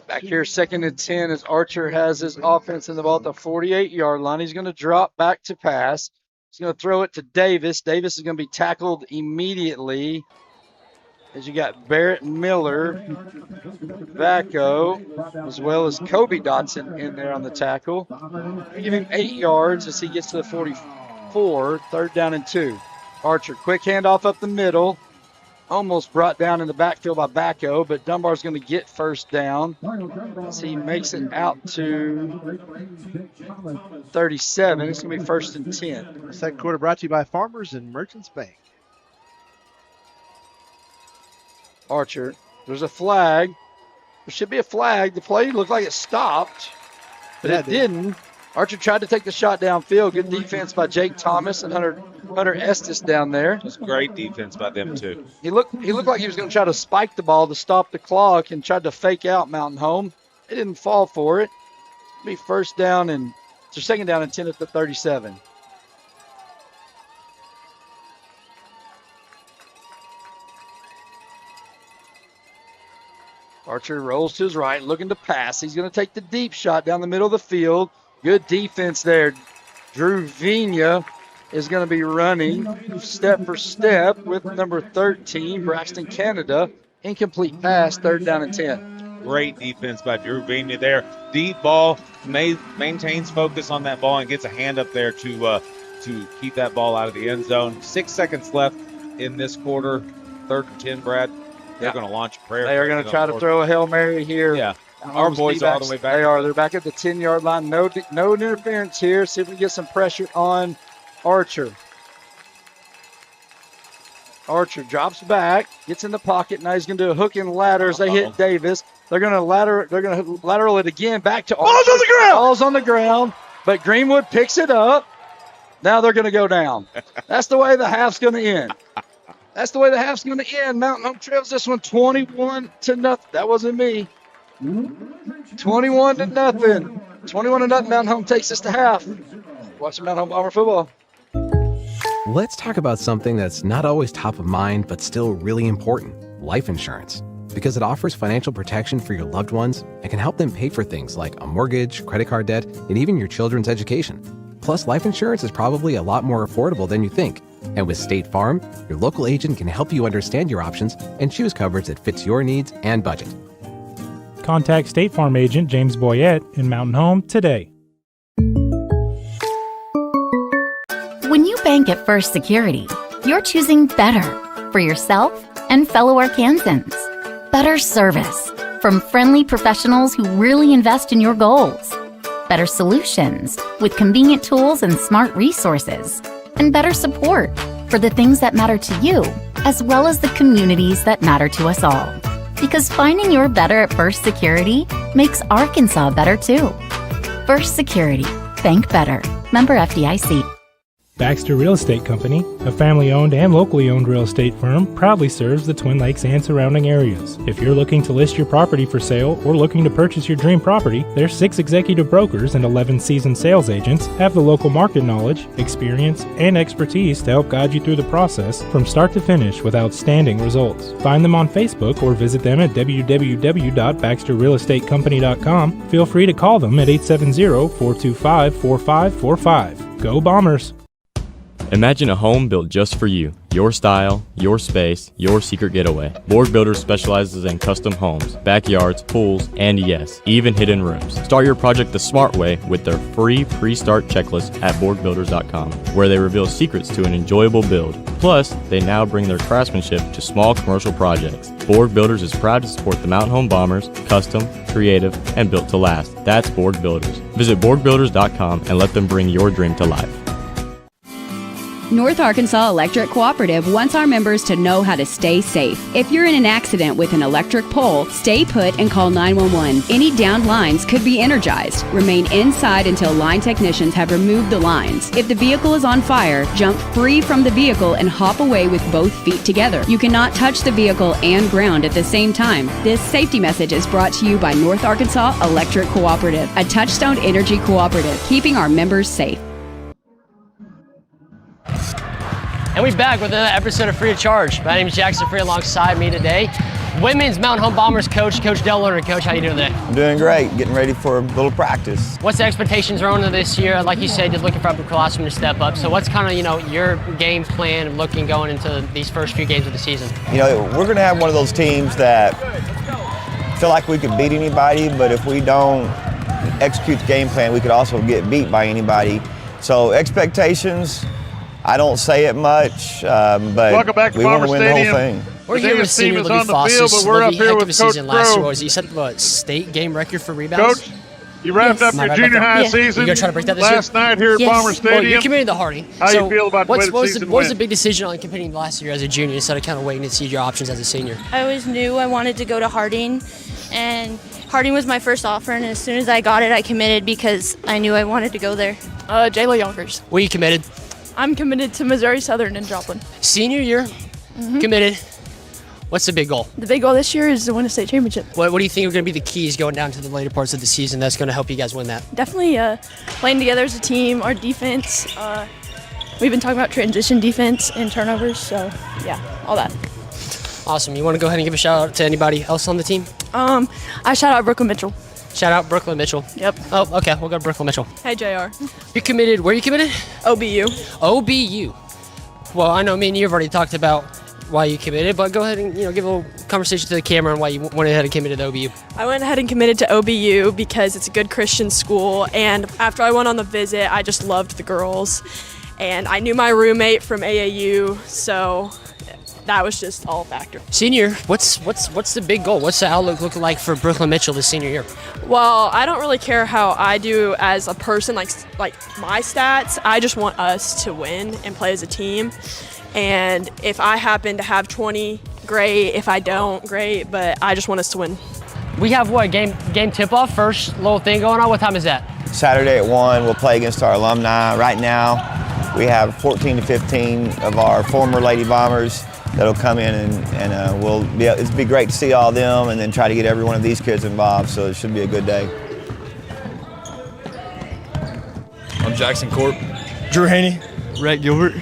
Back here, 2nd and 10 as Archer has his offense in the ball at the 48-yard line. He's going to drop back to pass. He's going to throw it to Davis. Davis is going to be tackled immediately as you got Barrett Miller, Vacco, as well as Kobe Dotson in there on the tackle. Give him 8 yards as he gets to the 44, 3rd down and 2. Archer, quick handoff up the middle. Almost brought down in the backfield by Bacco, but Dunbar's going to get 1st down as he makes it out to 37. It's going to be 1st and 10. The second quarter brought to you by Farmers and Merchants Bank. Archer, there's a flag. There should be a flag. The play looked like it stopped, but it didn't. Archer tried to take the shot downfield. Good defense by Jake Thomas and Hunter Estes down there. It's great defense by them, too. He looked like he was going to try to spike the ball to stop the clock and tried to fake out Mountain Home. It didn't fall for it. It'll be 1st down and it's 2nd down and 10 at the 37. Archer rolls to his right, looking to pass. He's going to take the deep shot down the middle of the field. Good defense there. Drew Vigna is going to be running step for step with number 13, Braxton Canada. Incomplete pass, 3rd down and 10. Great defense by Drew Vigna there. Deep ball, maintains focus on that ball and gets a hand up there to keep that ball out of the end zone. 6 seconds left in this quarter. 3rd and 10, Brad. They're going to launch a prayer. They are going to try to throw a Hail Mary here. Yeah. Our boys are all the way back. They are. They're back at the 10-yard line. No interference here. See if we can get some pressure on Archer. Archer drops back, gets in the pocket. Now he's going to do a hook and ladder as they hit Davis. They're going to lateral it again back to Archer. Ball's on the ground. Ball's on the ground, but Greenwood picks it up. Now they're going to go down. That's the way the half's going to end. That's the way the half's going to end. Mountain Home trails this one 21-0. That wasn't me. 21-0. 21-0. Mountain Home takes us to half. Watching Mountain Home Bomber football. Let's talk about something that's not always top of mind, but still really important: life insurance. Because it offers financial protection for your loved ones and can help them pay for things like a mortgage, credit card debt, and even your children's education. Plus, life insurance is probably a lot more affordable than you think. And with State Farm, your local agent can help you understand your options and choose coverage that fits your needs and budget. Contact State Farm agent James Boyette in Mountain Home today. When you bank at First Security, you're choosing better for yourself and fellow Arkansans. Better service from friendly professionals who really invest in your goals. Better solutions with convenient tools and smart resources. And better support for the things that matter to you, as well as the communities that matter to us all. Because finding your better at First Security makes Arkansas better too. First Security. Bank better. Member FDIC. Baxter Real Estate Company, a family-owned and locally owned real estate firm, proudly serves the Twin Lakes and surrounding areas. If you're looking to list your property for sale or looking to purchase your dream property, their 6 executive brokers and 11 seasoned sales agents have the local market knowledge, experience, and expertise to help guide you through the process from start to finish with outstanding results. Find them on Facebook or visit them at www.baxterrealestatecompany.com. Feel free to call them at 870-425-4545. Go Bombers! Imagine a home built just for you. Your style, your space, your secret getaway. Borg Builders specializes in custom homes, backyards, pools, and yes, even hidden rooms. Start your project the smart way with their free pre-start checklist at BorgBuilders.com, where they reveal secrets to an enjoyable build. Plus, they now bring their craftsmanship to small commercial projects. Borg Builders is proud to support the Mountain Home Bombers, custom, creative, and built to last. That's Borg Builders. Visit BorgBuilders.com and let them bring your dream to life. North Arkansas Electric Cooperative wants our members to know how to stay safe. If you're in an accident with an electric pole, stay put and call 911. Any downed lines could be energized. Remain inside until line technicians have removed the lines. If the vehicle is on fire, jump free from the vehicle and hop away with both feet together. You cannot touch the vehicle and ground at the same time. This safety message is brought to you by North Arkansas Electric Cooperative, a Touchstone Energy cooperative, keeping our members safe. And we're back with another episode of Free of Charge. My name is Jackson Free. Alongside me today, Women's Mountain Home Bombers coach, Coach Del Lerner. Coach, how you doing today? I'm doing great. Getting ready for a little practice. What's the expectations around this year? Like you said, you're looking for upperclassmen to step up. So what's kind of, your game plan looking going into these first few games of the season? We're going to have one of those teams that feel like we could beat anybody, but if we don't execute the game plan, we could also get beat by anybody. So expectations, I don't say it much, but we want to win the whole thing. We're here with senior Libby Foster. But we're up here with Coach last year. He set the state game record for rebounds. Coach, you wrapped up your junior high season. You gonna try to break that this last night here at Bomber Stadium. Well, you're committed to Harding. How you feel about the way the season What was the big decision on competing last year as a junior instead of kind of waiting to see your options as a senior? I always knew I wanted to go to Harding, and Harding was my first offer, and as soon as I got it, I committed because I knew I wanted to go there. Jayla Yonkers. Where you committed? I'm committed to Missouri Southern in Joplin. Senior year, committed. What's the big goal? The big goal this year is to win a state championship. What do you think are going to be the keys going down to the later parts of the season that's going to help you guys win that? Definitely playing together as a team, our defense. We've been talking about transition defense and turnovers, so yeah, all that. Awesome. You want to go ahead and give a shout out to anybody else on the team? I shout out Brooklyn Mitchell. Shout out Brooklyn Mitchell. Yep. Oh, okay. We'll go to Brooklyn Mitchell. Hey, JR. You committed. Where are you committed? OBU. OBU. Well, I know me and you have already talked about why you committed, but go ahead and give a little conversation to the camera on why you went ahead and committed to OBU. I went ahead and committed to OBU because it's a good Christian school, and after I went on the visit, I just loved the girls, and I knew my roommate from AAU, so that was just all a factor. Senior, what's the big goal? What's the outlook looking like for Brooklyn Mitchell this senior year? Well, I don't really care how I do as a person, like my stats. I just want us to win and play as a team. And if I happen to have 20, great. If I don't, great. But I just want us to win. We have what, game tip-off, first little thing going on? What time is that? Saturday at 1, we'll play against our alumni. Right now, we have 14 to 15 of our former Lady Bombers that'll come in and it'll be great to see all of them and then try to get every one of these kids involved, so it should be a good day. I'm Jackson Corp. Drew Haney, Rhett Gilbert.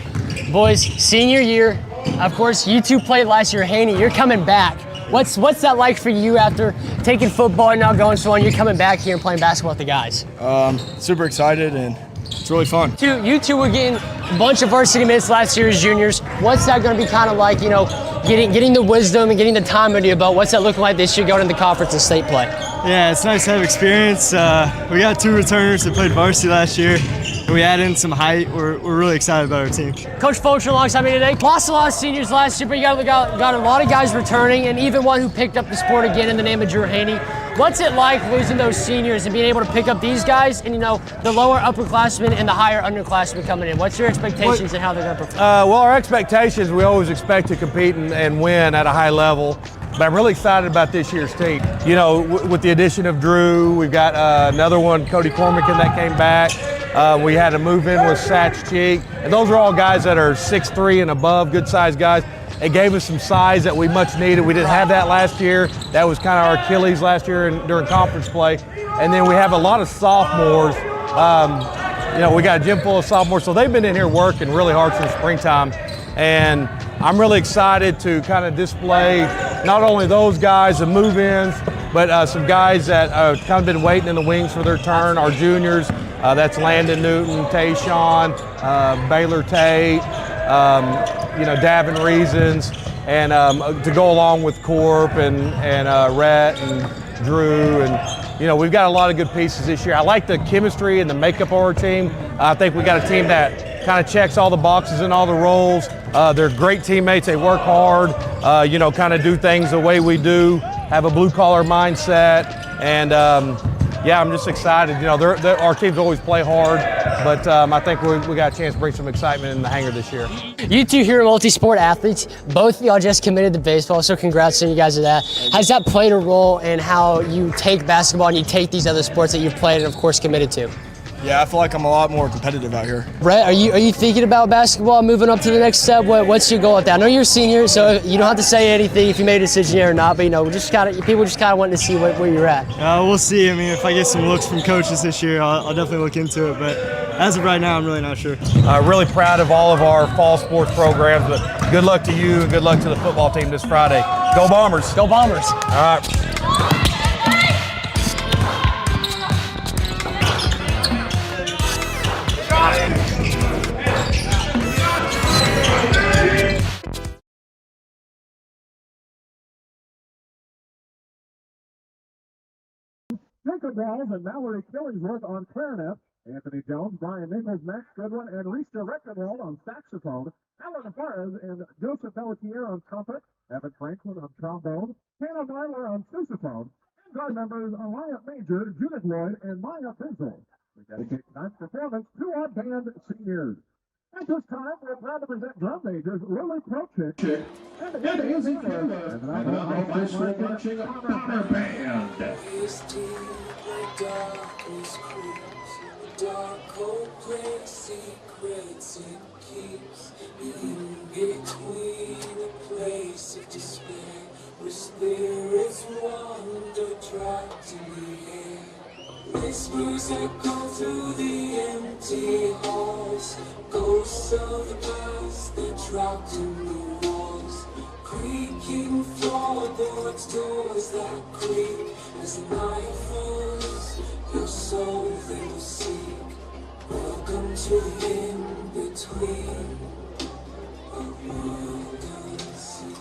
Boys, senior year, of course, you two played last year. Haney, you're coming back. What's that like for you after taking football and now going so on? You're coming back here and playing basketball with the guys. Super excited and it's really fun. You two were getting a bunch of varsity minutes last year as juniors. What's that going to be kind of like, getting the wisdom and getting the time under your belt? What's that looking like this year going into conference and state play? Yeah, it's nice to have experience. We got 2 returners that played varsity last year, and we added in some height. We're really excited about our team. Coach Fulcher alongside me today. Lost a lot of seniors last year, but you got a lot of guys returning, and even one who picked up the sport again in the name of Drew Haney. What's it like losing those seniors and being able to pick up these guys and, the lower upperclassmen and the higher underclassmen coming in? What's your expectations and how they're going to perform? Well, our expectations, we always expect to compete and win at a high level. But I'm really excited about this year's team. With the addition of Drew, we've got another one, Cody Cormican, that came back. We had a move in with Satch Cheek. And those are all guys that are 6'3" and above, good-sized guys. It gave us some size that we much needed. We didn't have that last year. That was kind of our Achilles last year during conference play. And then we have a lot of sophomores. We got a gym full of sophomores, so they've been in here working really hard since springtime. And I'm really excited to kind of display not only those guys, the move-ins, but some guys that kind of been waiting in the wings for their turn, our juniors. That's Landon Newton, Tayshawn, Baylor Tate, Davin Reasons, and to go along with Corp and Rhett and Drew. And, we've got a lot of good pieces this year. I like the chemistry and the makeup of our team. I think we got a team that kind of checks all the boxes and all the roles. They're great teammates. They work hard, kind of do things the way we do, have a blue-collar mindset. And, I'm just excited. Our teams always play hard, but I think we got a chance to bring some excitement in the hangar this year. You two here are multi-sport athletes. Both of y'all just committed to baseball, so congrats to you guys on that. Has that played a role in how you take basketball and you take these other sports that you've played and, of course, committed to? Yeah, I feel like I'm a lot more competitive out here. Brett, are you thinking about basketball, moving up to the next step? What's your goal with that? I know you're a senior, so you don't have to say anything if you made a decision here or not, but people just kind of wanting to see where you're at. We'll see. I mean, if I get some looks from coaches this year, I'll definitely look into it, but as of right now, I'm really not sure. Really proud of all of our fall sports programs, but good luck to you and good luck to the football team this Friday. Go Bombers! Go Bombers! All right. Jacob Wells and Mallory Killingsworth on clarinet. Anthony Jones, Brian Nichols, Max Goodwin, and Risa Reckenwald on saxophone. Alan Fares and Joseph Pelletier on trumpet. Evan Franklin on trombone. Hannah Myler on sousaphone. And guard members Alliant Major, Judith Lloyd, and Maya Pinzel. We dedicate tonight's performance to our band seniors. At this time, we're proud to present drum majors Lily Prochick and Izzy Taylor. And now, officially marching Bomber Band. Dark cold place, secrets it keeps in between a place of despair where spirits wander trapped in the air. Whispers echo through the empty halls, ghosts of the past that trapped in the walls, creaking floorboards, doors that creak as the night falls. Your soul they will seek. Welcome to the in-between of world and sea.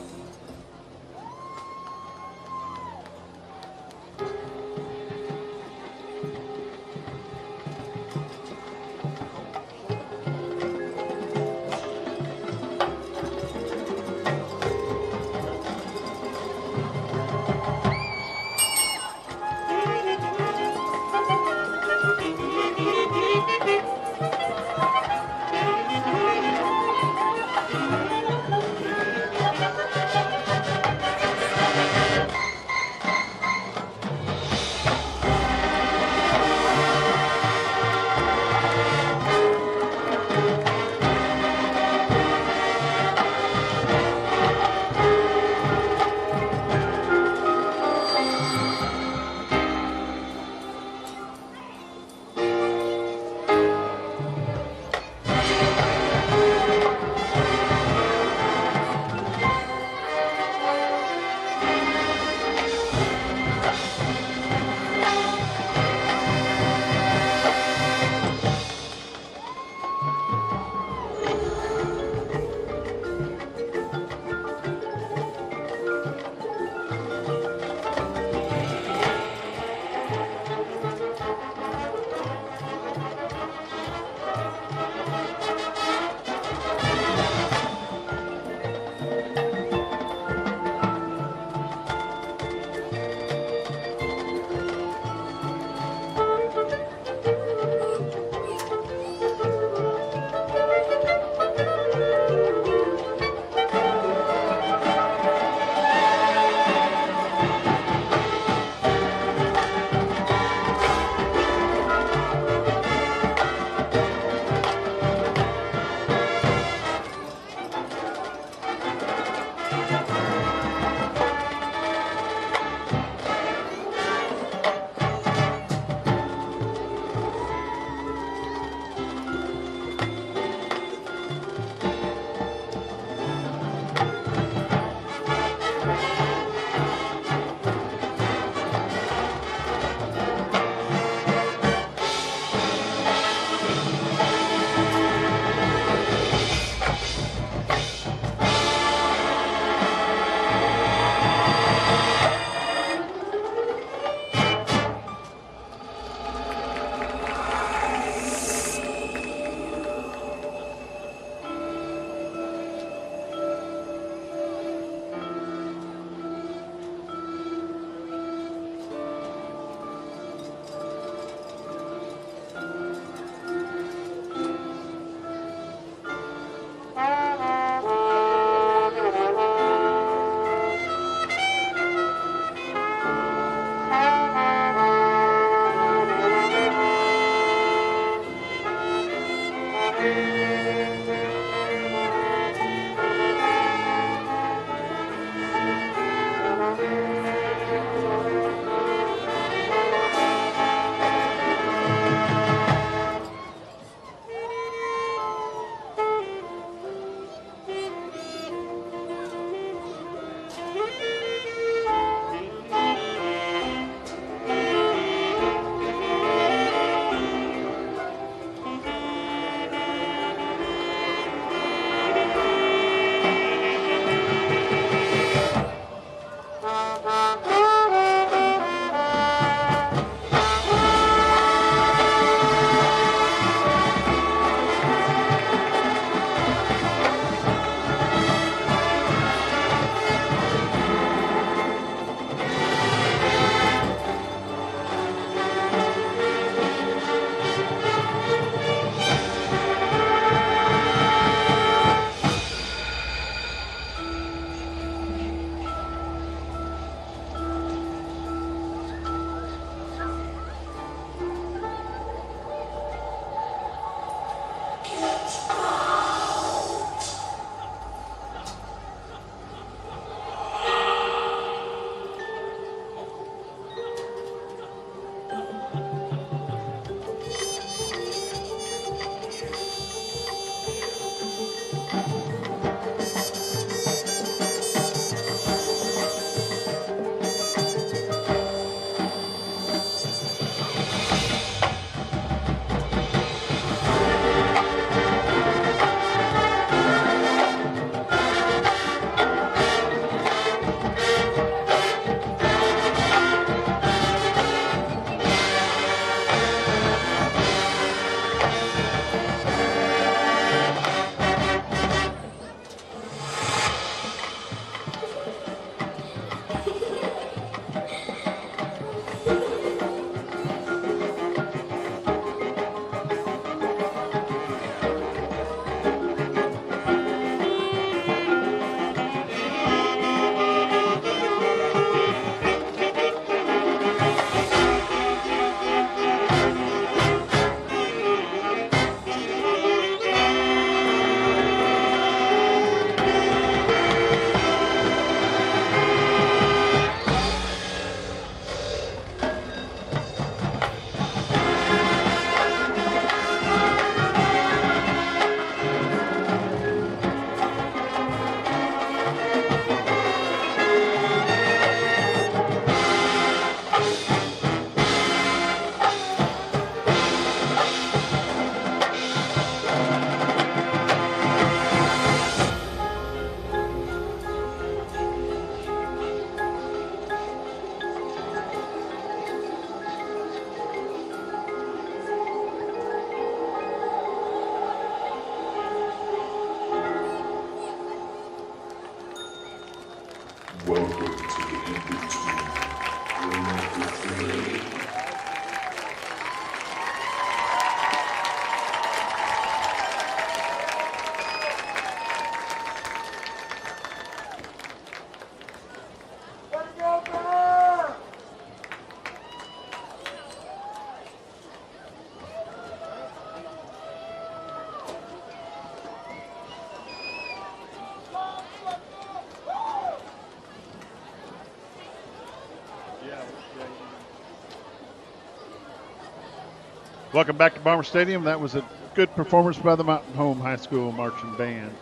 Welcome back to Bomber Stadium. That was a good performance by the Mountain Home High School Marching Band.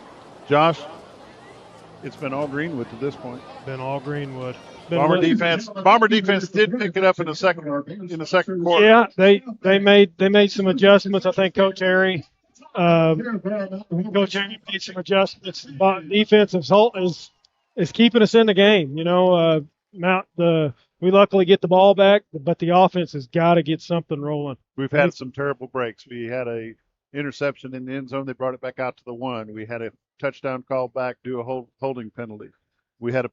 Josh, it's been all Greenwood to this point. Been all Greenwood. Bomber defense did pick it up in the second quarter. Yeah, they made some adjustments. I think Coach Airy made some adjustments. Defense is keeping us in the game. We luckily get the ball back, but the offense has got to get something rolling. We've had some terrible breaks. We had a interception in the end zone. They brought it back out to the 1. We had a touchdown call back due a holding penalty. We had a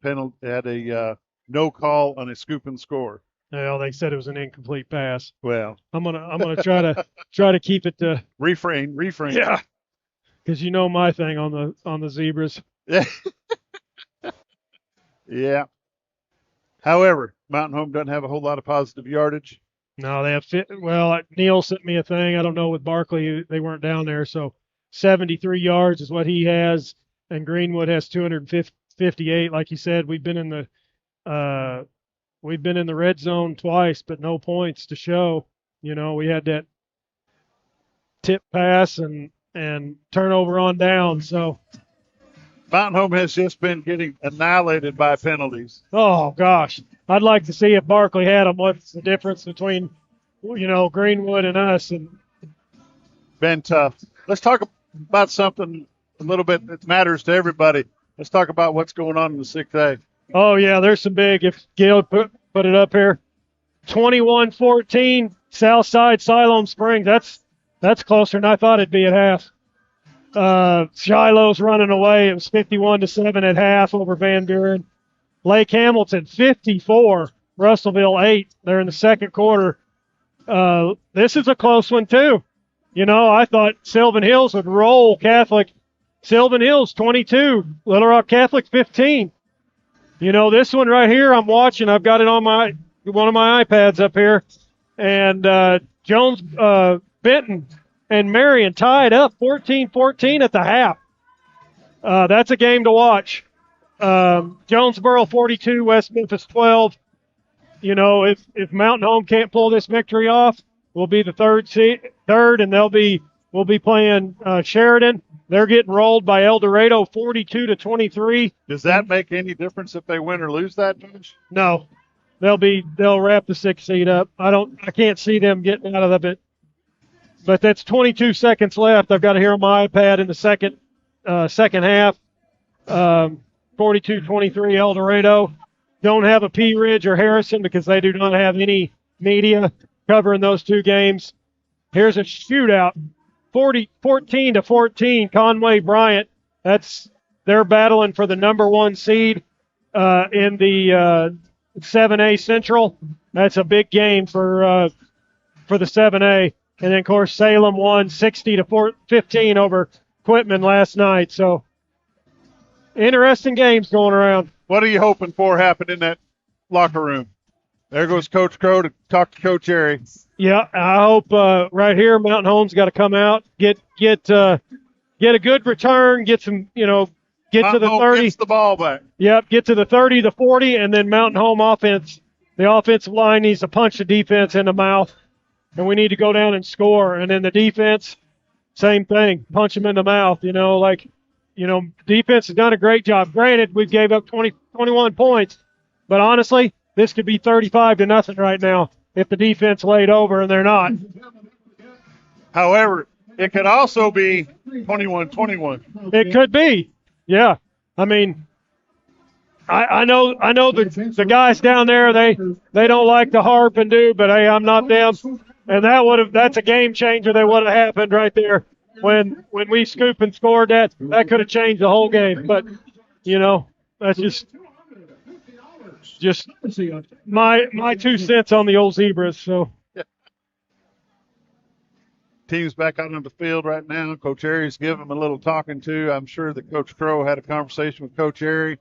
no call on a scoop and score. Well, they said it was an incomplete pass. Well, I'm gonna try to keep it to refrain. Yeah, because you know my thing on the Zebras. Yeah. However, Mountain Home doesn't have a whole lot of positive yardage. No, they have Neil sent me a thing. I don't know with Barkley, they weren't down there, so 73 yards is what he has, and Greenwood has 258. Like you said, we've been in the red zone twice, but no points to show. We had that tip pass and turnover on down. So Mountain Home has just been getting annihilated by penalties. Oh gosh, I'd like to see if Barkley had them. What's the difference between Greenwood and us? And been tough. Let's talk about something a little bit that matters to everybody. Let's talk about what's going on in the 6A. Oh, yeah, there's some big. If Gail put it up here, 21-14, Southside Siloam Springs. That's closer than I thought it'd be at half. Shiloh's running away. It was 51-7 at half over Van Buren. Lake Hamilton 54, Russellville 8. They're in the second quarter. This is a close one too. I thought Sylvan Hills would roll Catholic. Sylvan Hills 22, Little Rock Catholic 15. This one right here I'm watching. I've got it on one of my iPads up here. And Jones, Benton, and Marion tied up 14-14 at the half. That's a game to watch. Jonesboro 42, West Memphis 12. If Mountain Home can't pull this victory off, we'll be the third, and we'll be playing Sheridan. They're getting rolled by El Dorado 42-23. Does that make any difference if they win or lose that, Josh? No. They'll wrap the 6th seed up. I can't see them getting out of it. But that's 22 seconds left. I've got it here on my iPad in the second half. 42-23 El Dorado. Don't have a Pea Ridge or Harrison because they do not have any media covering those two games. Here's a shootout. 14-14 Conway Bryant. They're battling for the number 1 seed in the 7A Central. That's a big game for the 7A. And then of course Salem won 60-15 over Quitman last night. So interesting games going around. What are you hoping for happen in that locker room? There goes Coach Crow to talk to Coach Airy. Yeah, I hope right here Mountain Home's got to come out, get a good return, get some, get to the 30. Gets the ball back. Yep, get to the 30, the 40, and then Mountain Home offense. The offensive line needs to punch the defense in the mouth, and we need to go down and score. And then the defense, same thing, punch them in the mouth. Defense has done a great job. Granted, we gave up 21 points, but honestly, this could be 35-0 right now if the defense laid over, and they're not. However, it could also be 21-21. It could be, yeah. I mean, I know the guys down there, they don't like to harp and do, but hey, I'm not them. And that's a game changer that would have happened right there. When we scoop and scored that could have changed the whole game. But, that's just my 2 cents on the old Zebras. So Team's back out on the field right now. Coach Airy's giving them a little talking to. I'm sure that Coach Crow had a conversation with Coach Airy.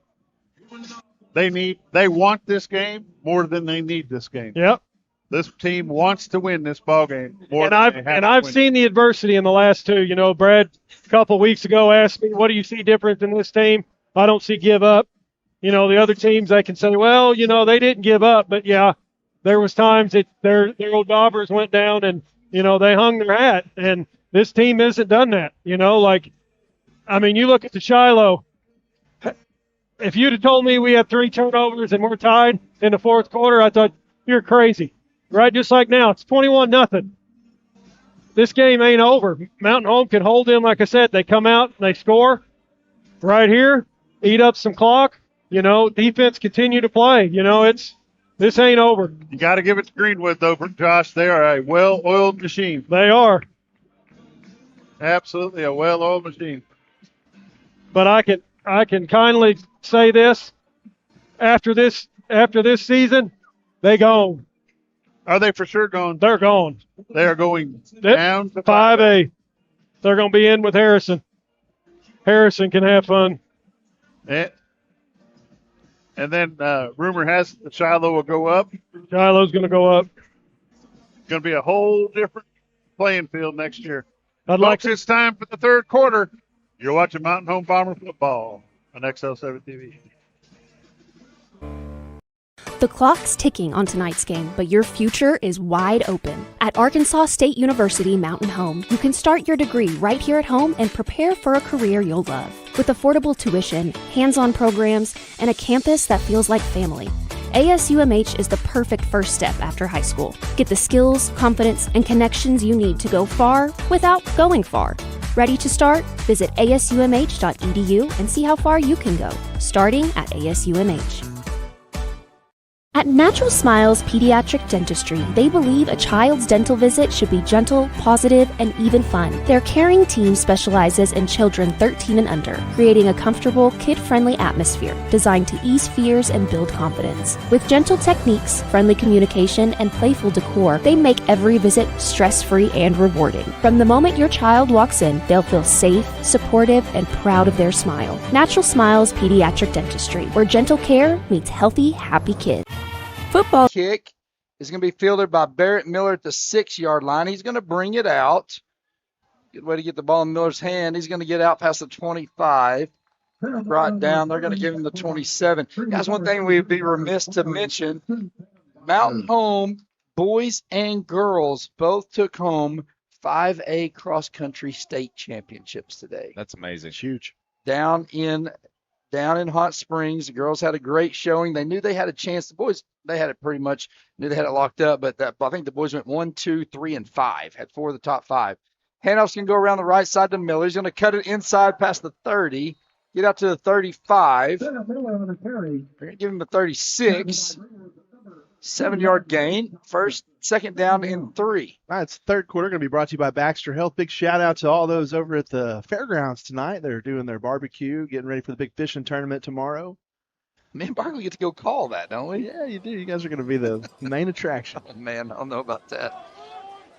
They want this game more than they need this game. Yep. This team wants to win this ball game more and I've seen the adversity in the last two. Brad a couple weeks ago asked me, what do you see different in this team? I don't see give up. The other teams, I can say, well, they didn't give up. But, yeah, there was times that their old Daubers went down and, they hung their hat. And this team hasn't done that. You look at the Shiloh. If you'd have told me we had 3 turnovers and we're tied in the fourth quarter, I thought, you're crazy. Right? Just like now, it's 21-0. This game ain't over. Mountain Home can hold them, like I said. They come out and they score right here, eat up some clock. Defense continue to play. This ain't over. You got to give it to Greenwood, though, Josh. They are a well-oiled machine. They are. Absolutely a well-oiled machine. But I can kindly say this: after this season, they gone. Are they for sure gone? They're gone. They are going down to 5A. They're going to be in with Harrison. Harrison can have fun. And then rumor has it that Shiloh will go up. Shiloh's going to go up. Going to be a whole different playing field next year. Folks, it's time for the third quarter. You're watching Mountain Home Bomber football on XL7 TV. The clock's ticking on tonight's game, but your future is wide open. At Arkansas State University Mountain Home, you can start your degree right here at home and prepare for a career you'll love. With affordable tuition, hands-on programs, and a campus that feels like family, ASUMH is the perfect first step after high school. Get the skills, confidence, and connections you need to go far without going far. Ready to start? Visit asumh.edu and see how far you can go, starting at ASUMH. At Natural Smiles Pediatric Dentistry, they believe a child's dental visit should be gentle, positive, and even fun. Their caring team specializes in children 13 and under, creating a comfortable, kid-friendly atmosphere designed to ease fears and build confidence. With gentle techniques, friendly communication, and playful decor, they make every visit stress-free and rewarding. From the moment your child walks in, they'll feel safe, supportive, and proud of their smile. Natural Smiles Pediatric Dentistry, where gentle care meets healthy, happy kids. Football kick is going to be fielded by Barrett Miller at the 6-yard line. He's going to bring it out. Good way to get the ball in Miller's hand. He's going to get out past the 25. Brought down. They're going to give him the 27. Guys, one thing we'd be remiss to mention, Mountain Home, boys and girls, both took home 5A cross-country state championships today. That's amazing. It's huge. Down in Hot Springs. The girls had a great showing. They knew they had a chance. The boys, they had it pretty much, knew they had it locked up, but I think the boys went 1, 2, 3, and 5, had 4 of the top 5. Handoff's going to go around the right side to Miller. He's going to cut it inside past the 30, get out to the 35. We're going to give him the 36. 7-yard gain. Second down and 3. All right, it's third quarter. Going to be brought to you by Baxter Health. Big shout out to all those over at the fairgrounds tonight. They're doing their barbecue, getting ready for the big fishing tournament tomorrow. Me and Barkley get to go call that, don't we? Yeah, you do. You guys are going to be the main attraction. Oh, man, I don't know about that.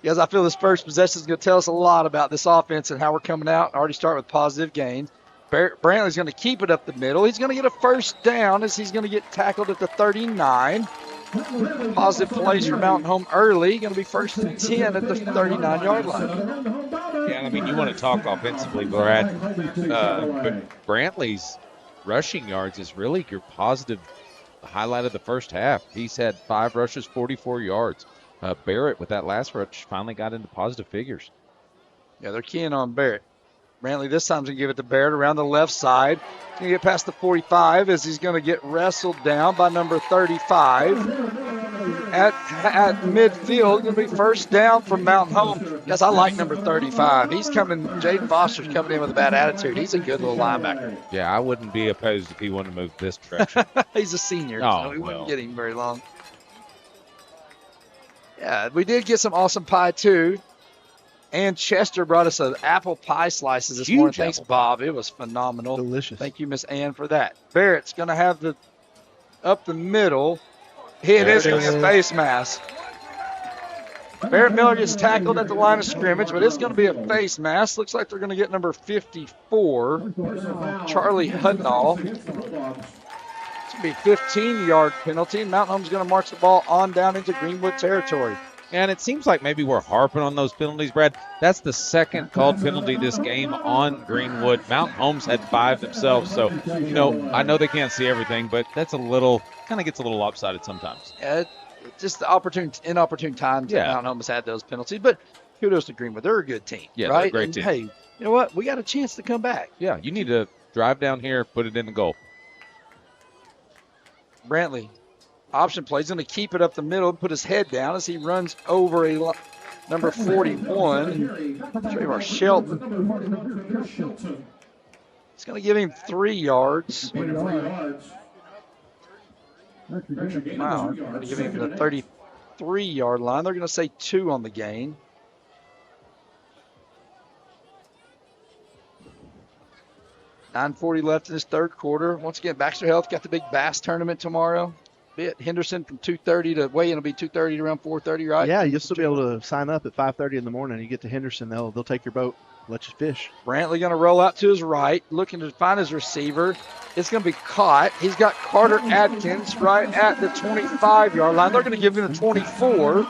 Guys, I feel this first possession is going to tell us a lot about this offense and how we're coming out. I already start with positive gains. Brantley's going to keep it up the middle. He's going to get a first down as he's going to get tackled at the 39. Positive plays for Mountain Home early. Going to be first and 10 at the 39-yard line. Yeah, I mean, you want to talk offensively, Brad. But Brantley's rushing yards is really your positive highlight of the first half. He's had 5 rushes, 44 yards. Barrett, with that last rush, finally got into positive figures. Yeah, they're keying on Barrett. Brantley this time's going to give it to Barrett around the left side. He's going to get past the 45 as he's going to get wrestled down by number 35. At midfield, going to be first down from Mountain Home. Yes, I like number 35. He's coming, Jaden Foster's coming in with a bad attitude. He's a good little linebacker. Yeah, I wouldn't be opposed if he wanted to move this direction. He's a senior, so we wouldn't get him very long. Yeah, we did get some awesome pie, too. And Chester brought us an apple pie slices this morning. Thanks, Bob. It was phenomenal. Delicious. Thank you, Miss Ann, for that. Barrett's going to have up the middle. It is going to be a face mask. Barrett Miller gets tackled at the line of scrimmage, but it's going to be a face mask. Looks like they're going to get number 54, Charlie Hudnall. It's going to be a 15-yard penalty. Mountain Home's going to march the ball on down into Greenwood territory. And it seems like maybe we're harping on those penalties, Brad. That's the second called penalty this game on Greenwood. Mountain Home's had 5 themselves. So, I know they can't see everything, but that's kind of gets a little lopsided sometimes. just the inopportune times that Mount Home has had those penalties. But kudos to Greenwood. They're a good team, Yeah, right? they're a great team. Hey, you know what? We got a chance to come back. Yeah, you need to drive down here, put it in the goal. Brantley, option play. He's going to keep it up the middle and put his head down as he runs over number 41, Trayvon Shelton. It's going to give him 3 yards. Wow, going to give him the 33-yard line. They're going to say 2 on the gain. $9:40 left in this third quarter. Once again, Baxter Health got the big bass tournament tomorrow. Be at Henderson from 2:30 to weigh-in will be 2:30 to around 4:30, right? Yeah, you'll still be able to sign up at 5:30 in the morning. You get to Henderson, they'll take your boat, let you fish. Brantley going to roll out to his right, looking to find his receiver. It's going to be caught. He's got Carter Adkins right at the 25-yard line. They're going to give him the 24.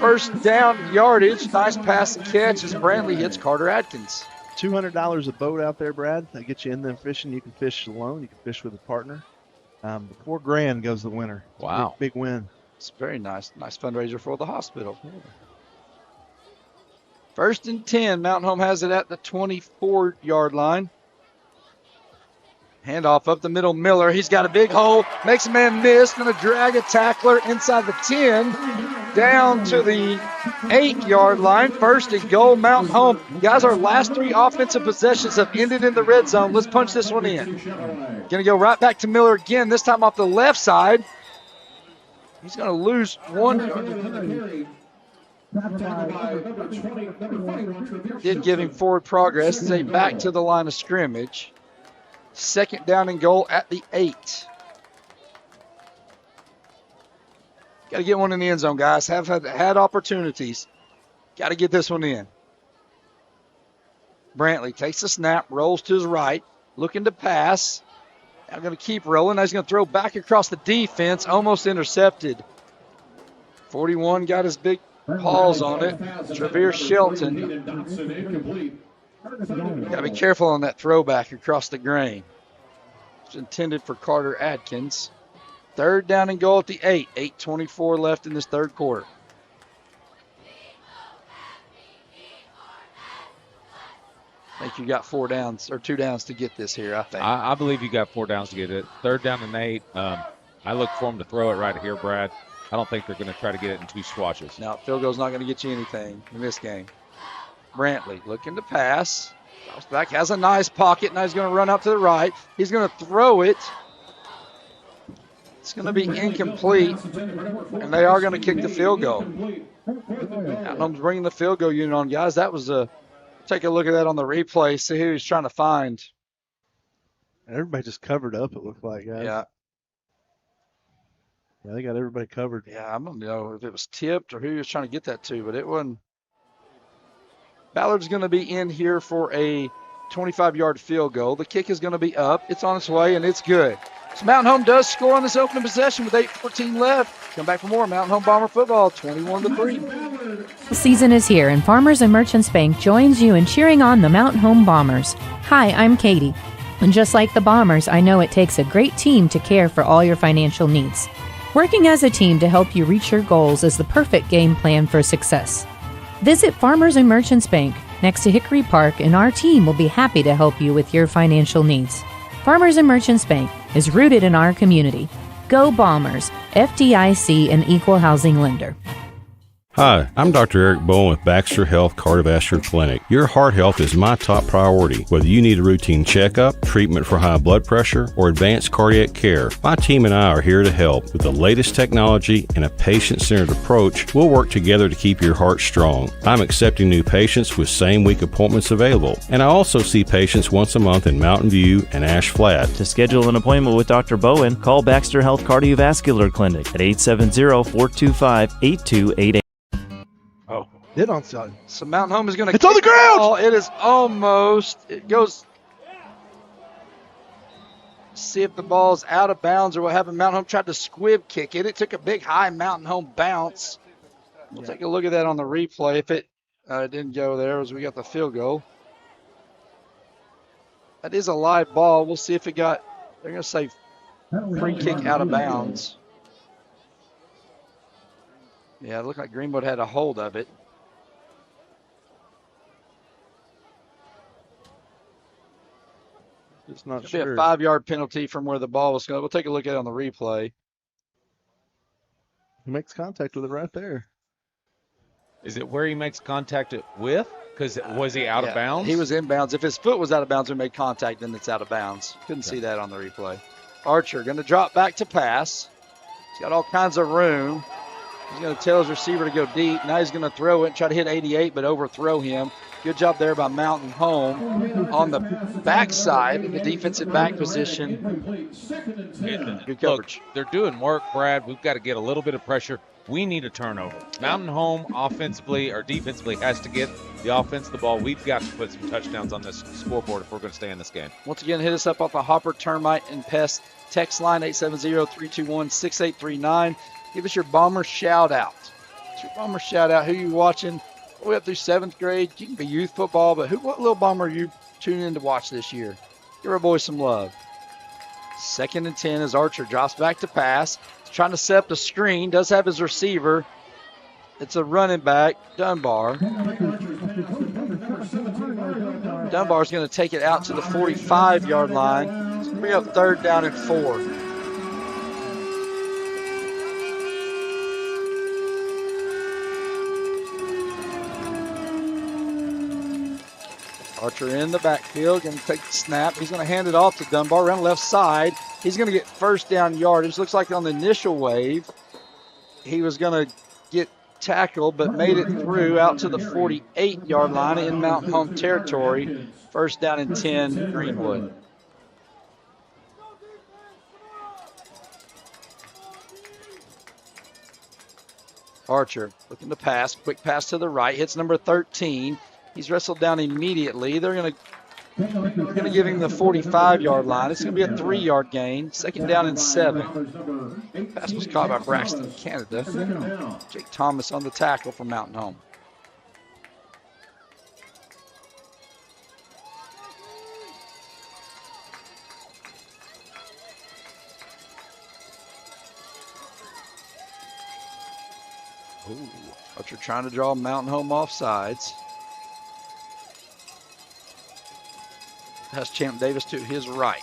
First down yardage. Nice pass and catch as Brantley hits Carter Adkins. $200 a boat out there, Brad. That gets you in there fishing. You can fish alone. You can fish with a partner. $4,000 goes the winner. Wow. Big win. It's very nice. Nice fundraiser for the hospital. Yeah. First and 10. Mountain Home has it at the 24-yard line. Handoff up the middle, Miller. He's got a big hole. Makes a man miss. Going to drag a tackler inside the 10. Down to the 8-yard line. First and goal, Mountain Home. Guys, our last 3 offensive possessions have ended in the red zone. Let's punch this one in. Going to go right back to Miller again, this time off the left side. He's going to lose 1. Did give him forward progress. Say back to the line of scrimmage. Second down and goal at the 8. Got to get one in the end zone, guys. Have had opportunities. Got to get this one in. Brantley takes the snap, rolls to his right, looking to pass. Now going to keep rolling. Now he's going to throw back across the defense, almost intercepted. 41 got his big paws on it. Travere Shelton. Got to be careful on that throwback across the grain. It's intended for Carter Adkins. Third down and goal at the 8. 8:24 left in this third quarter. I think you got 4 downs or 2 downs to get this here, I think. I believe you got 4 downs to get it. Third down and 8. I look for them to throw it right here, Brad. I don't think they're going to try to get it in 2 swatches. No, field goal's not going to get you anything in this game. Brantley looking to pass. Back has a nice pocket. Now he's going to run up to the right. He's going to throw it. It's going to be incomplete, and they are going to kick the field goal. Mountain bringing the field goal unit on, guys. That was take a look at that on the replay. See who he's trying to find. Everybody just covered up, it looked like, guys. Yeah. Yeah, they got everybody covered. Yeah, I don't know if it was tipped or who he was trying to get that to, but it wasn't. Ballard's going to be in here for a 25-yard field goal. The kick is going to be up. It's on its way, and it's good. So Mountain Home does score on this opening possession with 8:14 left. Come back for more Mountain Home Bomber football, 21-3. The season is here, and Farmers and Merchants Bank joins you in cheering on the Mountain Home Bombers. Hi, I'm Katie. And just like the Bombers, I know it takes a great team to care for all your financial needs. Working as a team to help you reach your goals is the perfect game plan for success. Visit Farmers and Merchants Bank next to Hickory Park, and our team will be happy to help you with your financial needs. Farmers and Merchants Bank is rooted in our community. Go Bombers, FDIC and Equal Housing Lender. Hi, I'm Dr. Eric Bowen with Baxter Health Cardiovascular Clinic. Your heart health is my top priority. Whether you need a routine checkup, treatment for high blood pressure, or advanced cardiac care, my team and I are here to help. With the latest technology and a patient-centered approach, we'll work together to keep your heart strong. I'm accepting new patients with same-week appointments available, and I also see patients once a month in Mountain View and Ash Flat. To schedule an appointment with Dr. Bowen, call Baxter Health Cardiovascular Clinic at 870-425-8288. Hit on something. So Mountain Home is going to. It's on the ground. Ball. It is almost. It goes. See if the ball's out of bounds or what happened. Mountain Home tried to squib kick it. It took a big high Mountain Home bounce. We'll take a look at that on the replay. If it didn't go there, as we got the field goal. That is a live ball. We'll see if it got. They're going to say free kick out of bounds. Yeah, it looked like Greenwood had a hold of it. Just not It'll sure. be a 5-yard penalty from where the ball was going. We'll take a look at it on the replay. He makes contact with it right there. Is it where he makes contact with? Because was he out of bounds? He was inbounds. If his foot was out of bounds and made contact, then it's out of bounds. Couldn't see that on the replay. Archer going to drop back to pass. He's got all kinds of room. He's going to tell his receiver to go deep. Now he's going to throw it, try to hit 88, but overthrow him. Good job there by Mountain Home on the backside, the defensive back position. Good coverage. Look, they're doing work, Brad. We've got to get a little bit of pressure. We need a turnover. Mountain Home offensively or defensively has to get the offense the ball. We've got to put some touchdowns on this scoreboard if we're going to stay in this game. Once again, hit us up off the Hopper Termite and Pest text line 870-321-6839. Give us your Bomber shout out. It's your Bomber shout out. Who you watching? Way up through 7th grade. You can be youth football, but what little Bomber are you tuning in to watch this year? Give our boys some love. 2nd and 10 as Archer drops back to pass. He's trying to set up the screen. Does have his receiver. It's a running back, Dunbar. Dunbar's going to take it out to the 45-yard line. It's going to bring up 3rd down and 4. Archer in the backfield, going to take the snap. He's going to hand it off to Dunbar around the left side. He's going to get 1st down yardage. Looks like on the initial wave, he was going to get tackled, but made it through out to the 48-yard line in Mountain Home territory. 1st down and 10, Greenwood. Archer looking to pass. Quick pass to the right. Hits number 13. He's wrestled down immediately. They're going to give him the 45-yard line. It's going to be a 3-yard gain. 2nd down and 7. Pass was caught by Braxton, Canada. Jake Thomas on the tackle for Mountain Home. Ooh, Archer trying to draw Mountain Home off sides. Has Champ Davis to his right.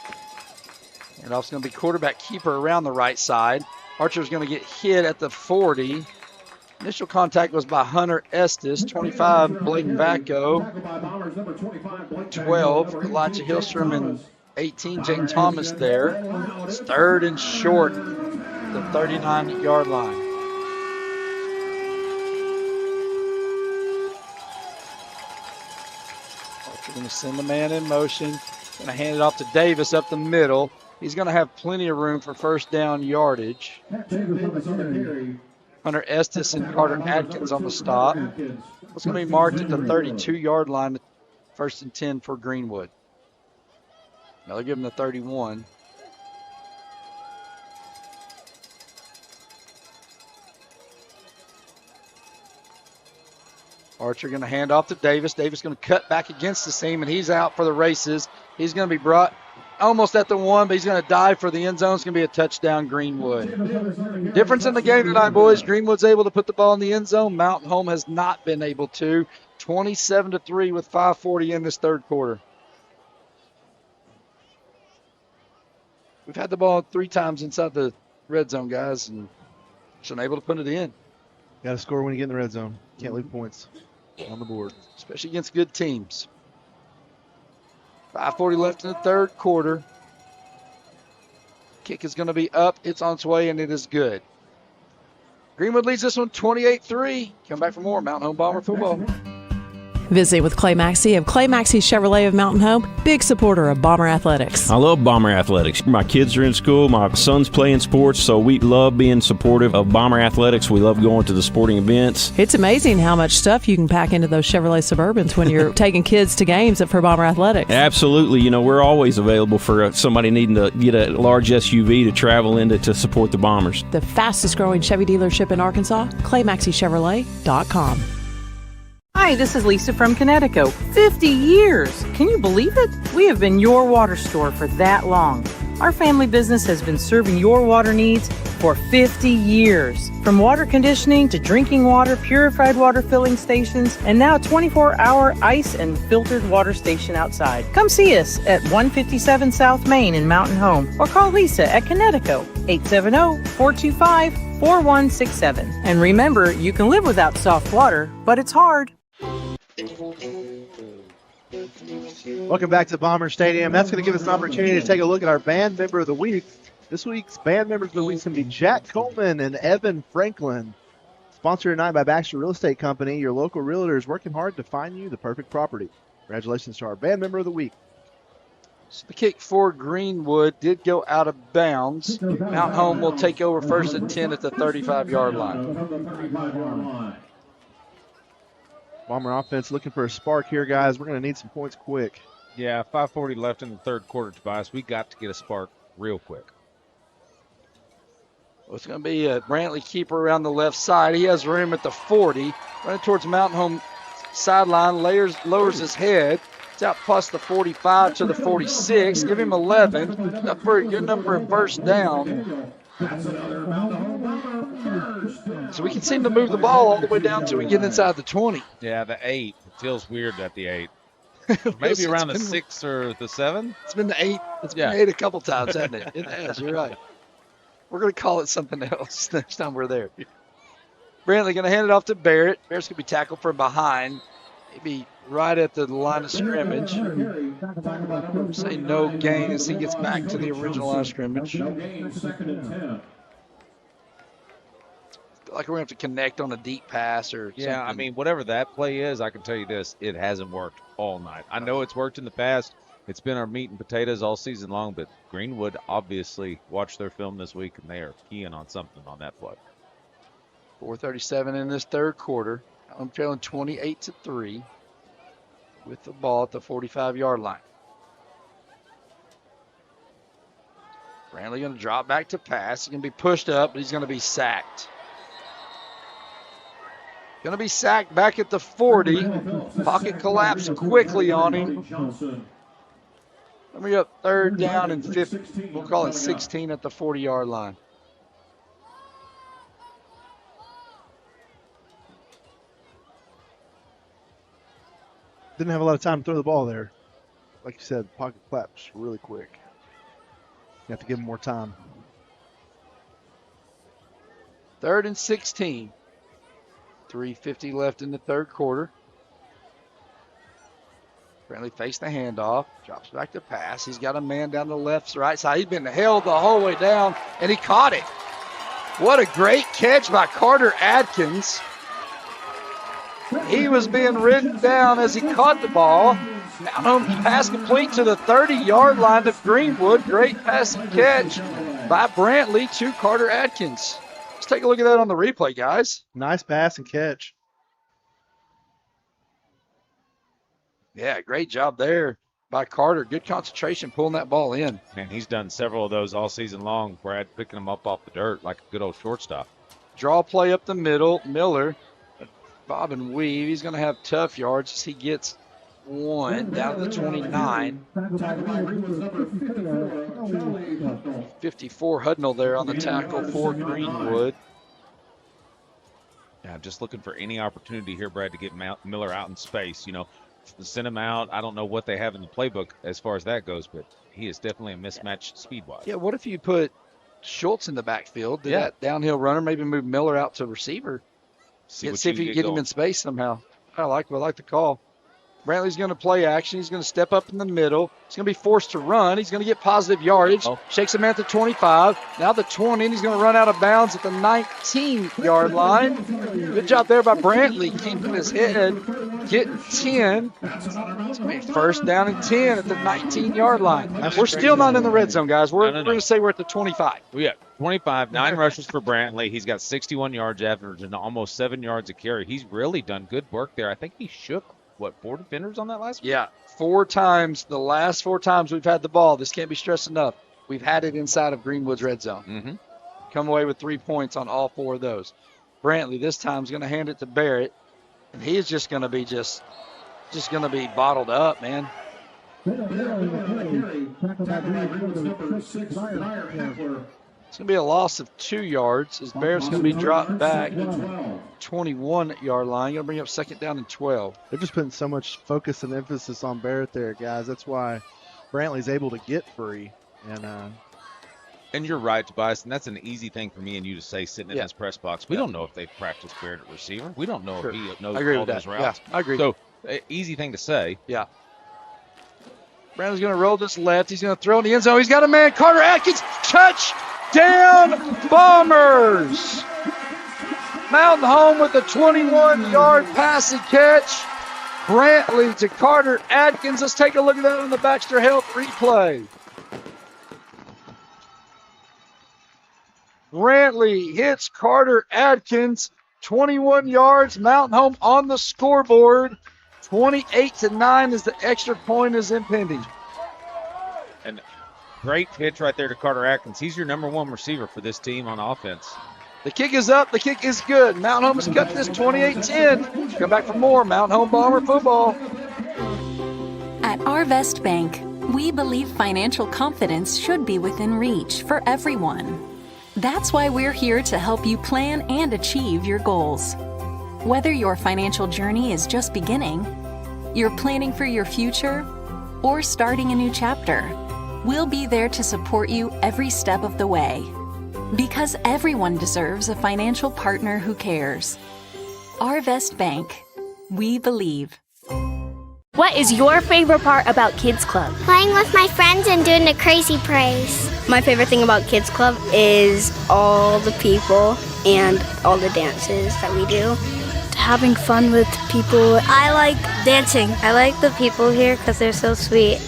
And also going to be quarterback keeper around the right side. Archer's going to get hit at the 40. Initial contact was by Hunter Estes. 25, Blake Vacco. 12, Elijah Hillstrom. And 18, Jake Thomas there. It's 3rd and short, the 39-yard line. Going to send the man in motion. Going to hand it off to Davis up the middle. He's going to have plenty of room for 1st down yardage. Hunter Estes and Carter Atkins on the stop. It's going to be marked at the 32-yard line. 1st and 10 for Greenwood. Now they'll give him the 31. Archer going to hand off to Davis. Davis going to cut back against the seam, and he's out for the races. He's going to be brought almost at the 1, but he's going to dive for the end zone. It's going to be a touchdown, Greenwood. Difference in the game tonight, boys. Greenwood's able to put the ball in the end zone. Mountain Home has not been able to. 27-3 with 5:40 in this 3rd quarter. We've had the ball 3 times inside the red zone, guys, and just unable to put it in. Got to score when you get in the red zone. Can't leave points on the board, especially against good teams. 5:40 left in the 3rd quarter. Kick is going to be up. It's on its way, and it is good. Greenwood leads this one 28-3. Come back for more Mountain Home Bomber football. Visit with Clay Maxey of Clay Maxey Chevrolet of Mountain Home, big supporter of Bomber Athletics. I love Bomber Athletics. My kids are in school. My son's playing sports, so we love being supportive of Bomber Athletics. We love going to the sporting events. It's amazing how much stuff you can pack into those Chevrolet Suburbans when you're taking kids to games for Bomber Athletics. Absolutely. You know, we're always available for somebody needing to get a large SUV to travel into to support the Bombers. The fastest growing Chevy dealership in Arkansas, ClayMaxeyChevrolet.com. Hi, this is Lisa from Connecticut. 50 years! Can you believe it? We have been your water store for that long. Our family business has been serving your water needs for 50 years. From water conditioning to drinking water, purified water filling stations, and now 24-hour ice and filtered water station outside. Come see us at 157 South Main in Mountain Home or call Lisa at Connecticut 870-425-4167. And remember, you can live without soft water, but it's hard. Welcome back to Bomber Stadium. That's going to give us an opportunity to take a look at our band member of the week. This week's band members of the week is going to be Jack Coleman and Evan Franklin. Sponsored tonight by Baxter Real Estate Company. Your local realtor is working hard to find you the perfect property. Congratulations to our band member of the week. So the kick for Greenwood did go out of bounds. Mount Home will take over first and 10 at the 35-yard line. Bomber offense looking for a spark here, guys. We're going to need some points quick. Yeah, 5:40 left in the third quarter, Tobias. We got to get a spark real quick. Well, it's going to be a Brantley keeper around the left side. He has room at the 40. Running towards Mountain Home sideline, lowers his head. It's out plus the 45 to the 46. Give him 11. A pretty good number of first down. So we can seem to move the ball all the way down till we get inside the 20. Yeah, the 8. It feels weird at the 8. Maybe around the 6 or the 7? It's been the 8. It's been 8 a couple times, hasn't it? It has, you're right. We're going to call it something else next time we're there. Brantley going to hand it off to Barrett. Barrett's going to be tackled from behind. Maybe right at the line of scrimmage. Say no gain as he gets back to the original line of scrimmage. Like we're going to have to connect on a deep pass or something. Yeah, I mean, whatever that play is, I can tell you this, it hasn't worked all night. I know it's worked in the past. It's been our meat and potatoes all season long, but Greenwood obviously watched their film this week, and they are keying on something on that play. 4:37 in this third quarter. I'm trailing 28-3 with the ball at the 45-yard line. Brantley going to drop back to pass. He's going to be pushed up, but he's going to be sacked. Going to be sacked back at the 40. Pocket collapsed quickly on him. Then we up third down and 15. We'll call it 16 at the 40-yard line. Didn't have a lot of time to throw the ball there. Like you said, pocket collapsed really quick. You have to give him more time. 3rd and 16. 3:50 left in the third quarter. Brantley faced the handoff, drops back to pass. He's got a man down the right side. He's been held the whole way down, and he caught it. What a great catch by Carter Adkins. He was being ridden down as he caught the ball. Now pass complete to the 30-yard line to Greenwood. Great passing catch by Brantley to Carter Adkins. Let's take a look at that on the replay, guys. Nice pass and catch. Yeah, great job there by Carter. Good concentration pulling that ball in. Man, he's done several of those all season long, Brad, picking them up off the dirt like a good old shortstop. Draw play up the middle. Miller, bob and weave. He's going to have tough yards as he gets one down to the 29. 54 Hudnall there on the tackle for Greenwood. Yeah, just looking for any opportunity here, Brad, to get Miller out in space. You know, send him out. I don't know what they have in the playbook as far as that goes, but he is definitely a mismatch speed-wise. Yeah, what if you put Schultz in the backfield, did that downhill runner, maybe move Miller out to receiver? See if you can get him in space somehow. I like the call. Brantley's going to play action. He's going to step up in the middle. He's going to be forced to run. He's going to get positive yardage. Shakes him at the 25. Now the 20, and he's going to run out of bounds at the 19-yard line. Good job there by Brantley, keeping his head, getting 10. It's going to be first down and 10 at the 19-yard line. We're still not in the red zone, guys. We're going to say we're at the 25. Yeah, 25, 9 rushes for Brantley. He's got 61 yards averaging almost 7 yards a carry. He's really done good work there. I think he shook 4 defenders on that last week? Yeah, 4 times. The last 4 times we've had the ball. This can't be stressed enough. We've had it inside of Greenwood's red zone. Mm-hmm. Come away with 3 points on all 4 of those. Brantley this time is going to hand it to Barrett, and he is just going to be just going to be bottled up, man. It's going to be a loss of 2 yards as Barrett's going to be dropped back 21-yard line. Going to bring up 2nd down and 12. They're just putting so much focus and emphasis on Barrett there, guys. That's why Brantley's able to get free. And you're right, Tobias, and that's an easy thing for me and you to say sitting in this press box. We don't know if they've practiced Barrett at receiver. We don't know if he knows all those routes. Yeah, I agree. So, easy thing to say. Yeah. Brandon's going to roll this left. He's going to throw in the end zone. He's got a man. Carter Atkins, touchdown Bombers. Mountain Home with a 21-yard passing catch. Brantley to Carter Atkins. Let's take a look at that on the Baxter Health replay. Brantley hits Carter Atkins, 21 yards. Mountain Home on the scoreboard. 28-9 as the extra point is impending. And great pitch right there to Carter Atkins. He's your number 1 receiver for this team on offense. The kick is up. The kick is good. Mountain Home has cut this 28-10. Come back for more Mountain Home Bomber football. At Arvest Bank, we believe financial confidence should be within reach for everyone. That's why we're here to help you plan and achieve your goals. Whether your financial journey is just beginning, you're planning for your future, or starting a new chapter, we'll be there to support you every step of the way. Because everyone deserves a financial partner who cares. Arvest Bank. We believe. What is your favorite part about Kids Club? Playing with my friends and doing the crazy praise. My favorite thing about Kids Club is all the people and all the dances that we do. Having fun with people. I like dancing. I like the people here because they're so sweet.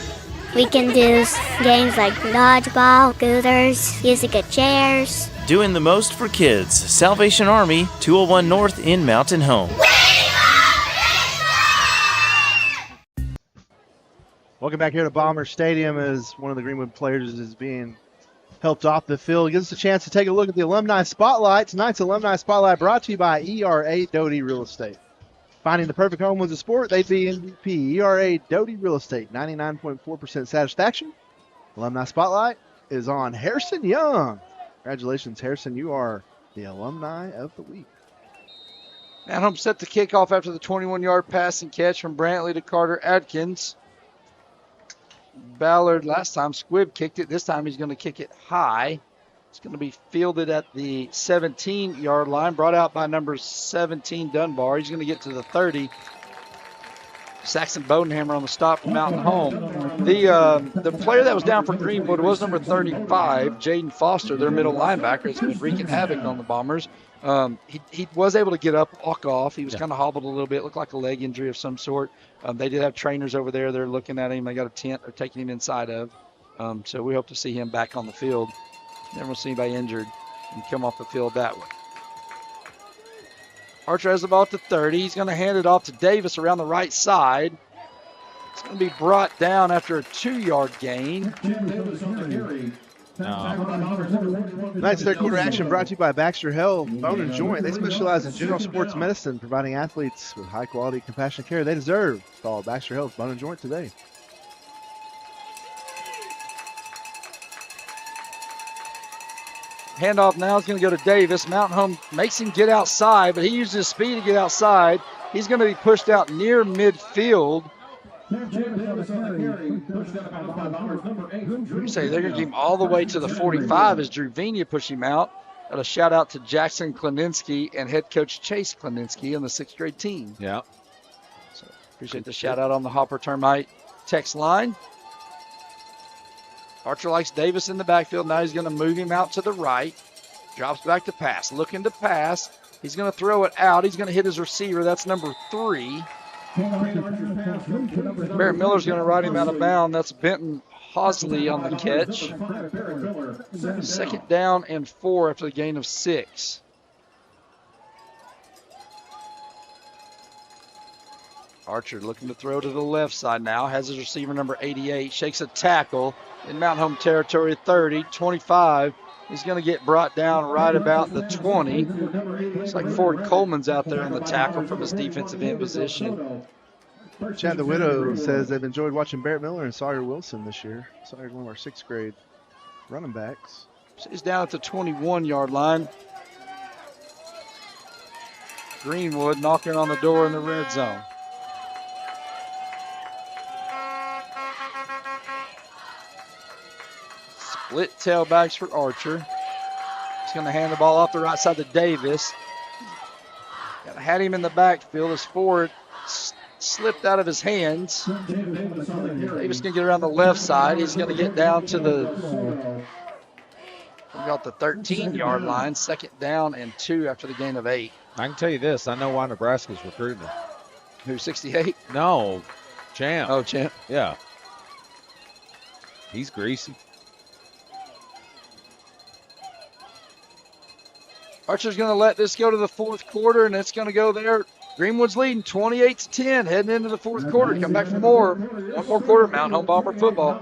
We can do games like dodgeball, scooters, using good chairs. Doing the most for kids. Salvation Army, 201 North in Mountain Home. Welcome back here to Bomber Stadium as one of the Greenwood players is being helped off the field. Gives us a chance to take a look at the Alumni Spotlight. Tonight's Alumni Spotlight brought to you by ERA Doty Real Estate. Finding the perfect home was a sport, they'd be MVP. ERA Doty Real Estate, 99.4% satisfaction. Alumni Spotlight is on Harrison Young. Congratulations, Harrison. You are the Alumni of the Week. Mountain Home set the kickoff after the 21-yard passing catch from Brantley to Carter Atkins. Ballard last time, Squibb kicked it. This time he's going to kick it high. It's going to be fielded at the 17-yard line, brought out by number 17, Dunbar. He's going to get to the 30. Saxon Bodenhammer on the stop from Mountain Home. The player that was down for Greenwood was number 35, Jaden Foster, their middle linebacker. It's been wreaking havoc on the Bombers. He was able to get up, walk off. He was kind of hobbled a little bit, looked like a leg injury of some sort. They did have trainers over there. They're looking at him. They got a tent they're taking him inside of. So we hope to see him back on the field. Never want to see anybody injured and come off the field that way. Archer has the ball at the 30. He's going to hand it off to Davis around the right side. It's going to be brought down after a 2-yard gain. Tonight's third quarter action brought to you by Baxter Health Bone and Joint. They specialize in general sports medicine, providing athletes with high-quality, compassionate care they deserve. Call Baxter Health Bone and Joint today. Handoff now is going to go to Davis. Mountain Home makes him get outside, but he uses his speed to get outside. He's going to be pushed out near midfield. Say they're going to keep him all the way to the 45 as Drew Venia push him out. Got a shout out to Jackson Klininsky and head coach Chase Klininsky on the 6th grade team. Yeah. So appreciate the shout out on the Hopper Termite text line. Archer likes Davis in the backfield. Now he's going to move him out to the right. Drops back to pass. Looking to pass. He's going to throw it out. He's going to hit his receiver. That's number 3. Barrett Miller's going to ride him out of bounds. That's Benton Hosley on the catch. 2nd down and 4 after the gain of 6. Archer looking to throw to the left side now. Has his receiver number 88. Shakes a tackle in Mountain Home territory, 30, 25. He's going to get brought down right about the 20. Looks like Ford Coleman's out there on the tackle from his defensive end position. Chad the Widow says they've enjoyed watching Barrett Miller and Sawyer Wilson this year. Sawyer's one of our 6th grade running backs. She's down at the 21-yard line. Greenwood knocking on the door in the red zone. Split tailbacks for Archer. He's going to hand the ball off the right side to Davis. Had him in the backfield as Ford slipped out of his hands. Davis going to get around the left side. He's going to get down to the 13-yard line. 2nd down and 2 after the gain of 8. I can tell you this. I know why Nebraska's recruiting him. Who, 68? No, Champ. Oh, Champ. Yeah. He's greasy. Archer's going to let this go to the 4th quarter, and it's going to go there. Greenwood's leading 28-10, heading into the 4th quarter. Come back for more. One more quarter, Mountain Home Bomber football.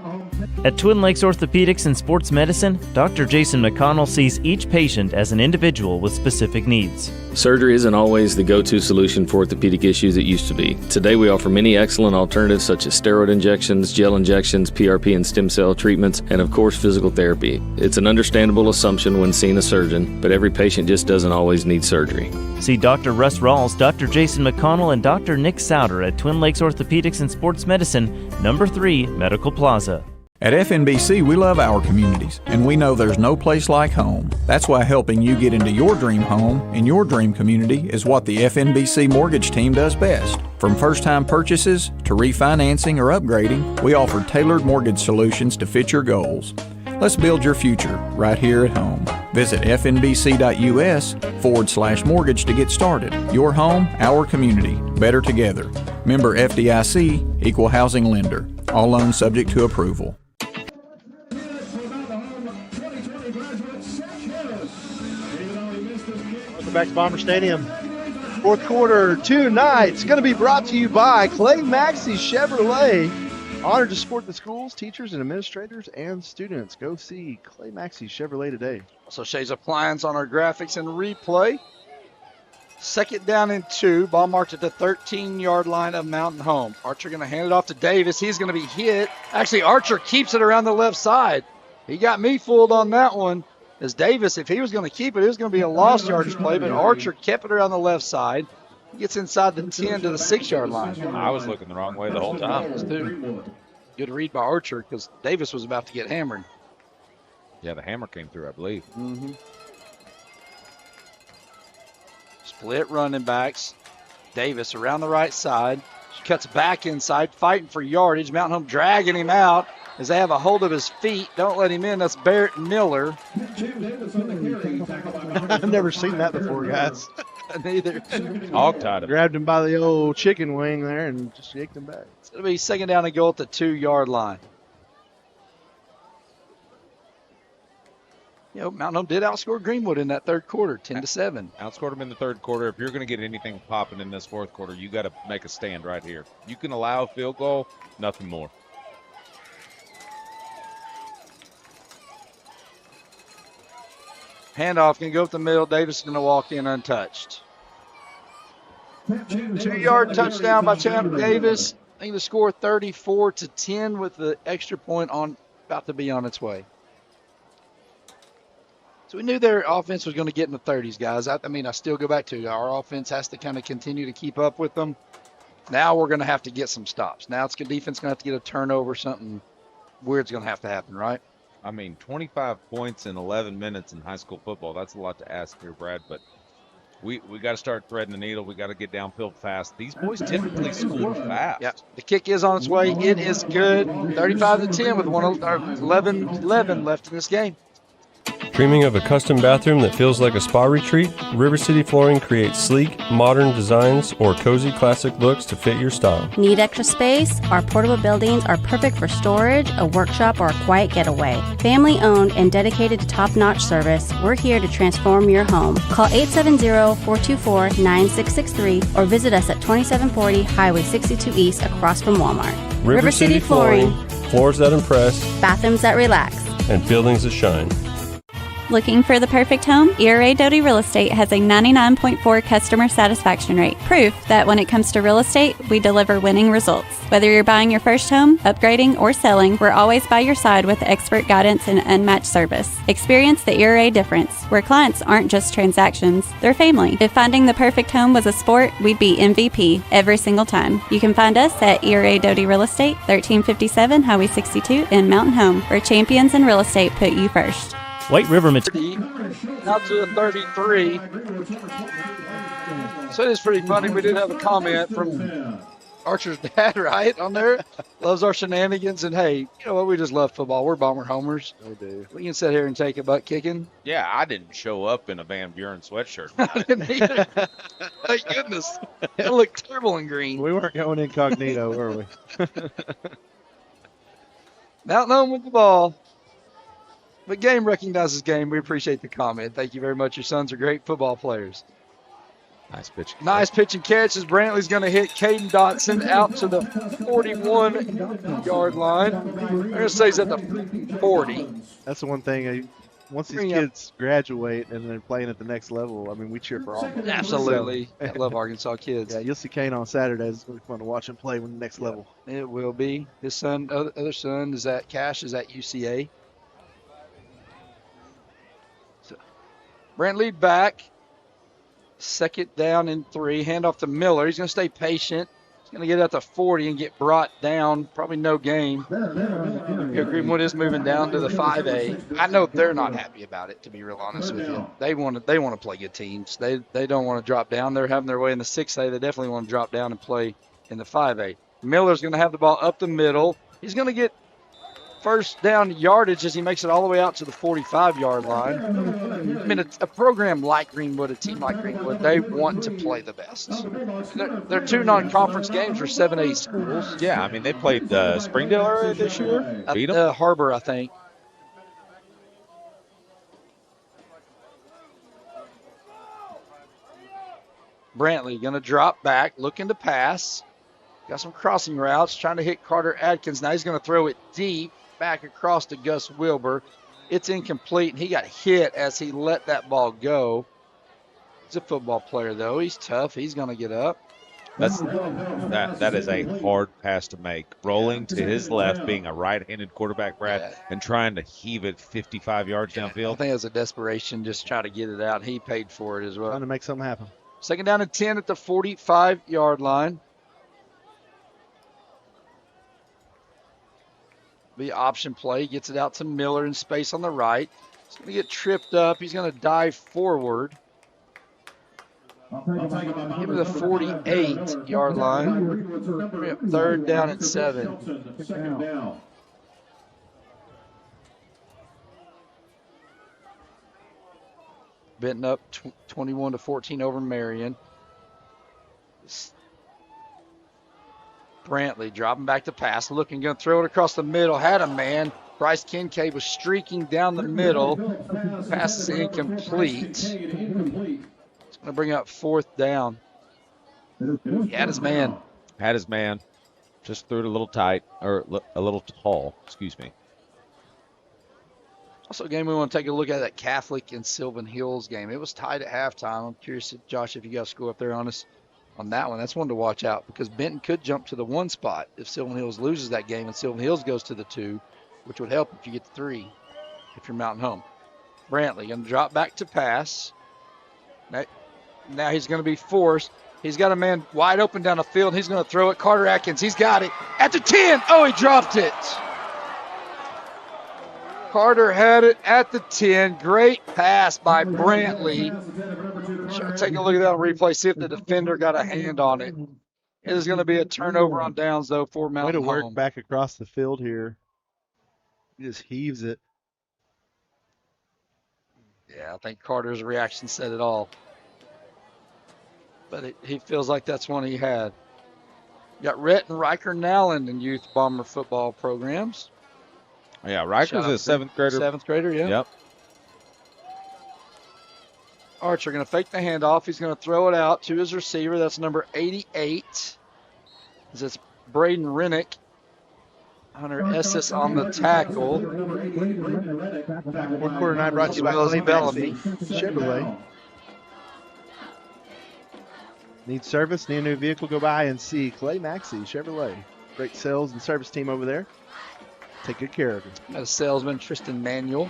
At Twin Lakes Orthopedics and Sports Medicine, Dr. Jason McConnell sees each patient as an individual with specific needs. Surgery isn't always the go-to solution for orthopedic issues it used to be. Today we offer many excellent alternatives such as steroid injections, gel injections, PRP and stem cell treatments, and of course physical therapy. It's an understandable assumption when seeing a surgeon, but every patient just doesn't always need surgery. See Dr. Russ Rawls, Dr. Jason McConnell, and Dr. Nick Souter at Twin Lakes Orthopedics and Sports Medicine, number 3, Medical Plaza. At FNBC, we love our communities, and we know there's no place like home. That's why helping you get into your dream home in your dream community is what the FNBC mortgage team does best. From first-time purchases to refinancing or upgrading, we offer tailored mortgage solutions to fit your goals. Let's build your future right here at home. Visit fnbc.us/mortgage to get started. Your home, our community. Better together. Member FDIC, Equal Housing Lender. All loans subject to approval. Welcome back to Bomber Stadium. 4th quarter tonight. It's going to be brought to you by Clay Maxey Chevrolet. Honored to support the schools, teachers, and administrators and students. Go see Clay Maxey Chevrolet today. Also, Shay's Appliance on our graphics and replay. 2nd down and 2. Ball marked at the 13-yard line of Mountain Home. Archer going to hand it off to Davis. He's going to be hit. Actually, Archer keeps it around the left side. He got me fooled on that one. As Davis, if he was going to keep it, it was going to be a lost yardage play, but Archer kept it around the left side. He gets inside the 10 to the 6-yard line. I was looking the wrong way the whole time. Good read by Archer because Davis was about to get hammered. Yeah, the hammer came through, I believe. Mm-hmm. Split running backs. Davis around the right side. She cuts back inside, fighting for yardage. Mountain Home dragging him out as they have a hold of his feet. Don't let him in. That's Barrett Miller. I've never seen that before, guys. Neither. Hog-tied him. Grabbed him by the old chicken wing there and just yanked him back. It's going to be 2nd down and goal at the 2-yard line. You know, Mountain Home did outscore Greenwood in that 3rd quarter, 10-7. Outscored them in the 3rd quarter. If you're going to get anything popping in this 4th quarter, you got to make a stand right here. You can allow a field goal, nothing more. Handoff can go up the middle. Davis is going to walk in untouched. 2-yard touchdown by Champ Davis. I think the score 34-10 with the extra point on about to be on its way. So we knew their offense was going to get in the 30s, guys. I still go back to our offense has to kind of continue to keep up with them. Now we're going to have to get some stops. Now it's the defense going to have to get a turnover. Something weird's going to have to happen, right? 25 points in 11 minutes in high school football. That's a lot to ask here, Brad, but we got to start threading the needle. We got to get downfield fast. These boys typically score fast. Yeah, the kick is on its way. It is good. 35-10 with 11 left in this game. Dreaming of a custom bathroom that feels like a spa retreat? River City Flooring creates sleek, modern designs or cozy classic looks to fit your style. Need extra space? Our portable buildings are perfect for storage, a workshop, or a quiet getaway. Family owned and dedicated to top-notch service, we're here to transform your home. Call 870-424-9663 or visit us at 2740 Highway 62 East across from Walmart. River City Flooring. Floors that impress. Bathrooms that relax. And buildings that shine. Looking for the perfect home? ERA Doty Real Estate has a 99.4 customer satisfaction rate. Proof that when it comes to real estate, we deliver winning results. Whether you're buying your first home, upgrading, or selling, we're always by your side with expert guidance and unmatched service. Experience the ERA difference, where clients aren't just transactions, they're family. If finding the perfect home was a sport, we'd be MVP every single time. You can find us at ERA Doty Real Estate, 1357 Highway 62 in Mountain Home, where champions in real estate put you first. White River Out to the 33. So it is pretty funny. We did have a comment from Archer's dad, right, on there. Loves our shenanigans. And, hey, you know what? We just love football. We're Bomber homers. We do. We can sit here and take a butt kicking. Yeah, I didn't show up in a Van Buren sweatshirt. I didn't either. Thank goodness. It looked terrible in green. We weren't going incognito, were we? Mountain Home with the ball. But game recognizes game. We appreciate the comment. Thank you very much. Your sons are great football players. Nice pitch. Nice pitch and catch as Brantley's going to hit Caden Dotson out to the 41-yard line. I'm going to say he's at the 40. That's the one thing. Once these kids graduate and they're playing at the next level, I mean, we cheer for all of them. Absolutely. So, I love Arkansas kids. Yeah, you'll see Kane on Saturdays. It's going to be fun to watch him play when the next level. It will be. His son, other son, is at Cash, is at UCA. So, Brantley back. Second down and 3. Handoff to Miller. He's going to stay patient. He's going to get out to 40 and get brought down. Probably no gain. Here, Greenwood is moving down to the 5A. I know they're not happy about it, to be real honest with you. They want to play good teams. They don't want to drop down. They're having their way in the 6A. They definitely want to drop down and play in the 5A. Miller's going to have the ball up the middle. He's going to get first down yardage as he makes it all the way out to the 45-yard line. I mean, a program like Greenwood, a team like Greenwood, they want to play the best. They're 2 non-conference games for 7A schools. Yeah, I mean, they played Springdale earlier this year. Beat them. Harbor, I think. Brantley going to drop back, looking to pass. Got some crossing routes, trying to hit Carter Adkins. Now he's going to throw it deep back across to Gus Wilbur. It's incomplete, and he got hit as he let that ball go. He's a football player, though. He's tough. He's going to get up. That is a hard pass to make. Rolling to his left, being a right-handed quarterback, Brad, and trying to heave it 55 yards downfield. I think it was a desperation, just try to get it out. He paid for it as well. Trying to make something happen. Second down and 10 at the 45-yard line. The option play gets it out to Miller in space on the right. He's going to get tripped up. He's going to dive forward. Give him the 48-yard line. Third down and 7. Benton up 21-14 over Marion. Brantley dropping back to pass, looking, going to throw it across the middle. Had a man. Bryce Kincaid was streaking down the middle. Pass is incomplete. It's going to bring up fourth down. He had his man. Had his man. Just threw it a little tight, or a little tall, excuse me. Also a game we want to take a look at, that Catholic and Sylvan Hills game. It was tied at halftime. I'm curious, Josh, if you got a score up there on us on that one. That's one to watch out because Benton could jump to the 1 spot if Sylvan Hills loses that game and Sylvan Hills goes to the 2, which would help if you get the 3 if you're Mountain Home. Brantley going to drop back to pass. Now he's going to be forced. He's got a man wide open down the field. He's going to throw it. Carter Atkins, he's got it. At the 10. Oh, he dropped it. Carter had it at the 10. Great pass by Brantley. Take a look at that on replay, see if the defender got a hand on it. It is going to be a turnover on downs, though, for Mountain Home. Way to work back across the field here. He just heaves it. Yeah, I think Carter's reaction said it all. But he feels like that's one he had. You got Rhett and Riker Nowland in youth Bomber football programs. Yeah, Riker's a 7th grader. 7th grader, yeah. Yep. Archer going to fake the handoff. He's going to throw it out to his receiver. That's number 88. It's Braden Rennick. Hunter Esses on the tackle. Fourth quarter night brought to you by Clay Maxey Chevrolet. Need service, need a new vehicle, go by and see Clay Maxey Chevrolet. Great sales and service team over there. Take good care of you. Got a salesman, Tristan Manuel,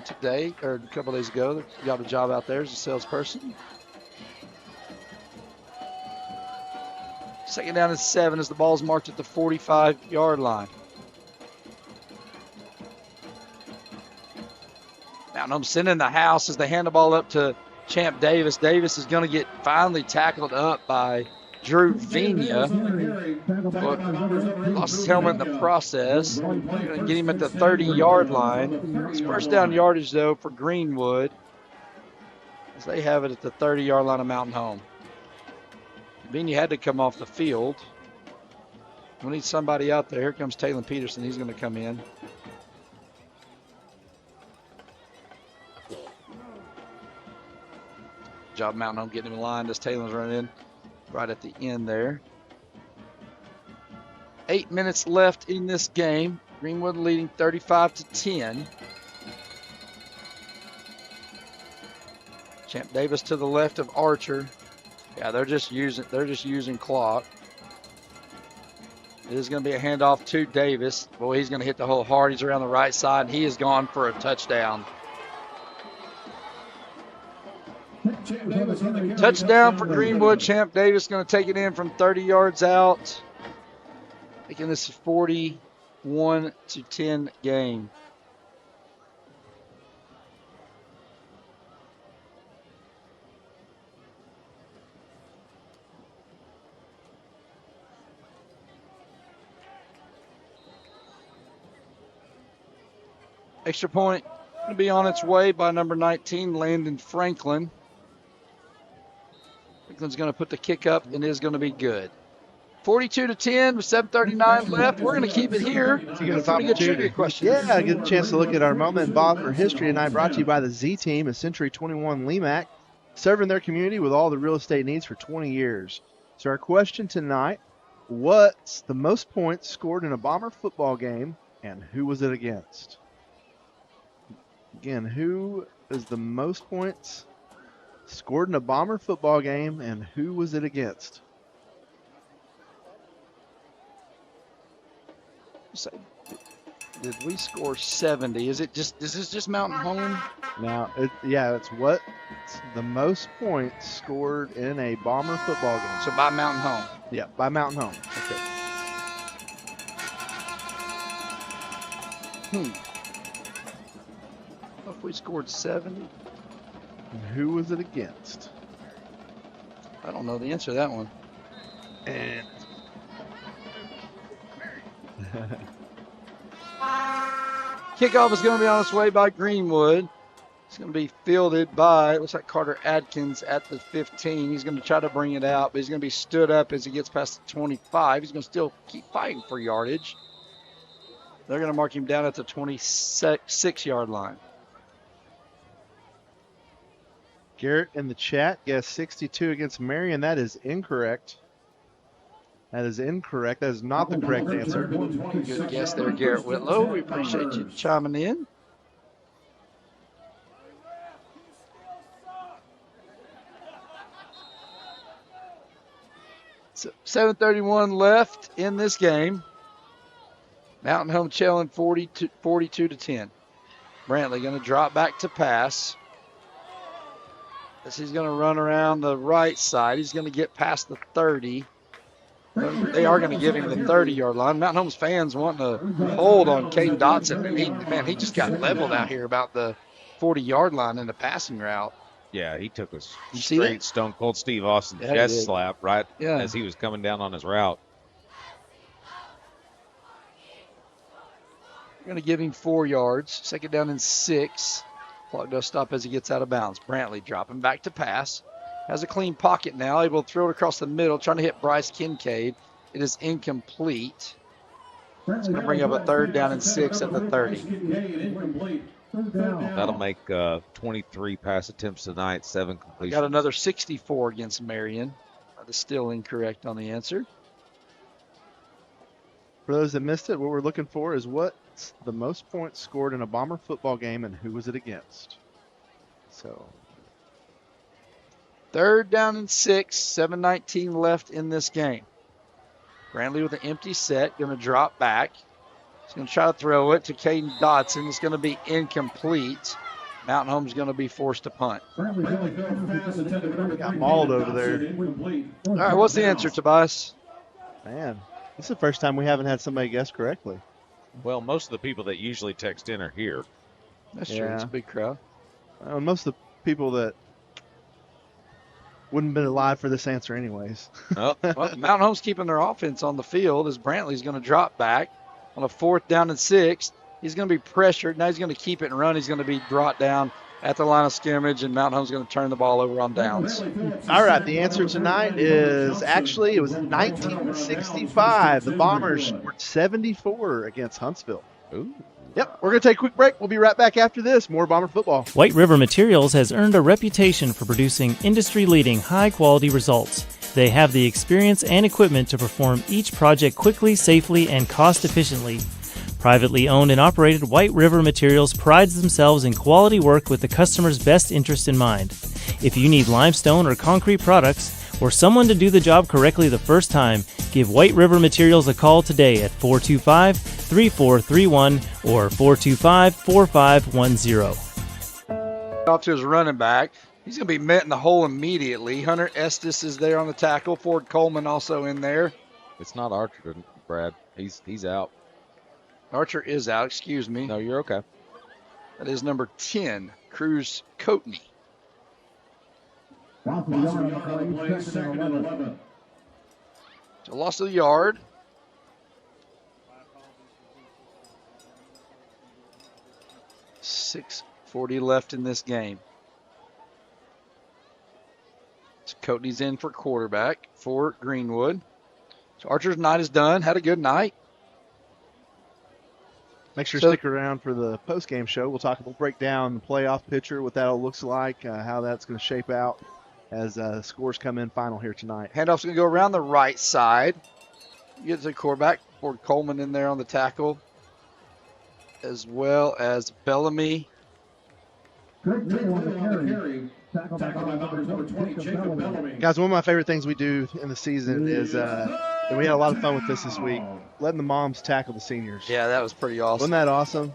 today, or a couple days ago. Got a job out there as a salesperson. Second down and 7 as the ball's marked at the 45-yard line. Mountain Home sending the house as they hand the ball up to Champ Davis. Davis is going to get finally tackled up by Drew Vina. Lost his helmet in the process. Going to get him at the 30-yard line. It's first down yardage, though, for Greenwood, as they have it at the 30-yard line of Mountain Home. Vina had to come off the field. We need somebody out there. Here comes Taylor Peterson. He's going to come in. Job Mountain Home getting him in line as Taylor's running in right at the end there. 8 minutes left in this game. Greenwood leading 35-10. Champ Davis to the left of Archer. Yeah, they're just using clock. It is going to be a handoff to Davis. Boy, he's going to hit the hole hard. He's around the right side, and he is gone for a touchdown. Touchdown for Greenwood. Champ Davis going to take it in from 30 yards out, making this a 41-10 game. Extra point going to be on its way by number 19, Landon Franklin. Franklin's going to put the kick up and is going to be good. 42-10 with 7:39 left. We're going to keep it here. To get a good trivia question. Yeah, get a chance to look at our moment in Bomber history tonight, brought to you by the Z Team, a Century 21 Lemac, serving their community with all the real estate needs for 20 years. So our question tonight, what's the most points scored in a Bomber football game, and who was it against? Again, who is the most points scored in a Bomber football game, and who was it against? Did we score 70? Is this just Mountain Home? Now, it's what's the most points scored in a Bomber football game. So by Mountain Home. Yeah, by Mountain Home. Okay. If we scored 70. And who was it against? I don't know the answer to that one. And kickoff is going to be on its way by Greenwood. It's going to be fielded by, it looks like Carter Adkins at the 15. He's going to try to bring it out, but he's going to be stood up as he gets past the 25. He's going to still keep fighting for yardage. They're going to mark him down at the 26-yard line. Garrett in the chat guessed 62 against Marion. That is incorrect. That is incorrect. That is not the correct answer. Good guess there, Garrett Whitlow. We appreciate you chiming in. So 7:31 left in this game. Mountain Home trailing 42-10. Brantley going to drop back to pass. As he's going to run around the right side. He's going to get past the 30. They are going to give him the 30-yard line. Mountain Home's fans wanting to hold on Caden Dotson. And he just got leveled out here about the 40-yard line in the passing route. Yeah, he took a straight Stone Cold Steve Austin chest slap right as he was coming down on his route. We're going to give him 4 yards. Second down and 6. Clock does stop as he gets out of bounds. Brantley dropping back to pass. Has a clean pocket now, able to throw it across the middle, trying to hit Bryce Kincaid. It is incomplete. It's going to bring up a 3rd down and 6 at the 30. That'll make 23 pass attempts tonight, 7 completions. Got another 64 against Marion. That is still incorrect on the answer. For those that missed it, what we're looking for is what's the most points scored in a Bomber football game and who was it against? So 3rd down and 6, 7:19 left in this game. Brantley with an empty set, going to drop back. He's going to try to throw it to Caden Dotson. It's going to be incomplete. Mountain Home's going to be forced to punt. Got mauled over there. All right, what's the answer, Tobias? Man, this is the first time we haven't had somebody guess correctly. Well, most of the people that usually text in are here. That's true. It's a big crowd. Most of the people that wouldn't have been alive for this answer anyways. Well, Mountain Home's keeping their offense on the field as Brantley's going to drop back on a 4th down and 6. He's going to be pressured. Now he's going to keep it and run. He's going to be brought down at the line of scrimmage, and Mountain Home's going to turn the ball over on downs. All right, the answer tonight is actually it was 1965. The Bombers scored 74 against Huntsville. Ooh. Yep, we're going to take a quick break. We'll be right back after this. More Bomber football. White River Materials has earned a reputation for producing industry-leading high-quality results. They have the experience and equipment to perform each project quickly, safely, and cost-efficiently. Privately owned and operated, White River Materials prides themselves in quality work with the customer's best interest in mind. If you need limestone or concrete products, or someone to do the job correctly the first time, give White River Materials a call today at 425-3431 or 425-4510. Off to his running back. He's going to be met in the hole immediately. Hunter Estes is there on the tackle. Ford Coleman also in there. It's not Archer, Brad. He's out. Archer is out, excuse me. No, you're okay. That is number 10, Cruz Coatney. So loss of the yard. .640 left in this game. So Coatney's in for quarterback for Greenwood. So Archer's night is done. Had a good night. Make sure to stick around for the post-game show. We'll break down the playoff picture, what that all looks like, how that's going to shape out as scores come in final here tonight. Handoff's going to go around the right side. Get the quarterback. Ford Coleman in there on the tackle, as well as Bellamy. Guys, one of my favorite things we do in the season is, and we had a lot of fun with this week, letting the moms tackle the seniors. Yeah, that was pretty awesome. Wasn't that awesome?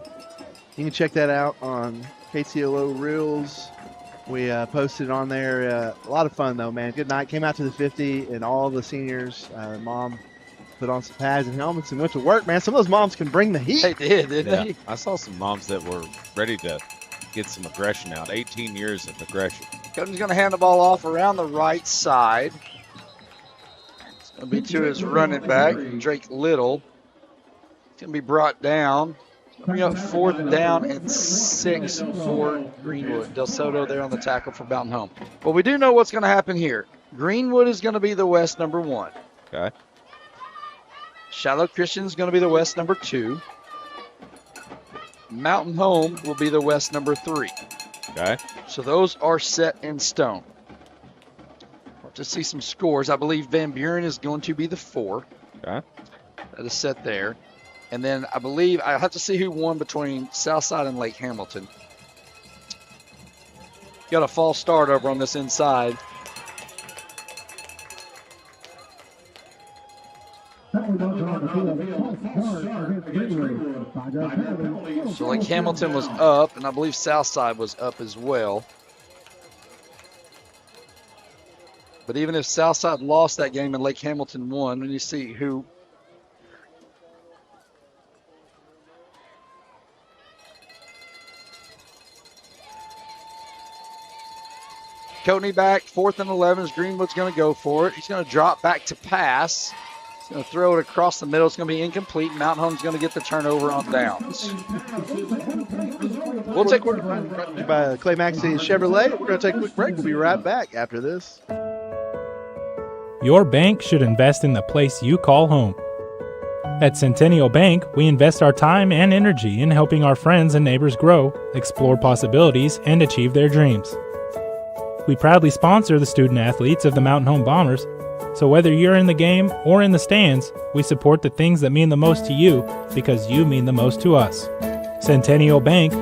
You can check that out on KTLO Reels. We posted on there. A lot of fun, though, man. Good night. Came out to the 50, and all the seniors, mom put on some pads and helmets and went to work, man. Some of those moms can bring the heat. They did, didn't they? I saw some moms that were ready to get some aggression out. 18 years of aggression. Coden's going to hand the ball off around the right side. It's going to be to his running back, Drake Little. It's going to be brought down. Coming up 4th down and 6 for Greenwood. Del Soto there on the tackle for Mountain Home. But we do know what's going to happen here. Greenwood is going to be the West number 1. Okay. Shiloh Christian is going to be the West number 2. Mountain Home will be the West number 3. Okay. So those are set in stone. We'll just see some scores. I believe Van Buren is going to be the 4. Okay. That is set there. And then I believe I have to see who won between Southside and Lake Hamilton. Got a false start over on this inside. So Lake Hamilton was up, and I believe Southside was up as well. But even if Southside lost that game and Lake Hamilton won, when you see who. Coatney back, 4th and 11. Greenwood's going to go for it. He's going to drop back to pass. He's going to throw it across the middle. It's going to be incomplete. Mountain Home's going to get the turnover on downs. We'll take one. By Clay Maxey Chevrolet. We're going to take a quick break. We'll be right back after this. Your bank should invest in the place you call home. At Centennial Bank, we invest our time and energy in helping our friends and neighbors grow, explore possibilities, and achieve their dreams. We proudly sponsor the student athletes of the Mountain Home Bombers, So whether you're in the game or in the stands, we support the things that mean the most to you because you mean the most to us. Centennial Bank,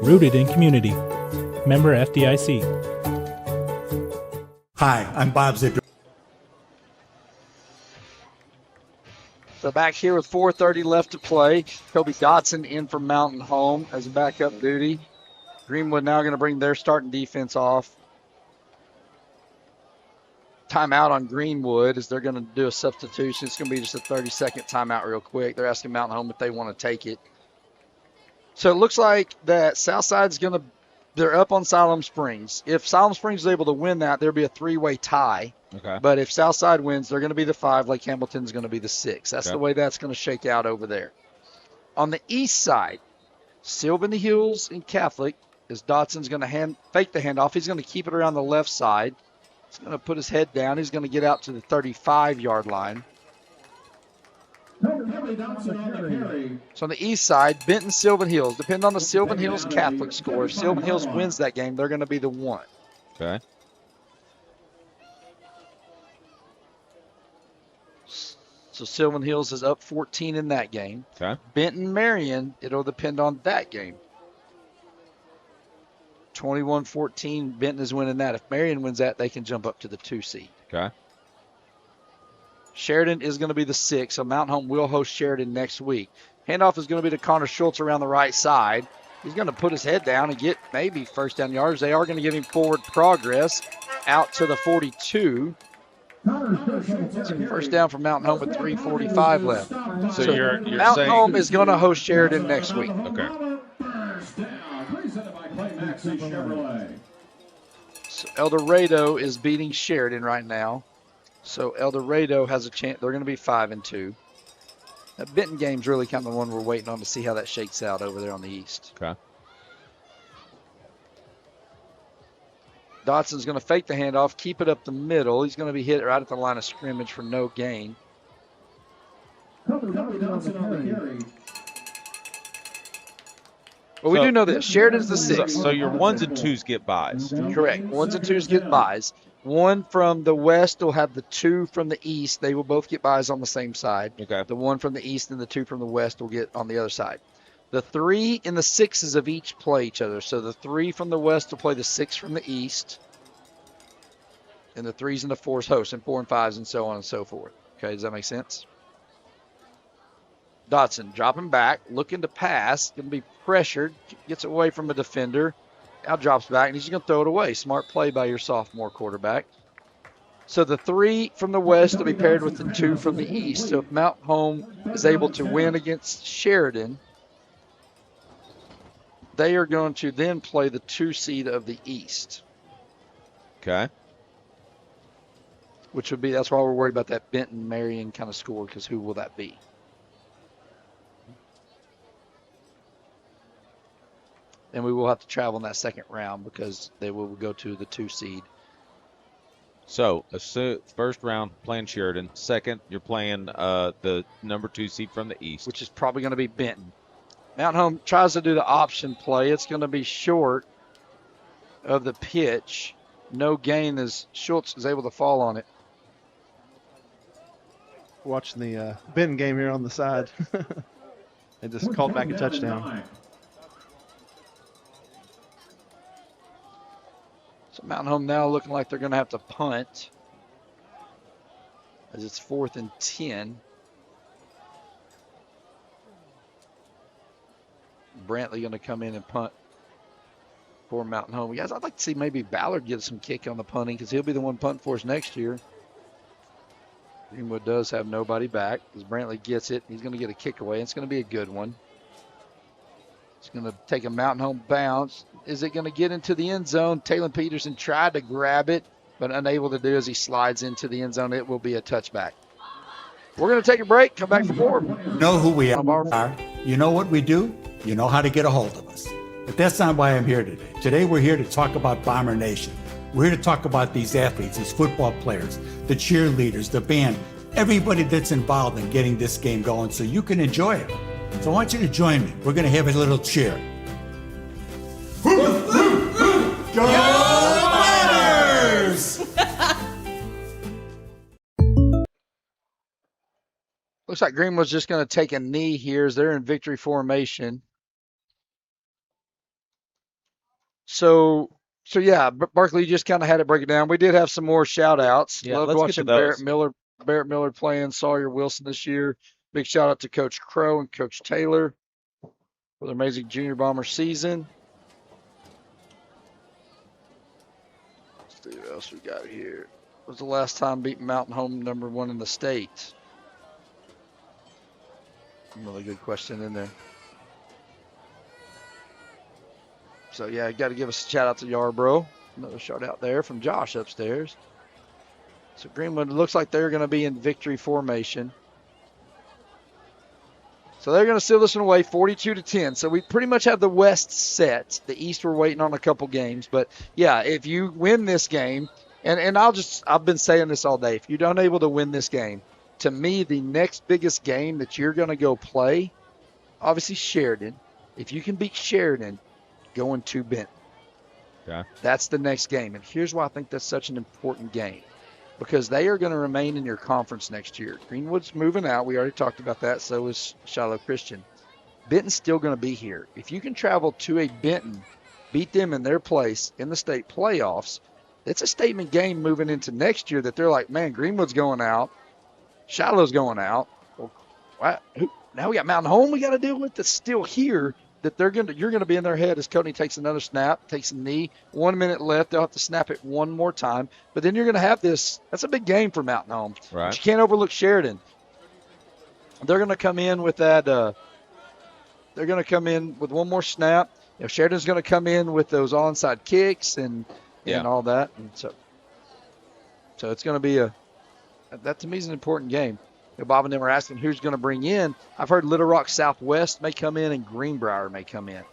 rooted in community. Member FDIC. Hi, I'm Bob Zidro. So back here with 4:30 left to play. Kobe Dotson in for Mountain Home as backup duty. Greenwood now going to bring their starting defense off. Timeout on Greenwood as they're going to do a substitution. It's going to be just a 30-second timeout real quick. They're asking Mountain Home if they want to take it. So it looks like that Southside's going to – they're up on Siloam Springs. If Siloam Springs is able to win that, there'll be a three-way tie. Okay. But if Southside wins, they're going to be the 5. Lake Hamilton's going to be the 6. That's the way that's going to shake out over there. On the east side, Sylvan Hills and Catholic, as Dotson's going to fake the handoff. He's going to keep it around the left side. He's going to put his head down. He's going to get out to the 35-yard line. So on the east side, Benton, Sylvan Hills. Depending on the Sylvan Hills Catholic score, if Sylvan Hills wins that game, they're going to be the 1. Okay. So Sylvan Hills is up 14 in that game. Okay. Benton, Marion, it'll depend on that game. 21-14, Benton is winning that. If Marion wins that, they can jump up to the 2 seed. Okay. Sheridan is going to be the 6, so Mountain Home will host Sheridan next week. Handoff is going to be to Connor Schultz around the right side. He's going to put his head down and get maybe first down yards. They are going to give him forward progress out to the 42. First down for Mountain Home with 3:45 left. So you're Mountain saying Home is going to host Sheridan next week. Okay. So El Dorado is beating Sheridan right now. So El Dorado has a chance. They're going to be 5-2. That Benton game's really kind of the one we're waiting on to see how that shakes out over there on the east. Okay. Dotson's going to fake the handoff, keep it up the middle. He's going to be hit right at the line of scrimmage for no gain. Well, we do know this. Sheridan's the 6. So your 1s and 2s get buys. Correct. 1s and 2s get buys. 1 from the west will have the 2 from the east. They will both get buys on the same side. Okay. The 1 from the east and the 2 from the west will get on the other side. The 3 and the 6s of each play each other. So the 3 from the west will play the 6 from the east. And the 3s and the 4s host, and 4 and 5s and so on and so forth. Okay, does that make sense? Dotson dropping back, looking to pass, going to be pressured, gets away from a defender, now drops back, and he's going to throw it away. Smart play by your sophomore quarterback. So the 3 from the west will be paired with the 2 from the east. So if Mountain Home is able to win against Sheridan, they are going to then play the 2 seed of the east. Okay. Which would be, that's why we're worried about that Benton Marion kind of score, because who will that be? And we will have to travel in that second round because they will go to the 2 seed. So, first round playing Sheridan. Second, you're playing the number 2 seed from the east, which is probably going to be Benton. Mountain Home tries to do the option play. It's going to be short of the pitch. No gain as Schultz is able to fall on it. Watching the Benton game here on the side. They just called back a touchdown. So Mountain Home now looking like they're going to have to punt as it's 4th and 10. Brantley going to come in and punt for Mountain Home. Guys, I'd like to see maybe Ballard get some kick on the punting because he'll be the one punting for us next year. Greenwood does have nobody back as Brantley gets it. He's going to get a kick away. It's going to be a good one. It's going to take a Mountain Home bounce. Is it going to get into the end zone? Taylor Peterson tried to grab it, but unable to do as he slides into the end zone. It will be a touchback. We're going to take a break. Come back for more. You know who we are. You know what we do. You know how to get a hold of us. But that's not why I'm here today. Today we're here to talk about Bomber Nation. We're here to talk about these athletes, these football players, the cheerleaders, the band, everybody that's involved in getting this game going so you can enjoy it. So I want you to join me. We're going to have a little cheer. Go Bombers! Looks like Greenwood's just going to take a knee here as they're in victory formation. So yeah, Barkley just kind of had to break it down. We did have some more shout outs. Yeah, Loved let's get watching to those. Barrett Miller playing Sawyer Wilson this year. Big shout out to Coach Crow and Coach Taylor for their amazing Junior Bomber season. Let's see what else we got here. What was the last time beating Mountain Home #1 in the state? Really good question in there. So, yeah, got to give us a shout out to Yarborough. Another shout out there from Josh upstairs. So, Greenwood looks like they're going to be in victory formation. So, they're going to seal this one away 42-10. So, we pretty much have the West set. The East, we're waiting on a couple games. But, yeah, if you win this game, and I've been saying this all day. If you're unable to win this game, to me, the next biggest game that you're going to go play, obviously Sheridan. If you can beat Sheridan, going to Benton. Yeah. That's the next game. And here's why I think that's such an important game. Because they are going to remain in your conference next year. Greenwood's moving out. We already talked about that. So is Shiloh Christian. Benton's still going to be here. If you can travel to a Benton, beat them in their place in the state playoffs, it's a statement game moving into next year that they're like, man, Greenwood's going out. Shiloh's going out. Well, now we got Mountain Home we got to deal with that's still here. That you're going to be in their head as Courtney takes another snap, takes a knee, 1 minute left. They'll have to snap it one more time. But then you're going to have this. That's a big game for Mountain Home. Right. But you can't overlook Sheridan. They're going to come in with that. They're going to come in with one more snap. Sheridan's going to come in with those onside kicks and all that. And so it's going to be that to me is an important game. Bob and them are asking who's going to bring in. I've heard Little Rock Southwest may come in and Greenbrier may come in.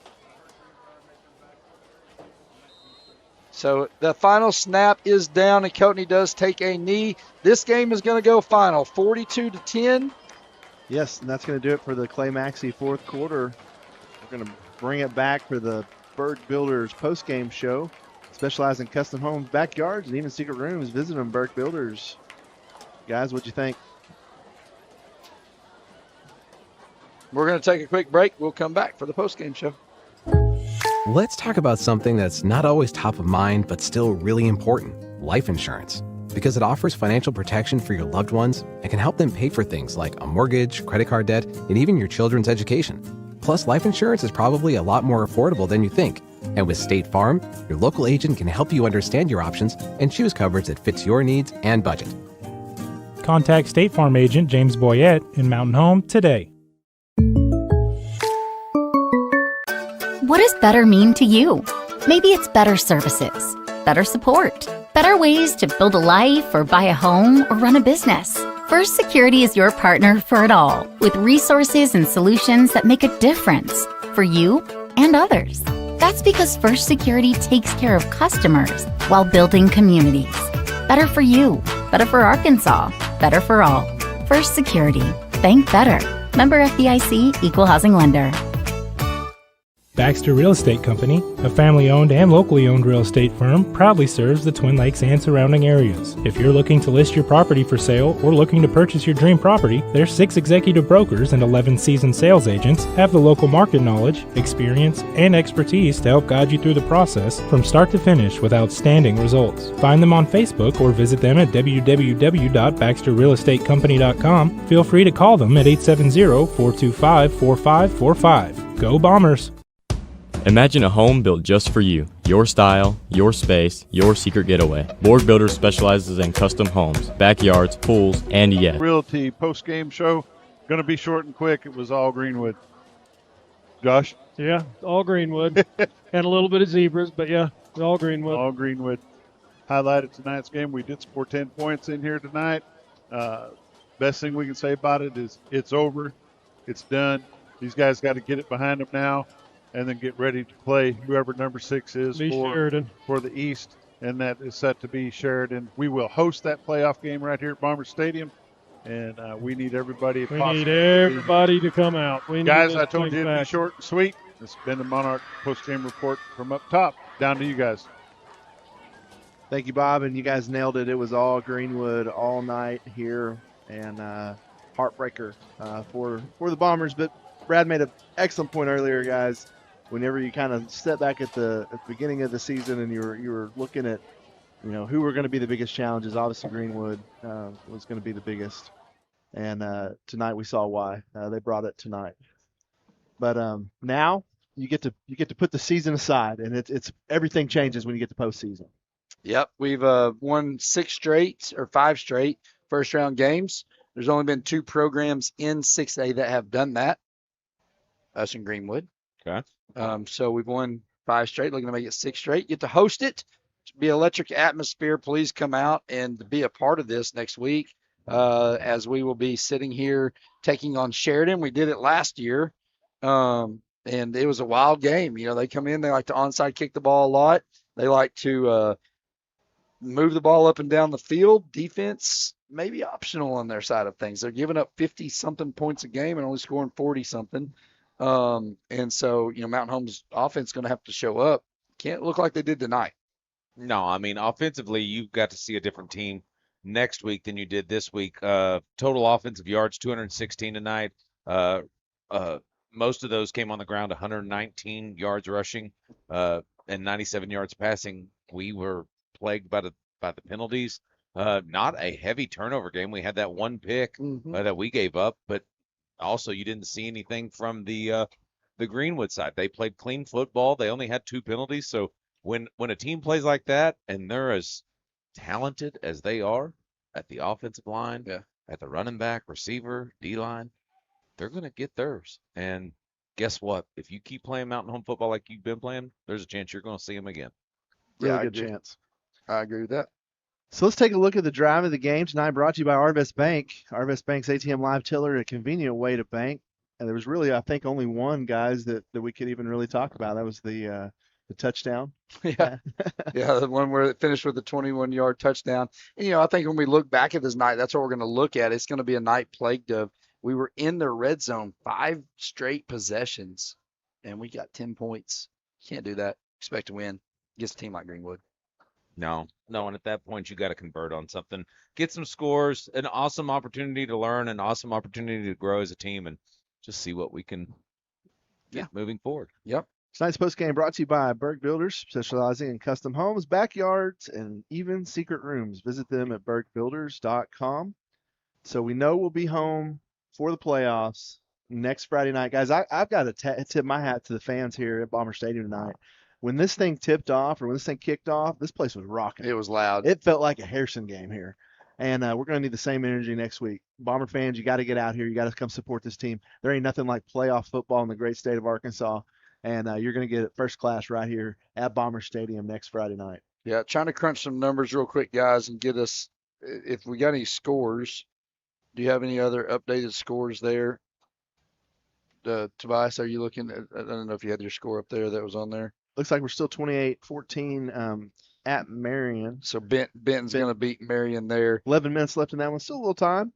So the final snap is down and Courtney does take a knee. This game is going to go final 42-10. Yes, and that's going to do it for the Clay Maxey fourth quarter. We're going to bring it back for the Berg Builders postgame show. Specialize in custom homes, backyards, and even secret rooms. Visit them, Berg Builders. Guys, what'd you think? We're going to take a quick break. We'll come back for the postgame show. Let's talk about something that's not always top of mind, but still really important: life insurance. Because it offers financial protection for your loved ones and can help them pay for things like a mortgage, credit card debt, and even your children's education. Plus, life insurance is probably a lot more affordable than you think. And with State Farm, your local agent can help you understand your options and choose coverage that fits your needs and budget. Contact State Farm agent James Boyette in Mountain Home today. What does better mean to you? Maybe it's better services, better support, better ways to build a life or buy a home or run a business. First Security is your partner for it all, with resources and solutions that make a difference for you and others. That's because First Security takes care of customers while building communities. Better for you, better for Arkansas, better for all. First Security. Bank better. Member FDIC, Equal Housing Lender. Baxter Real Estate Company, a family-owned and locally owned real estate firm, proudly serves the Twin Lakes and surrounding areas. If you're looking to list your property for sale or looking to purchase your dream property, their 6 executive brokers and 11 seasoned sales agents have the local market knowledge, experience, and expertise to help guide you through the process from start to finish with outstanding results. Find them on Facebook or visit them at www.baxterrealestatecompany.com. Feel free to call them at 870-425-4545. Go Bombers! Imagine a home built just for you. Your style, your space, your secret getaway. Borg Builders specializes in custom homes, backyards, pools, and yes. Realty post-game show. Going to be short and quick. It was all Greenwood. Josh? Yeah, all Greenwood. Had a little bit of Zebras, but yeah, all Greenwood. All Greenwood. Highlighted tonight's game. We did score 10 points in here tonight. Best thing we can say about it is it's over. It's done. These guys got to get it behind them now and then get ready to play whoever number 6 is for the East, and that is set to be Sheridan. We will host that playoff game right here at Bomber Stadium, and we need everybody. We need everybody to come out. Guys, I told you it'd be short and sweet. It's been the Monarch post-game report from up top. Down to you guys. Thank you, Bob, and you guys nailed it. It was all Greenwood all night here, and heartbreaker for the Bombers. But Brad made an excellent point earlier, guys. Whenever you kind of step back at the beginning of the season and you were looking at, who were going to be the biggest challenges. Obviously, Greenwood was going to be the biggest, and tonight we saw why. They brought it tonight. But now you get to put the season aside, and it's everything changes when you get to postseason. Yep, we've won 5 straight first round games. There's only been 2 programs in 6A that have done that. Us and Greenwood. Okay. So we've won 5 straight, looking to make it 6 straight. Get to host it. To be electric atmosphere. Please come out and be a part of this next week, as we will be sitting here taking on Sheridan. We did it last year, and it was a wild game. They come in, they like to onside kick the ball a lot. They like to move the ball up and down the field. Defense may be optional on their side of things. They're giving up 50-something points a game and only scoring 40-something. And so, Mountain Home's offense is going to have to show up. Can't look like they did tonight. No, I mean, offensively, you've got to see a different team next week than you did this week. Total offensive yards, 216 tonight. Most of those came on the ground, 119 yards rushing, and 97 yards passing. We were plagued by the penalties. Not a heavy turnover game. We had that one pick that we gave up, but also you didn't see anything from the Greenwood side. They played clean football. They only had 2 penalties. So when a team plays like that and they're as talented as they are at the offensive line, at the running back, receiver, D-line, they're going to get theirs. And guess what? If you keep playing Mountain Home football like you've been playing, there's a chance you're going to see them again. Really good chance. I agree with that. So let's take a look at the drive of the game tonight, brought to you by Arvest Bank. Arvest Bank's ATM Live Tiller, a convenient way to bank. And there was really, I think, only one, guys, that we could even really talk about. That was the touchdown. Yeah, the one where it finished with a 21-yard touchdown. And, I think when we look back at this night, that's what we're going to look at. It's going to be a night plagued of, we were in the red zone 5 straight possessions, and we got 10 points. Can't do that. Expect to win against a team like Greenwood. No, and at that point, you got to convert on something. Get some scores, an awesome opportunity to learn, an awesome opportunity to grow as a team, and just see what we can get moving forward. Yep. Tonight's postgame brought to you by Berg Builders, specializing in custom homes, backyards, and even secret rooms. Visit them at bergbuilders.com. So we know we'll be home for the playoffs next Friday night. Guys, I've got to tip my hat to the fans here at Bomber Stadium tonight. When this thing tipped off, or when this thing kicked off, this place was rocking. It was loud. It felt like a Harrison game here. And we're going to need the same energy next week. Bomber fans, you got to get out here. You got to come support this team. There ain't nothing like playoff football in the great state of Arkansas. And you're going to get it first class right here at Bomber Stadium next Friday night. Yeah, trying to crunch some numbers real quick, guys, and get us, if we got any scores. Do you have any other updated scores there? Tobias, are you looking at, I don't know if you had your score up there that was on there. Looks like we're still 28-14 at Marion. So Benton's going to beat Marion there. 11 minutes left in that one. Still a little time.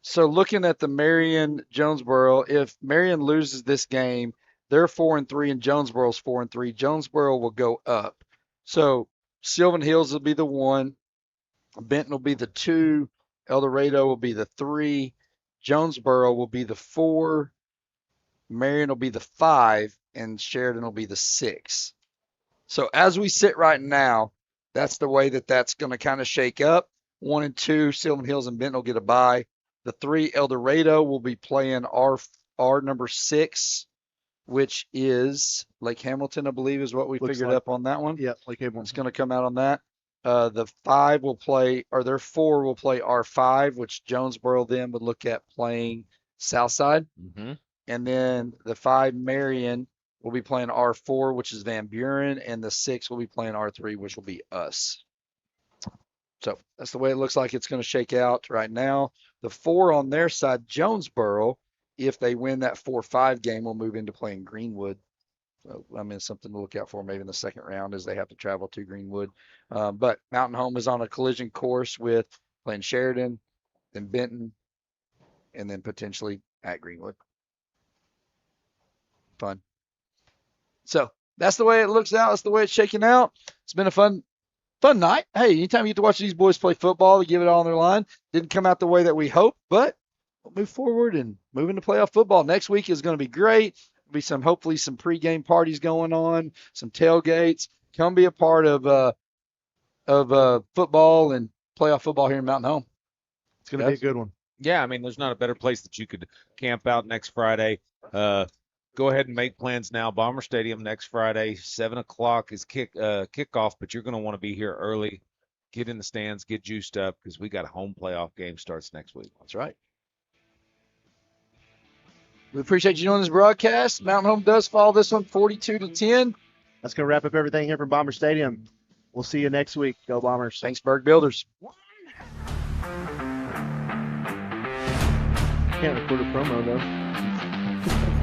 So looking at the Marion-Jonesboro, if Marion loses this game, they're 4-3 and Jonesboro's 4-3. Jonesboro will go up. So Sylvan Hills will be the 1. Benton will be the 2. El Dorado will be the 3. Jonesboro will be the 4. Marion will be the 5. And Sheridan will be the 6. So as we sit right now, that's the way that's going to kind of shake up. 1 and 2, Sylvan Hills and Benton will get a bye. The 3, El Dorado, will be playing our number 6, which is Lake Hamilton, I believe, is what we figured up on that one. Yeah, Lake Hamilton. It's going to come out on that. The 5 will play, or their 4 will play R5, which Jonesboro then would look at playing Southside. Mm-hmm. And then the 5, Marion, will be playing R4, which is Van Buren, and the 6 will be playing R3, which will be us. So that's the way it looks like it's going to shake out right now. The 4 on their side, Jonesboro, if they win that 4-5 game, will move into playing Greenwood. So, I mean, something to look out for maybe in the second round as they have to travel to Greenwood. But Mountain Home is on a collision course with playing Sheridan, then Benton, and then potentially at Greenwood. Fun. So that's the way it looks out. That's the way it's shaking out. It's been a fun night. Hey, anytime you get to watch these boys play football, they give it all on their line. Didn't come out the way that we hoped, but we'll move forward and move into playoff football. Next week is going to be great. There'll be hopefully some pregame parties going on, some tailgates. Come be a part of football and playoff football here in Mountain Home. It's going to be a good one. Yeah, I mean, there's not a better place that you could camp out next Friday. Go ahead and make plans now. Bomber Stadium next Friday, 7 o'clock is kickoff, but you're going to want to be here early. Get in the stands, get juiced up, because we got a home playoff game starts next week. That's right. We appreciate you doing this broadcast. Mountain Home does follow this one 42-10. That's going to wrap up everything here from Bomber Stadium. We'll see you next week. Go Bombers. Thanks, Berg Builders. Can't record a promo, though.